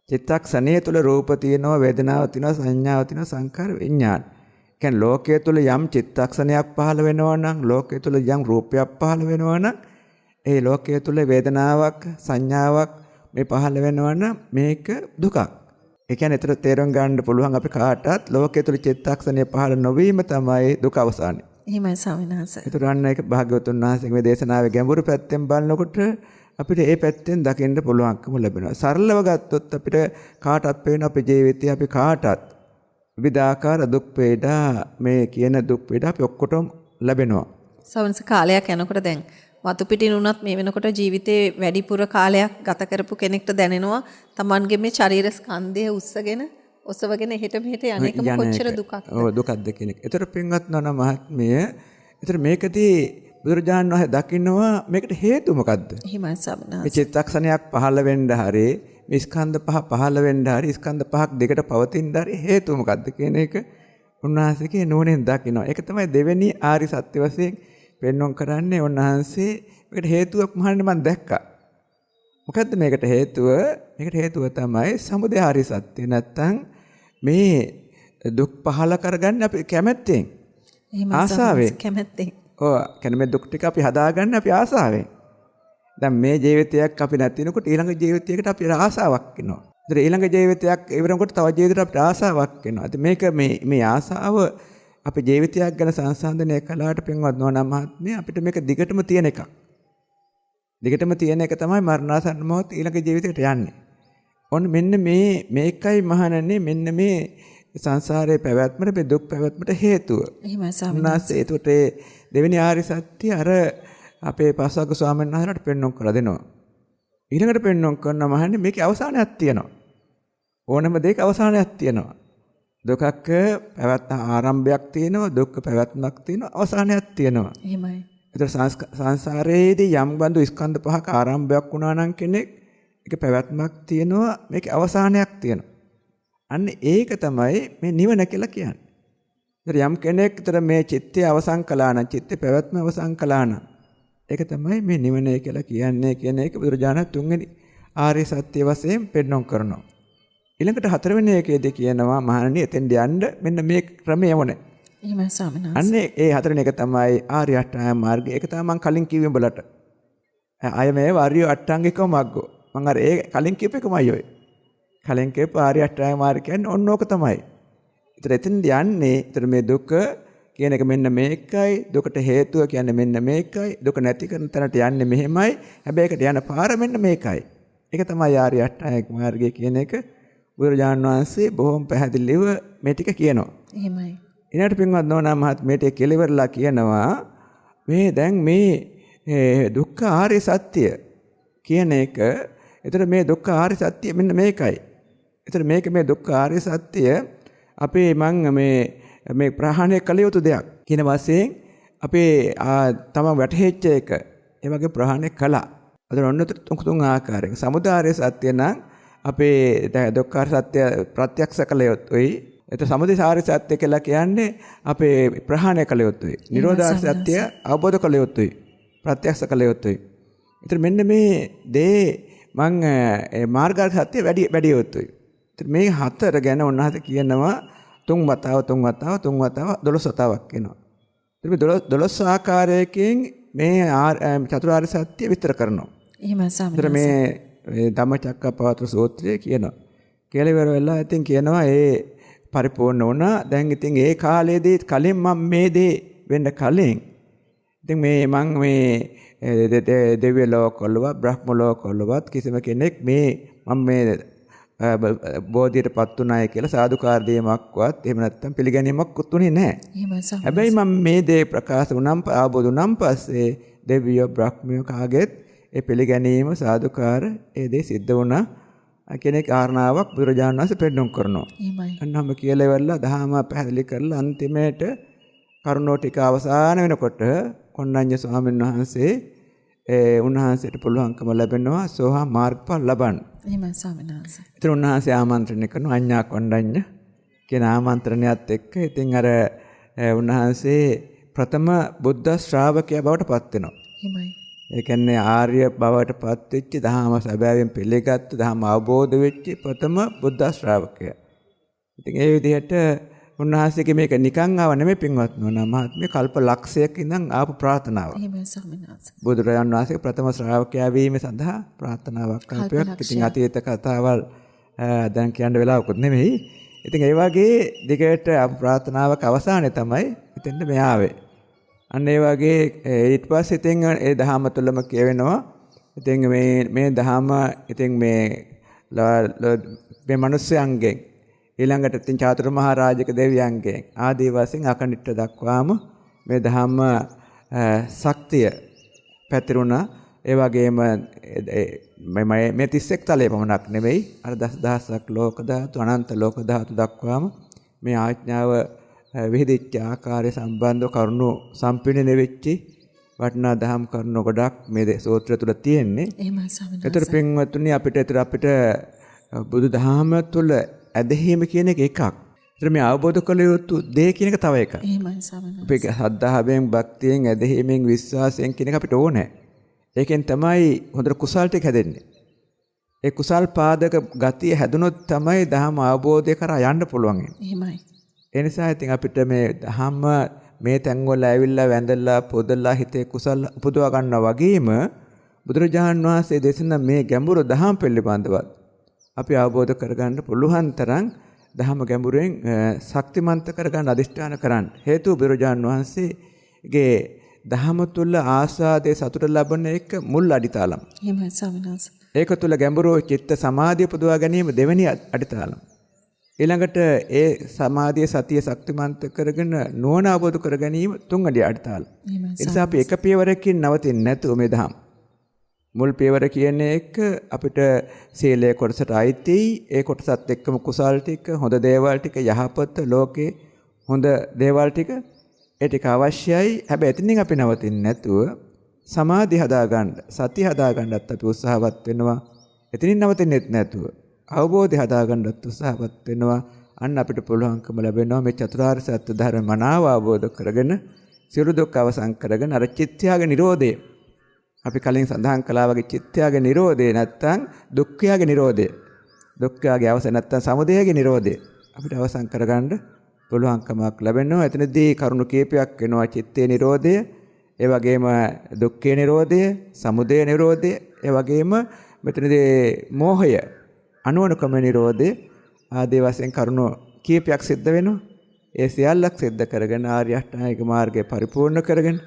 චිත්තක්ෂණය තුළ රූප තියෙනවා, වේදනාව තියෙනවා, සංඥාව තියෙනවා, සංකාර විඥාන. කියන්නේ ලෝකයේ තුල යම් චිත්තක්ෂණයක් පහළ වෙනවා නම්, ලෝකයේ තුල යම් රූපයක් පහළ වෙනවා නම්, ඒ ලෝකයේ තුල වේදනාවක්, සංඥාවක් මේ පහළ වෙනවා නම් මේක දුකක්. ඒ කියන්නේ ඒතර තේරුම් ගන්න පුළුවන් අපි කාටත් ලෝකයේ තුල චිත්තක්ෂණය පහළ නොවීම තමයි දුක අවසානය. එහෙමයි ස්වාමීන් වහන්සේ. ඒතර අන්න ඒක භාග්‍යවතුන් වහන්සේගේ මේ දේශනාවේ ගැඹුරු පැත්තෙන් බලනකොට අපිට ඒ පැත්තෙන් දකින්න පුළුවන්කම ලැබෙනවා. සරලව ගත්තොත් අපිට කාටත් පේන අපේ ජීවිතේ අපි කාටත් විවිධාකාර දුක් වේදා මේ කියන දුක් වේදා අපි ඔක්කොටම ලැබෙනවා. සවන්ස කාලයක් යනකොට දැන් වතු පිටින් උනත් මේ වෙනකොට ජීවිතේ වැඩිපුර කාලයක් ගත කරපු කෙනෙක්ට දැනෙනවා Tamanගේ මේ ශරීර ස්කන්ධය ඔසවගෙන එහෙට මෙහෙට යන්නේකම කොච්චර දුකක්ද. ඔව් දුකක්ද කියන එක. ඒතර පින්වත් නෝනා මහත්මිය ඒතර මේකදී බුදුරජාණන් වහන්සේ දකින්නවා මේකට හේතුව මොකද්ද? එහෙමයි ස්වාමීනි. මේ චිත්තක්ෂණයක් පහළ වෙන්න හරි මේ ස්කන්ධ පහ පහළ වෙන්න හරි ස්කන්ධ පහක් දෙකට පවතින්න හරි හේතුව මොකද්ද කියන එක උන්වහන්සේගේ නුවණෙන් දකිනවා. ඒක තමයි දෙවෙනි ආරි සත්‍ය වශයෙන් පෙන්වන්න කරන්නේ. උන්වහන්සේ මේකට හේතුවක් මහන්නේ මම දැක්කා. මොකද්ද මේකට හේතුව? මේකට හේතුව තමයි සමුදය ආරි සත්‍ය. නැත්තම් මේ දුක් පහළ කරගන්න අපි කැමැත්තෙන්. ආසාවෙන්. කැමැත්තෙන්. ඔව් කියන්නේ මේ දුක් ටික අපි හදාගන්න අපි ආසාවෙන්. දැන් මේ ජීවිතයක් අපි නැතිනකොට ඊළඟ ජීවිතයකට අපි ආසාවක් එනවා. ඒතර ඊළඟ ජීවිතයක් ඉවරනකොට තව ජීවිතයකට අපිට ආසාවක් එනවා. ඉතින් මේක මේ ආසාව අපේ ජීවිතයක් ගැන සංසන්දනය කළාට පින්වත් නෝනා මහත්මිය අපිට මේක දිගටම තියෙන එකක්. දිගටම තියෙන එක තමයි මරණාසන්න මොහොත ඊළඟ ජීවිතයට යන්නේ. ඔන්න මෙන්න මේකයි මහණන්නේ මෙන්න මේ සංසාරයේ පැවැත්මට මේ දුක් පැවැත්මට හේතුව. එහෙමයි ස්වාමීනි. ඒකට දෙවෙනි ආරි සත්‍ය අර අපේ පස්වග ස්වාමීන් වහන්සේලාට පෙන්වන්න කරලා දෙනවා. ඊළඟට පෙන්වන්න කරනවා මහන්නේ මේකේ අවසානයක් තියෙනවා. ඕනම දෙයක අවසානයක් තියෙනවා. දුකක පැවැත්ම ආරම්භයක් තියෙනවා, දුක්ඛ පැවැත්මක් තියෙනවා, අවසානයක් තියෙනවා. එහෙමයි. ඒතර සංසාරයේදී යම් බඳු ස්කන්ධ පහක ආරම්භයක් වුණා නම් කෙනෙක් ඒක පැවැත්මක් තියෙනවා, මේකේ අවසානයක් තියෙනවා. අන්න ඒක තමයි මේ නිවන කියලා කියන්නේ. ඒතර යම් කෙනෙක් ඒතර මේ චිත්තය අවසන් කළා නම්, චිත්තේ පැවැත්ම අවසන් කළා නම් ඒක තමයි මේ නිවනයි කියලා කියන්නේ කියන එක බුදුරජාණන් තුන්වෙනි ආර්ය සත්‍ය වශයෙන් පෙන්වන්න කරනවා. ඊළඟට හතරවෙනි එකේදී කියනවා මහණනි එතෙන්ට යන්න මෙන්න මේ ක්‍රමය වුණේ. එහෙමයි ස්වාමීනි. අන්නේ ඒ හතරවෙනි එක තමයි ආර්ය අෂ්ටාංග මාර්ගය. ඒක තමයි මම කලින් කිව්වේ උඹලට. අය මේ ආර්ය අෂ්ටාංගික මාර්ගය. මම අර ඒ කලින් කියපු එකමයි ඔය. කලින් කියපු ආර්ය අෂ්ටාංග මාර්ගය කියන්නේ ඔන්න ඕක තමයි. ඒතර එතෙන්ට යන්නේ ඒතර මේ දුක කියන එක මෙන්න මේකයි, දුකට හේතුව කියන්නේ මෙන්න මේකයි, දුක නැති කරන තැනට යන්නේ මෙහෙමයි, හැබැයි ඒකට යන පාර මෙන්න මේකයි. ඒක තමයි ආර්ය අෂ්ටාංගික මාර්ගය කියන එක බුදුරජාණන් වහන්සේ බොහොම පැහැදිලිව මේ ටික කියනවා. එහෙමයි. ඊළඟට පින්වත් නෝනා මහත්මයාට කෙලවරලා කියනවා මේ දැන් මේ දුක්ඛ ආර්ය සත්‍ය කියන එක. ඒතර මේ දුක්ඛ ආර්ය සත්‍ය මෙන්න මේකයි. ඒතර මේක මේ දුක්ඛ ආර්ය සත්‍ය අපේ මං මේ ප්‍රහාණය කළ යුතු දෙයක් කියන වශයෙන් අපේ තමන් වැටහෙච්ච එක ඒ වගේ ප්‍රහාණය කළා. අද ඔන්න තුන් ආකාරයක සමුදාය සත්‍ය නම් අපේ දුක්ඛ සත්‍ය ප්‍රත්‍යක්ෂ කළ යුතුයි. ඒත් සමුදය සත්‍ය කියලා කියන්නේ අපේ ප්‍රහාණය කළ යුතුයි. නිරෝධ සත්‍ය අවබෝධ කළ යුතුයි. ප්‍රත්‍යක්ෂ කළ යුතුයි. ඒත් මෙන්න මේ දේ මං මාර්ගාර්ථ සත්‍ය වැඩි යුතුයි. ඒත් මේ හතර ගැන උන්වහන්සේ කියනවා තුන් වතාව 12 වතාවක් කියනවා. ඉතින් 12 ආකාරයකින් මේ චතුරාර්ය සත්‍ය විස්තර කරනවා. එහෙමයි ස්වාමීන් විතර වහන්සේ. මේ ධම්මචක්කප්පවත්තන සූත්‍රය කියනවා. කියලා ඉවර වෙලා ඉතින් කියනවා ඒ පරිපූර්ණ වුණා. දැන් ඉතින් ඒ කාලේදී කලින් මම මේ දේ වෙන්න කලින් ඉතින් මම මේ දෙවිය ලෝකවලවත් බ්‍රහ්ම ලෝකවලවත් කිසිම කෙනෙක් මම මේ බෝධියටපත් උනායි කියලා සාදුකාර දීමක්වත් එහෙම නැත්නම් පිළිගැනීමක් උතුනේ නැහැ. එහෙමයි ස්වාමීන් හැබැයි මම මේ දේ ප්‍රකාශ වුණම් ආબોධ වුණම් පස්සේ දෙවියෝ බ්‍රහ්මියෝ කාගෙත් ඒ පිළිගැනීම සාදුකාර ඒ දේ සිද්ධ වුණා කෙනෙක් කාරණාවක් බුදුරජාණන් වහන්සේ පෙන්වුම් කරනවා. එහෙමයි. අන්නම කියලා ඉවරලා දහම පැහැදිලි කරලා අන්තිමේට කරුණෝ ටික අවසාන වෙනකොට කොණ්ණඤ්ඤ ස්වාමීන් වහන්සේ උන්වහන්සේට පුළුවන්කම ලැබෙනවා සෝහා මාර්ගඵල ලබන්න. එහෙමයි ස්වාමීන් වහන්සේ. ඉතින් උන්වහන්සේ ආමන්ත්‍රණය කරනවා අඤ්ඤා කොණ්ණඤ්ඤ කියන ආමන්ත්‍රණයත් එක්ක ඉතින් අර උන්වහන්සේ ප්‍රථම බුද්ධ ශ්‍රාවකයා බවට පත් වෙනවා. එහෙමයි. ඒ කියන්නේ ආර්ය බවට පත් වෙච්ච දහම සැබෑවෙන් පිළිගත් දහම අවබෝධ වෙච්ච ප්‍රථම බුද්ධ ශ්‍රාවකයා. ඉතින් ඒ විදිහට උන්වහන්සේගේ මේක නිකන් ආව නෙමෙයි පින්වත් නෝනා මහත්මිය කල්ප ලක්ෂයක ඉඳන් ආපු ප්‍රාර්ථනාවක්. එහෙමයි ස්වාමීන් වහන්සේ. බුදුරජාණන් වහන්සේගේ ප්‍රථම ශ්‍රාවකයා වීම සඳහා ප්‍රාර්ථනාවක් කල්පයක්. ඉතින් අතීත කතාවල් දැන් කියන්න වෙලාවකුත් නෙමෙයි. ඉතින් ඒ වගේ දිගට ප්‍රාර්ථනාවක අවසානයේ තමයි ඉතින් මේ ආවේ. අන්න ඒ වගේ ඊට පස්සේ ඉතින් ඒ දහම තුළම කියවෙනවා. ඉතින් මේ දහම ඉතින් මේ මිනිස්යන්ගෙන් ඊළඟට ඉතින් චාතුරු මහා රාජික දෙවියන්ගෙන් ආදී වශයෙන් අකනිට දක්වාම මේ ධම්ම ශක්තිය පැතිරුණා. ඒ වගේම මේ 31 තලයේ පමණක් නෙවෙයි අර දසදහසක් ලෝක ධාතු අනන්ත ලෝක ධාතු දක්වාම මේ ආඥාව විහිදිච්ච ආකාරය සම්බන්ධව කරුණු සම්පූර්ණ වෙච්චි වටිනා දහම් කරුණු ගොඩක් මේ සූත්‍රය තුල තියෙන්නේ. එහෙමයි ස්වාමීන් වහන්සේ. ඒතර පින්වත්නි අපිට බුදු දහම තුල ඇදහිීම කියන එක එකක්. ඒතර මේ අවබෝධ කළ යුතු දේ කියන එක තව එකක්. එහෙමයි ස්වාමීන් වහන්සේ. අපි ශ්‍රද්ධාවෙන්, භක්තියෙන්, ඇදහිීමෙන්, විශ්වාසයෙන් කියන එක අපිට ඕනේ. ඒකෙන් තමයි හොඳට කුසල් ටික හැදෙන්නේ. ඒ කුසල් පාදක ගතිය හැදුනොත් තමයි දහම අවබෝධය කරා යන්න පුළුවන්. එහෙමයි. ඒ නිසා ඉතින් අපිට මේ දහම මේ තැන්වල ඇවිල්ලා වැඳලා පොදලා හිතේ කුසල් උපදවා ගන්නවා වගේම බුදුරජාණන් වහන්සේ දේශනා මේ ගැඹුරු දහම් පිළිබඳවත් අපි අවබෝධ කරගන්න පුළුවන් තරම් දහම ගැඹුරෙන් ශක්තිමන්ත කරගන්න අදිෂ්ඨාන කරන්න. හේතුව බුදුරජාණන් වහන්සේගේ දහම තුල ආස්වාදයේ සතුට ලබන එක මුල් අඩිතාලම්. එහෙමයි ස්වාමීන් වහන්සේ. ඒක තුල ගැඹුරු චිත්ත සමාධිය පුදවා ගැනීම දෙවෙනි අඩිතාලම්. ඊළඟට ඒ සමාධිය සතිය ශක්තිමන්ත කරගෙන නුවණ අවබෝධ කර ගැනීම තුන්වෙනි අඩිතාලම්. ඒ නිසා අපි එක පියවරකින් නවතින්නේ නැතුව මේ දහම් මුල් පියවර කියන එක අපිට සීලයේ කොටසට අයිතියි. ඒ කොටසත් එක්කම කුසල් ටික, හොඳ දේවල් ටික, යහපත ලෝකේ හොඳ දේවල් ටික ඒ ටික අවශ්‍යයි. හැබැයි එතනින් අපි නවතින්නේ නැතුව සමාධි හදාගන්න, සති හදාගන්නත් අපි උත්සාහවත් වෙනවා. එතනින් නවතින්නෙත් නැතුව අවබෝධය හදාගන්නත් උත්සාහවත් වෙනවා. අන්න අපිට පුළුවන්කම ලැබෙනවා මේ චතුරාර්ය සත්‍ය ධර්ම මනාව අවබෝධ කරගෙන සියලු දුක් අවසන් කරගෙන අර චිත්තයාගේ නිරෝධය අපි කලින් සඳහන් කළා වගේ චිත්තයාගේ නිරෝධය නැත්තම් දුක්ඛයාගේ නිරෝධය. දුක්ඛයාගේ අවසන් නැත්තම් සමුදයගේ නිරෝධය අපිට අවසන් කරගන්න පුළුවන්කමක් ලැබෙනවා. එතනදී කරුණු කීපයක් වෙනවා. චිත්තේ නිරෝධය, ඒ වගේම දුක්ඛේ නිරෝධය, සමුදය නිරෝධය, ඒ වගේම මෙතනදී මෝහය, අනුවණකම නිරෝධය ආදී වශයෙන් කරුණු කීපයක් සිද්ධ වෙනවා. ඒ සියල්ලක් සිද්ධ කරගෙන ආර්ය අෂ්ටාංගික මාර්ගය පරිපූර්ණ කරගෙන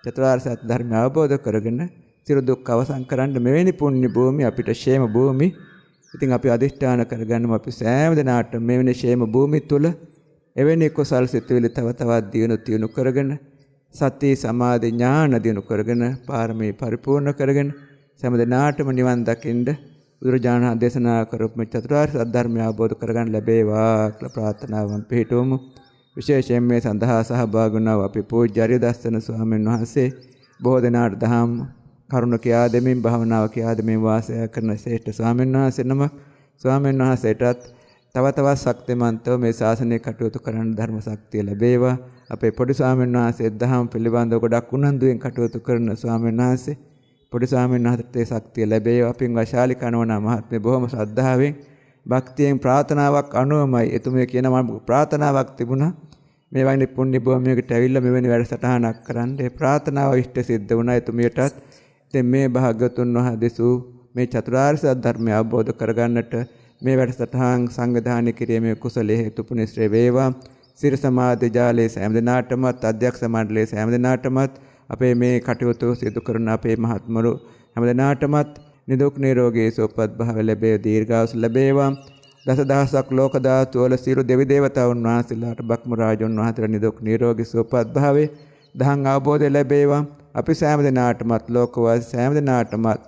චතුරාර්ය සත්‍ය ධර්මය අවබෝධ කරගෙන සියලු දුක් අවසන් කරන්න මෙවැනි පුණ්‍ය භූමි අපිට ക്ഷേම භූමි. ඉතින් අපි අදිෂ්ඨාන කරගන්නම අපි සෑම දිනාටම මෙවැනි ക്ഷേම භූමි තුල එවැනි කුසල් සිතුවිලි තව තවත් දියුණු කරගෙන සති සමාධි ඥාන දියුණු කරගෙන පාරමී පරිපූර්ණ කරගෙන සෑම දිනාටම නිවන් දකින්න බුදුරජාණන් දේශනා කරපු මේ චතුරාර්ය සත්‍ය ධර්මය අවබෝධ කරගන්න ලැබේවා කියලා ප්‍රාර්ථනාවන් පිහිටුවමු. විශේෂයෙන් මේ සඳහා සහභාගී වුණා අපි පූජ්‍ය අරියදස්සන ස්වාමීන් වහන්සේ බොහෝ දෙනාට දහම් කරුණ කියා දෙමින් භාවනාව කියා දෙමින් වාසය කරන ශ්‍රේෂ්ඨ ස්වාමීන් වහන්සේ නම ස්වාමීන් වහන්සේටත් තව තවත් ශක්තිමන්තව මේ ශාසනය කටයුතු කරන්න ධර්ම ශක්තිය ලැබේවා. අපේ පොඩි ස්වාමීන් වහන්සේ දහම් පිළිබඳව ගොඩක් උනන්දුවෙන් කටයුතු කරන ස්වාමීන් වහන්සේ පොඩි ස්වාමීන් වහන්සේට ඒ ශක්තිය ලැබේවා. අපින් වශාලි කනවනා මහත්මිය බොහොම ශ්‍රද්ධාවෙන් භක්තියෙන් ප්‍රාර්ථනාවක් අනුවමයි එතුමිය කියන ප්‍රාර්ථනාවක් තිබුණා. මේ වගේ පුණ්‍ය භූමියකට ඇවිල්ලා මෙවැනි වැඩසටහනක් කරන්න ඒ ප්‍රාර්ථනාව ඉෂ්ට සිද්ධ වුණා එතුමියටත්. ඉතින් මේ භාග්‍යවතුන් වහන්සේ දෙසූ මේ චතුරාර්ය සත්‍ය ධර්මය අවබෝධ කරගන්නට මේ වැඩසටහන් සංවිධානය කිරීමේ කුසලයේ හේතුපුනිශ්‍රේ වේවා. සිර සමාධි ජාලයේ සෑම දිනාටමත් අධ්‍යක්ෂ මණ්ඩලයේ සෑම දිනාටමත් අපේ මේ කටයුතු සිදු කරන අපේ මහත්මරු හැම දිනාටමත් නිදුක් නිරෝගී සුවපත් භාව ලැබේ දීර්ඝායුෂ ලැබේවා. දසදහසක් ලෝක ධාතු වල සියලු දෙවි දේවතාවුන් වහන්සේලාට බ්‍රහ්ම රාජුන් වහන්සේලා නිදුක් නිරෝගී සුවපත් භාවේ දහං අවබෝධය ලැබේවා. අපි සෑම දිනාටමත් ලෝකවාසී සෑම දිනාටමත්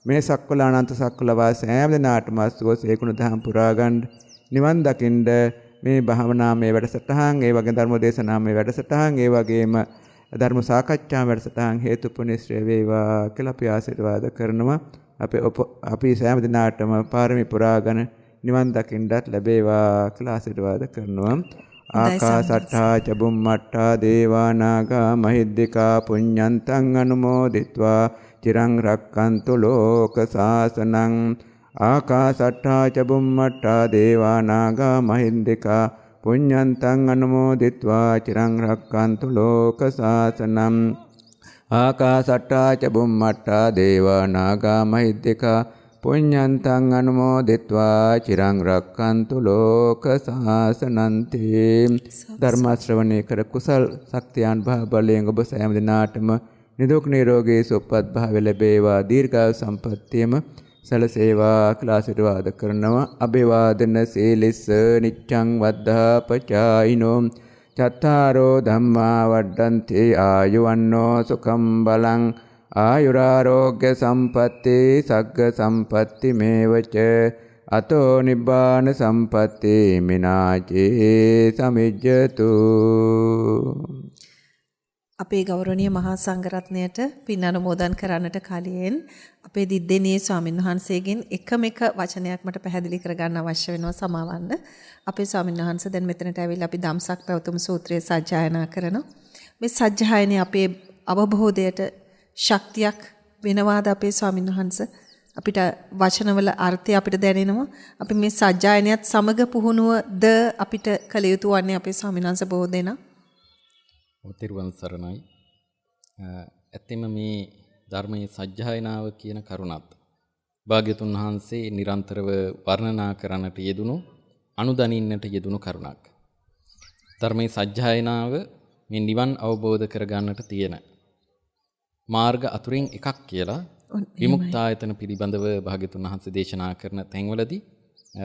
මේ සක්වල අනන්ත සක්වල වාසී සෑම දිනාටමත් සුවසේ ගුණ දහම් පුරා ගන්න නිවන් දකින්න මේ භාවනාමය වැඩසටහන් ඒ වගේ ධර්ම දේශනාමය වැඩසටහන් ඒ වගේම ධර්ම සාකච්ඡා වැඩසටහන් හේතුපුනිශ්‍රේ වේවා කියලා අපි ආශිර්වාද කරනවා. අපි සෑම දිනාටම පාරමී පුරාගෙන නිවන් දකින්නත් ලැබේවා කියලා ආශිර්වාද කරනවා. ආකාසට්ඨා ච බුම්මට්ඨා දේවා නාග මහිද්దికා පුඤ්ඤන්තං අනුමෝදිත්වා චිරං රක්칸තු ලෝක සාසනං. ආකාසට්ඨා ච බුම්මට්ඨා දේවා නාග මහිද්దికා පුඤ්ඤන්තං අනුමෝදිත්වා චිරං රක්칸තු ලෝක සාසනං. ආකාසට්ඨා ච බුම්මට්ඨා දේවා නාග මහිද්దికා පුඤ්ඤන්තං අනුමෝදිත්වා චිරං රක්칸තු ලෝක සාසනන්ති. ධර්ම ශ්‍රවණය කර කුසල් ශක්තියන් භව බලයෙන් ඔබ සෑම දිනාටම නිදුක් නිරෝගී සුවපත් භාව ලැබේවා දීර්ඝායු සම්පන්නියම සලසේවා කියලා ආශිර්වාද කරනවා. අභිවාදන සීලිස්ස නිච්ඡං වද්ධාපචායිනෝ චත්තාරෝ ධම්මා වඩ්ඩන්ති ආයුවන්නෝ සුඛං බලං ආයුරාරෝග්‍ය සම්පatti සග්ග සම්පatti මේවච අතෝ නිබ්බාන සම්පatti මිනාචේ සමිජ්ජතු. අපේ ගෞරවනීය මහා සංඝරත්නයට පින් අනුමෝදන් කරන්නට කලින් අපේ දිද්දෙනියේ ස්වාමීන් වහන්සේගෙන් එකම එක වචනයක් මට පැහැදිලි කරගන්න අවශ්‍ය වෙනවා සමාවන්න. අපේ ස්වාමීන් වහන්සේ දැන් මෙතනට ඇවිල්ලා අපි ධම්සක් පැවතුම් සූත්‍රය සජ්ජායනා කරනවා. මේ සජ්ජායනයේ අපේ අවබෝධයට ශක්තියක් වෙනවාද අපේ ස්වාමීන් වහන්සේ? අපිට වචනවල අර්ථය අපිට දැනෙනවා. අපි මේ සජ්ජායනයත් සමග පුහුණුවද අපිට කළ යුතු වන්නේ අපේ ස්වාමීන් වහන්සේ බොහෝ දෙනා. ඔතිරුවන් සරණයි. ඇත්තෙම මේ ධර්මයේ සජ්ජායනාව කියන කරුණත් භාග්‍යතුන් වහන්සේ නිරන්තරව වර්ණනා කරන්නට යෙදුණු අනුදනින්නට යෙදුණු කරුණක්. ධර්මයේ සජ්ජායනාව මේ නිවන් අවබෝධ කරගන්නට තියෙන මාර්ග අතුරින් එකක් කියලා විමුක්තායතන පිළිබඳව භාග්‍යතුන් වහන්සේ දේශනා කරන තැන්වලදී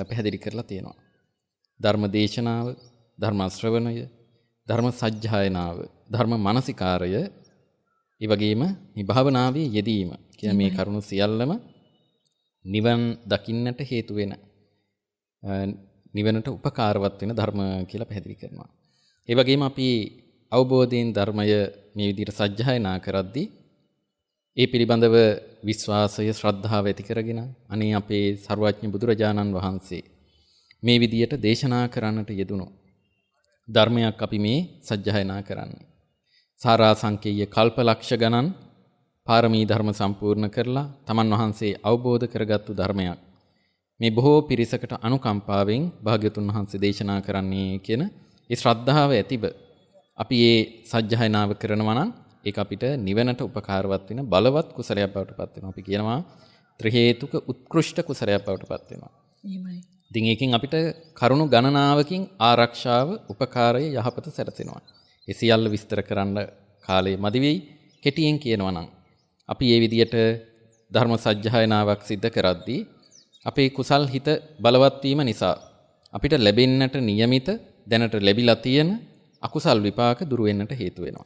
පැහැදිලි කරලා තියෙනවා. ධර්ම දේශනාව, ධර්ම ශ්‍රවණය, ධර්ම සජ්ජායනාව, ධර්ම මානසිකාරය, ඒ වගේම මේ භාවනාවේ යෙදීම කියන මේ කරුණු සියල්ලම නිවන් දකින්නට හේතු වෙන නිවනට උපකාරවත් වෙන ධර්ම කියලා පැහැදිලි කරනවා. ඒ වගේම අපි අවබෝධයෙන් ධර්මය මේ විදිහට සජ්ජායනා කරද්දී ඒ පිළිබඳව විශ්වාසය, ශ්‍රද්ධාව ඇති කරගෙන අනේ අපේ සර්වඥ බුදුරජාණන් වහන්සේ මේ විදිහට දේශනා කරන්නට යෙදුණු ධර්මයක් අපි මේ සජ්ජායනා කරන්නේ. සාරාංශකීය කල්පලක්ෂ ගණන් පාරමී ධර්ම සම්පූර්ණ කරලා තමන් වහන්සේ අවබෝධ කරගත්තු ධර්මයක්. මේ බොහෝ පිරිසකට අනුකම්පාවෙන් භාග්‍යතුන් වහන්සේ දේශනා කරන්නේ කියන ඒ ශ්‍රද්ධාව ඇතිව අපි මේ සජ්ජායනාව කරනවා නම් ඒක අපිට නිවනට උපකාරවත් වෙන බලවත් කුසලයක් බවට පත් වෙනවා. අපි කියනවා ත්‍රි හේතුක උත්කෘෂ්ඨ කුසලයක් බවට පත් වෙනවා. එහෙමයි. ඉතින් ඒකෙන් අපිට කරුණු ගණනාවකින් ආරක්ෂාව, උපකාරය, යහපත සැලසෙනවා. ඒ සියල්ල විස්තර කරන්න කාලය මදි වෙයි. කෙටියෙන් කියනවා නම් අපි මේ විදියට ධර්ම සජ්ජායනාවක් සිද්ධ කරද්දී අපේ කුසල් හිත බලවත් වීම නිසා අපිට ලැබෙන්නට නියමිත දැනට ලැබිලා තියෙන අකුසල් විපාක දුරු වෙන්නට හේතු වෙනවා.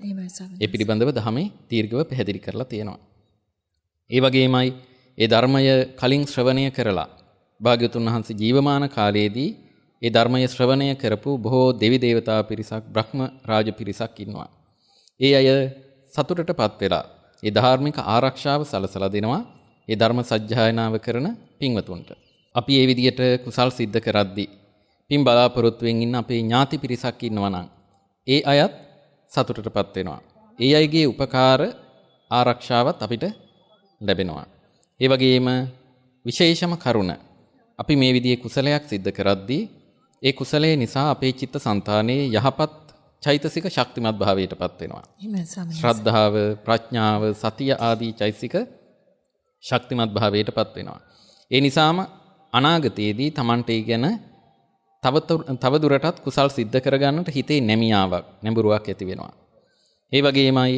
ඒ පිළිබඳව ධර්මයේ දීර්ඝව පැහැදිලි කරලා තියෙනවා. ඒ වගේමයි ඒ ධර්මය කලින් ශ්‍රවණය කරලා භාග්‍යතුන් වහන්සේ ජීවමාන කාලයේදී ඒ ධර්මය ශ්‍රවණය කරපු බොහෝ දෙවි දේවතා පිරිසක්, බ්‍රහ්ම රාජ පිරිසක් ඉන්නවා. ඒ අය සතුටටපත් වෙලා ඒ ධාර්මික ආරක්ෂාව සලසලා දෙනවා ඒ ධර්ම සජ්ජායනාව කරන පින්වතුන්ට. අපි මේ විදියට කුසල් සිද්ධ කරද්දී පින් බලාපොරොත්තුෙන් ඉන්න අපේ ඥාති පිරිසක් ඉන්නවා නම් ඒ අයත් සතුටටපත් වෙනවා. ඒ අයගේ උපකාර ආරක්ෂාවත් අපිට ලැබෙනවා. ඒ වගේම විශේෂම කරුණ අපි මේ විදිහේ කුසලයක් සිද්ධ කරද්දී ඒ කුසලයේ නිසා අපේ චිත්තසංතානයේ යහපත් චෛතසික ශක්තිමත් භාවයට පත් වෙනවා. එහෙමයි ස්වාමීන් වහන්සේ. ශ්‍රද්ධාව, ප්‍රඥාව, සතිය ආදී චෛතසික ශක්තිමත් භාවයට පත් වෙනවා. ඒ නිසාම අනාගතයේදී Tamante ගැන තව දුරටත් කුසල් සිද්ධ කරගන්නට හිතේ නැමියාවක්, නැඹුරුවක් ඇති වෙනවා. ඒ වගේමයි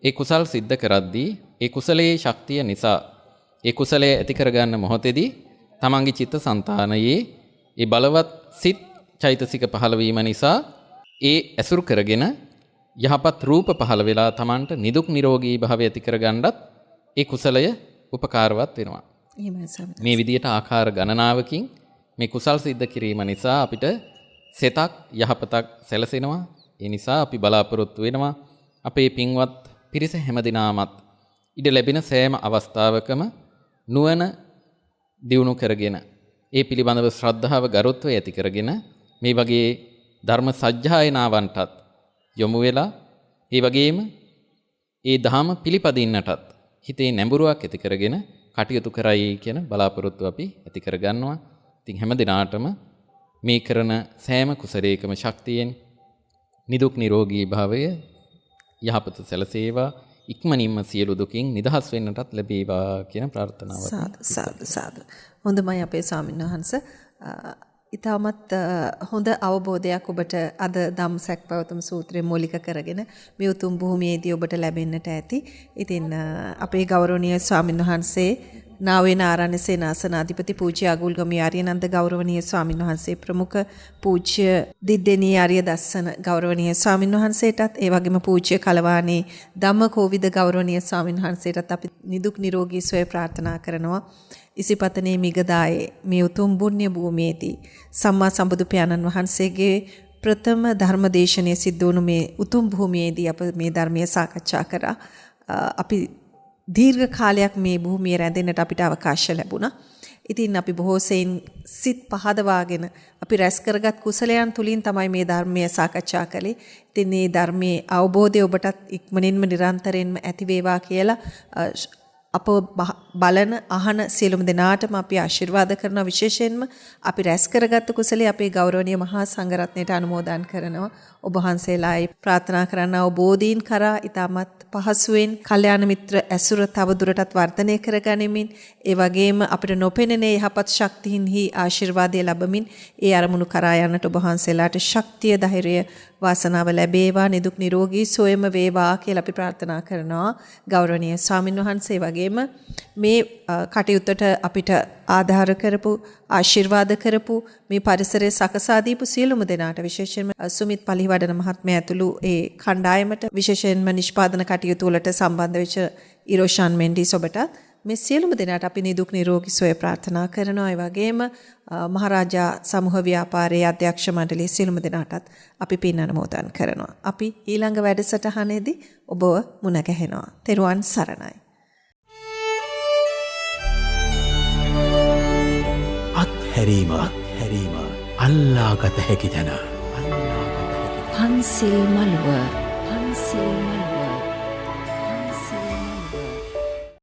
ඒ කුසල් සිද්ධ කරද්දී ඒ කුසලයේ ශක්තිය නිසා ඒ කුසලයේ ඇති කරගන්න මොහොතේදී තමන්ගේ චිත්තසංතානයේ ඒ බලවත් සිත් චෛතසික පහළ වීම නිසා ඒ ඇසුරු කරගෙන යහපත් රූප පහළ වෙලා තමන්ට නිදුක් නිරෝගී භාවය ඇති කරගන්නත් ඒ කුසලය උපකාරවත් වෙනවා. එහෙමයි ස්වාමීන් වහන්සේ. මේ විදියට ආකාර ගණනාවකින් මේ කුසල් සිද්ධ කිරීම නිසා අපිට සෙතක් යහපතක් සැලසෙනවා. ඒ නිසා අපි බලාපොරොත්තු වෙනවා අපේ පින්වත් පිරිස හැමදිනාමත් ඉඩ ලැබෙන සෑම අවස්ථාවකම නුවණ දියුණු කරගෙන ඒ පිළිබඳව ශ්‍රද්ධාව ගරුත්වය ඇති කරගෙන මේ වගේ ධර්ම සජ්ජායනාවන්ටත් යොමු වෙලා ඒ වගේම ඒ ධහම පිළිපදින්නටත් හිතේ නැඹුරුවක් ඇති කරගෙන කටයුතු කරයි කියන බලාපොරොත්තු අපි ඇති කරගන්නවා. ඉතින් හැම දිනාටම මේ කරන සෑම කුසලයකම ශක්තියෙන් නිදුක් නිරෝගී භාවය යහපත සැලසේවා, ඉක්මනින්ම සියලු දුකින් නිදහස් වෙන්නටත් ලැබේවා කියන ප්‍රාර්ථනාව. සාදු. හොඳමයි අපේ ස්වාමීන් වහන්සේ. ඊටමත් හොඳ අවබෝධයක් ඔබට අද ධම්සක් පවතුම් සූත්‍රය මූලික කරගෙන මේ උතුම් භූමියේදී ඔබට ලැබෙන්නට ඇති. ඉතින් අපේ ගෞරවනීය ස්වාමීන් වහන්සේ නාවේන ආරණ්‍ය සේනාසන අධිපති පූජ්‍ය අගුල්ගම ආර්යනන්ද ගෞරවනීය ස්වාමීන් වහන්සේ, ප්‍රමුඛ පූජ්‍ය දිද්දෙනී ආර්ය දස්සන ගෞරවනීය ස්වාමීන් වහන්සේටත්, ඒ වගේම පූජ්‍ය කලවානේ ධම්මකෝවිද ගෞරවනීය ස්වාමීන් වහන්සේටත් අපි නිදුක් නිරෝගී සුවය ප්‍රාර්ථනා කරනවා. ඉසිපතනේ මිගදායේ මේ උතුම් පුණ්‍ය භූමියේදී සම්මා සම්බුදු පියාණන් වහන්සේගේ ප්‍රථම ධර්මදේශනය සිද්ධ වුණු මේ උතුම් භූමියේදී අප මේ ධර්මය සාකච්ඡා කරා. අපි දීර්ඝ කාලයක් මේ භූමිය රැඳෙන්නට අපිට අවකාශ ලැබුණා. ඉතින් අපි බොහෝ සෙයින් සිත් පහදවාගෙන අපි රැස් කරගත් කුසලයන් තුලින් තමයි මේ ධර්මය සාකච්ඡා කළේ. ඉතින් මේ ධර්මයේ අවබෝධය ඔබටත් ඉක්මනින්ම නිරන්තරයෙන්ම ඇති වේවා කියලා අප බලන අහන සියලුම දෙනාටම අපි ආශිර්වාද කරනවා. විශේෂයෙන්ම අපි රැස් කරගත් කුසලයේ අපේ ගෞරවනීය මහා සංඝරත්නයට අනුමෝදන් කරනවා. ඔබ වහන්සේලායි ප්‍රාර්ථනා කරන අවබෝධීන් කරා ඊටමත් පහසුවෙන් කල්යාණ මිත්‍ර ඇසුර තව දුරටත් වර්ධනය කරගනිමින්, ඒ වගේම අපිට නොපෙනෙන යහපත් ශක්තියින්හි ආශිර්වාදය ලැබමින් ඒ අරමුණු කරා යන්නට ඔබ වහන්සේලාට ශක්තිය, ධෛර්යය, වාසනාව ලැබේවා, නිදුක් නිරෝගී සුවයම වේවා කියලා අපි ප්‍රාර්ථනා කරනවා. ගෞරවනීය ස්වාමින් වහන්සේ වගේම මේ කටයුත්තට අපිට ආධාර කරපු, ආශිර්වාද කරපු, මේ පරිසරයේ සකසා දීපු සියලුම දෙනාට, විශේෂයෙන්ම සුමිත් පලිවඩන මහත්මයා ඇතුළු ඒ කණ්ඩායමට, විශේෂයෙන්ම නිෂ්පාදන කටයුතු වලට සම්බන්ධ වෙච්ච ඉරෝෂාන් මෙන්ඩිස් ඔබට මේ සියලුම දෙනාට අපි නිදුක් නිරෝගී සුවය ප්‍රාර්ථනා කරනවා. ඒ වගේම මහරජා සමූහ ව්‍යාපාරයේ අධ්‍යක්ෂ මණ්ඩලයේ සියලුම දෙනාටත් අපි පින් අනුමෝදන් කරනවා. අපි ඊළඟ වැඩසටහනේදී ඔබව මුණ ගැහෙනවා. තෙරුවන් සරණයි. හැරීම අල්ලාගත හැකි තැන. පන්සිල් මළුව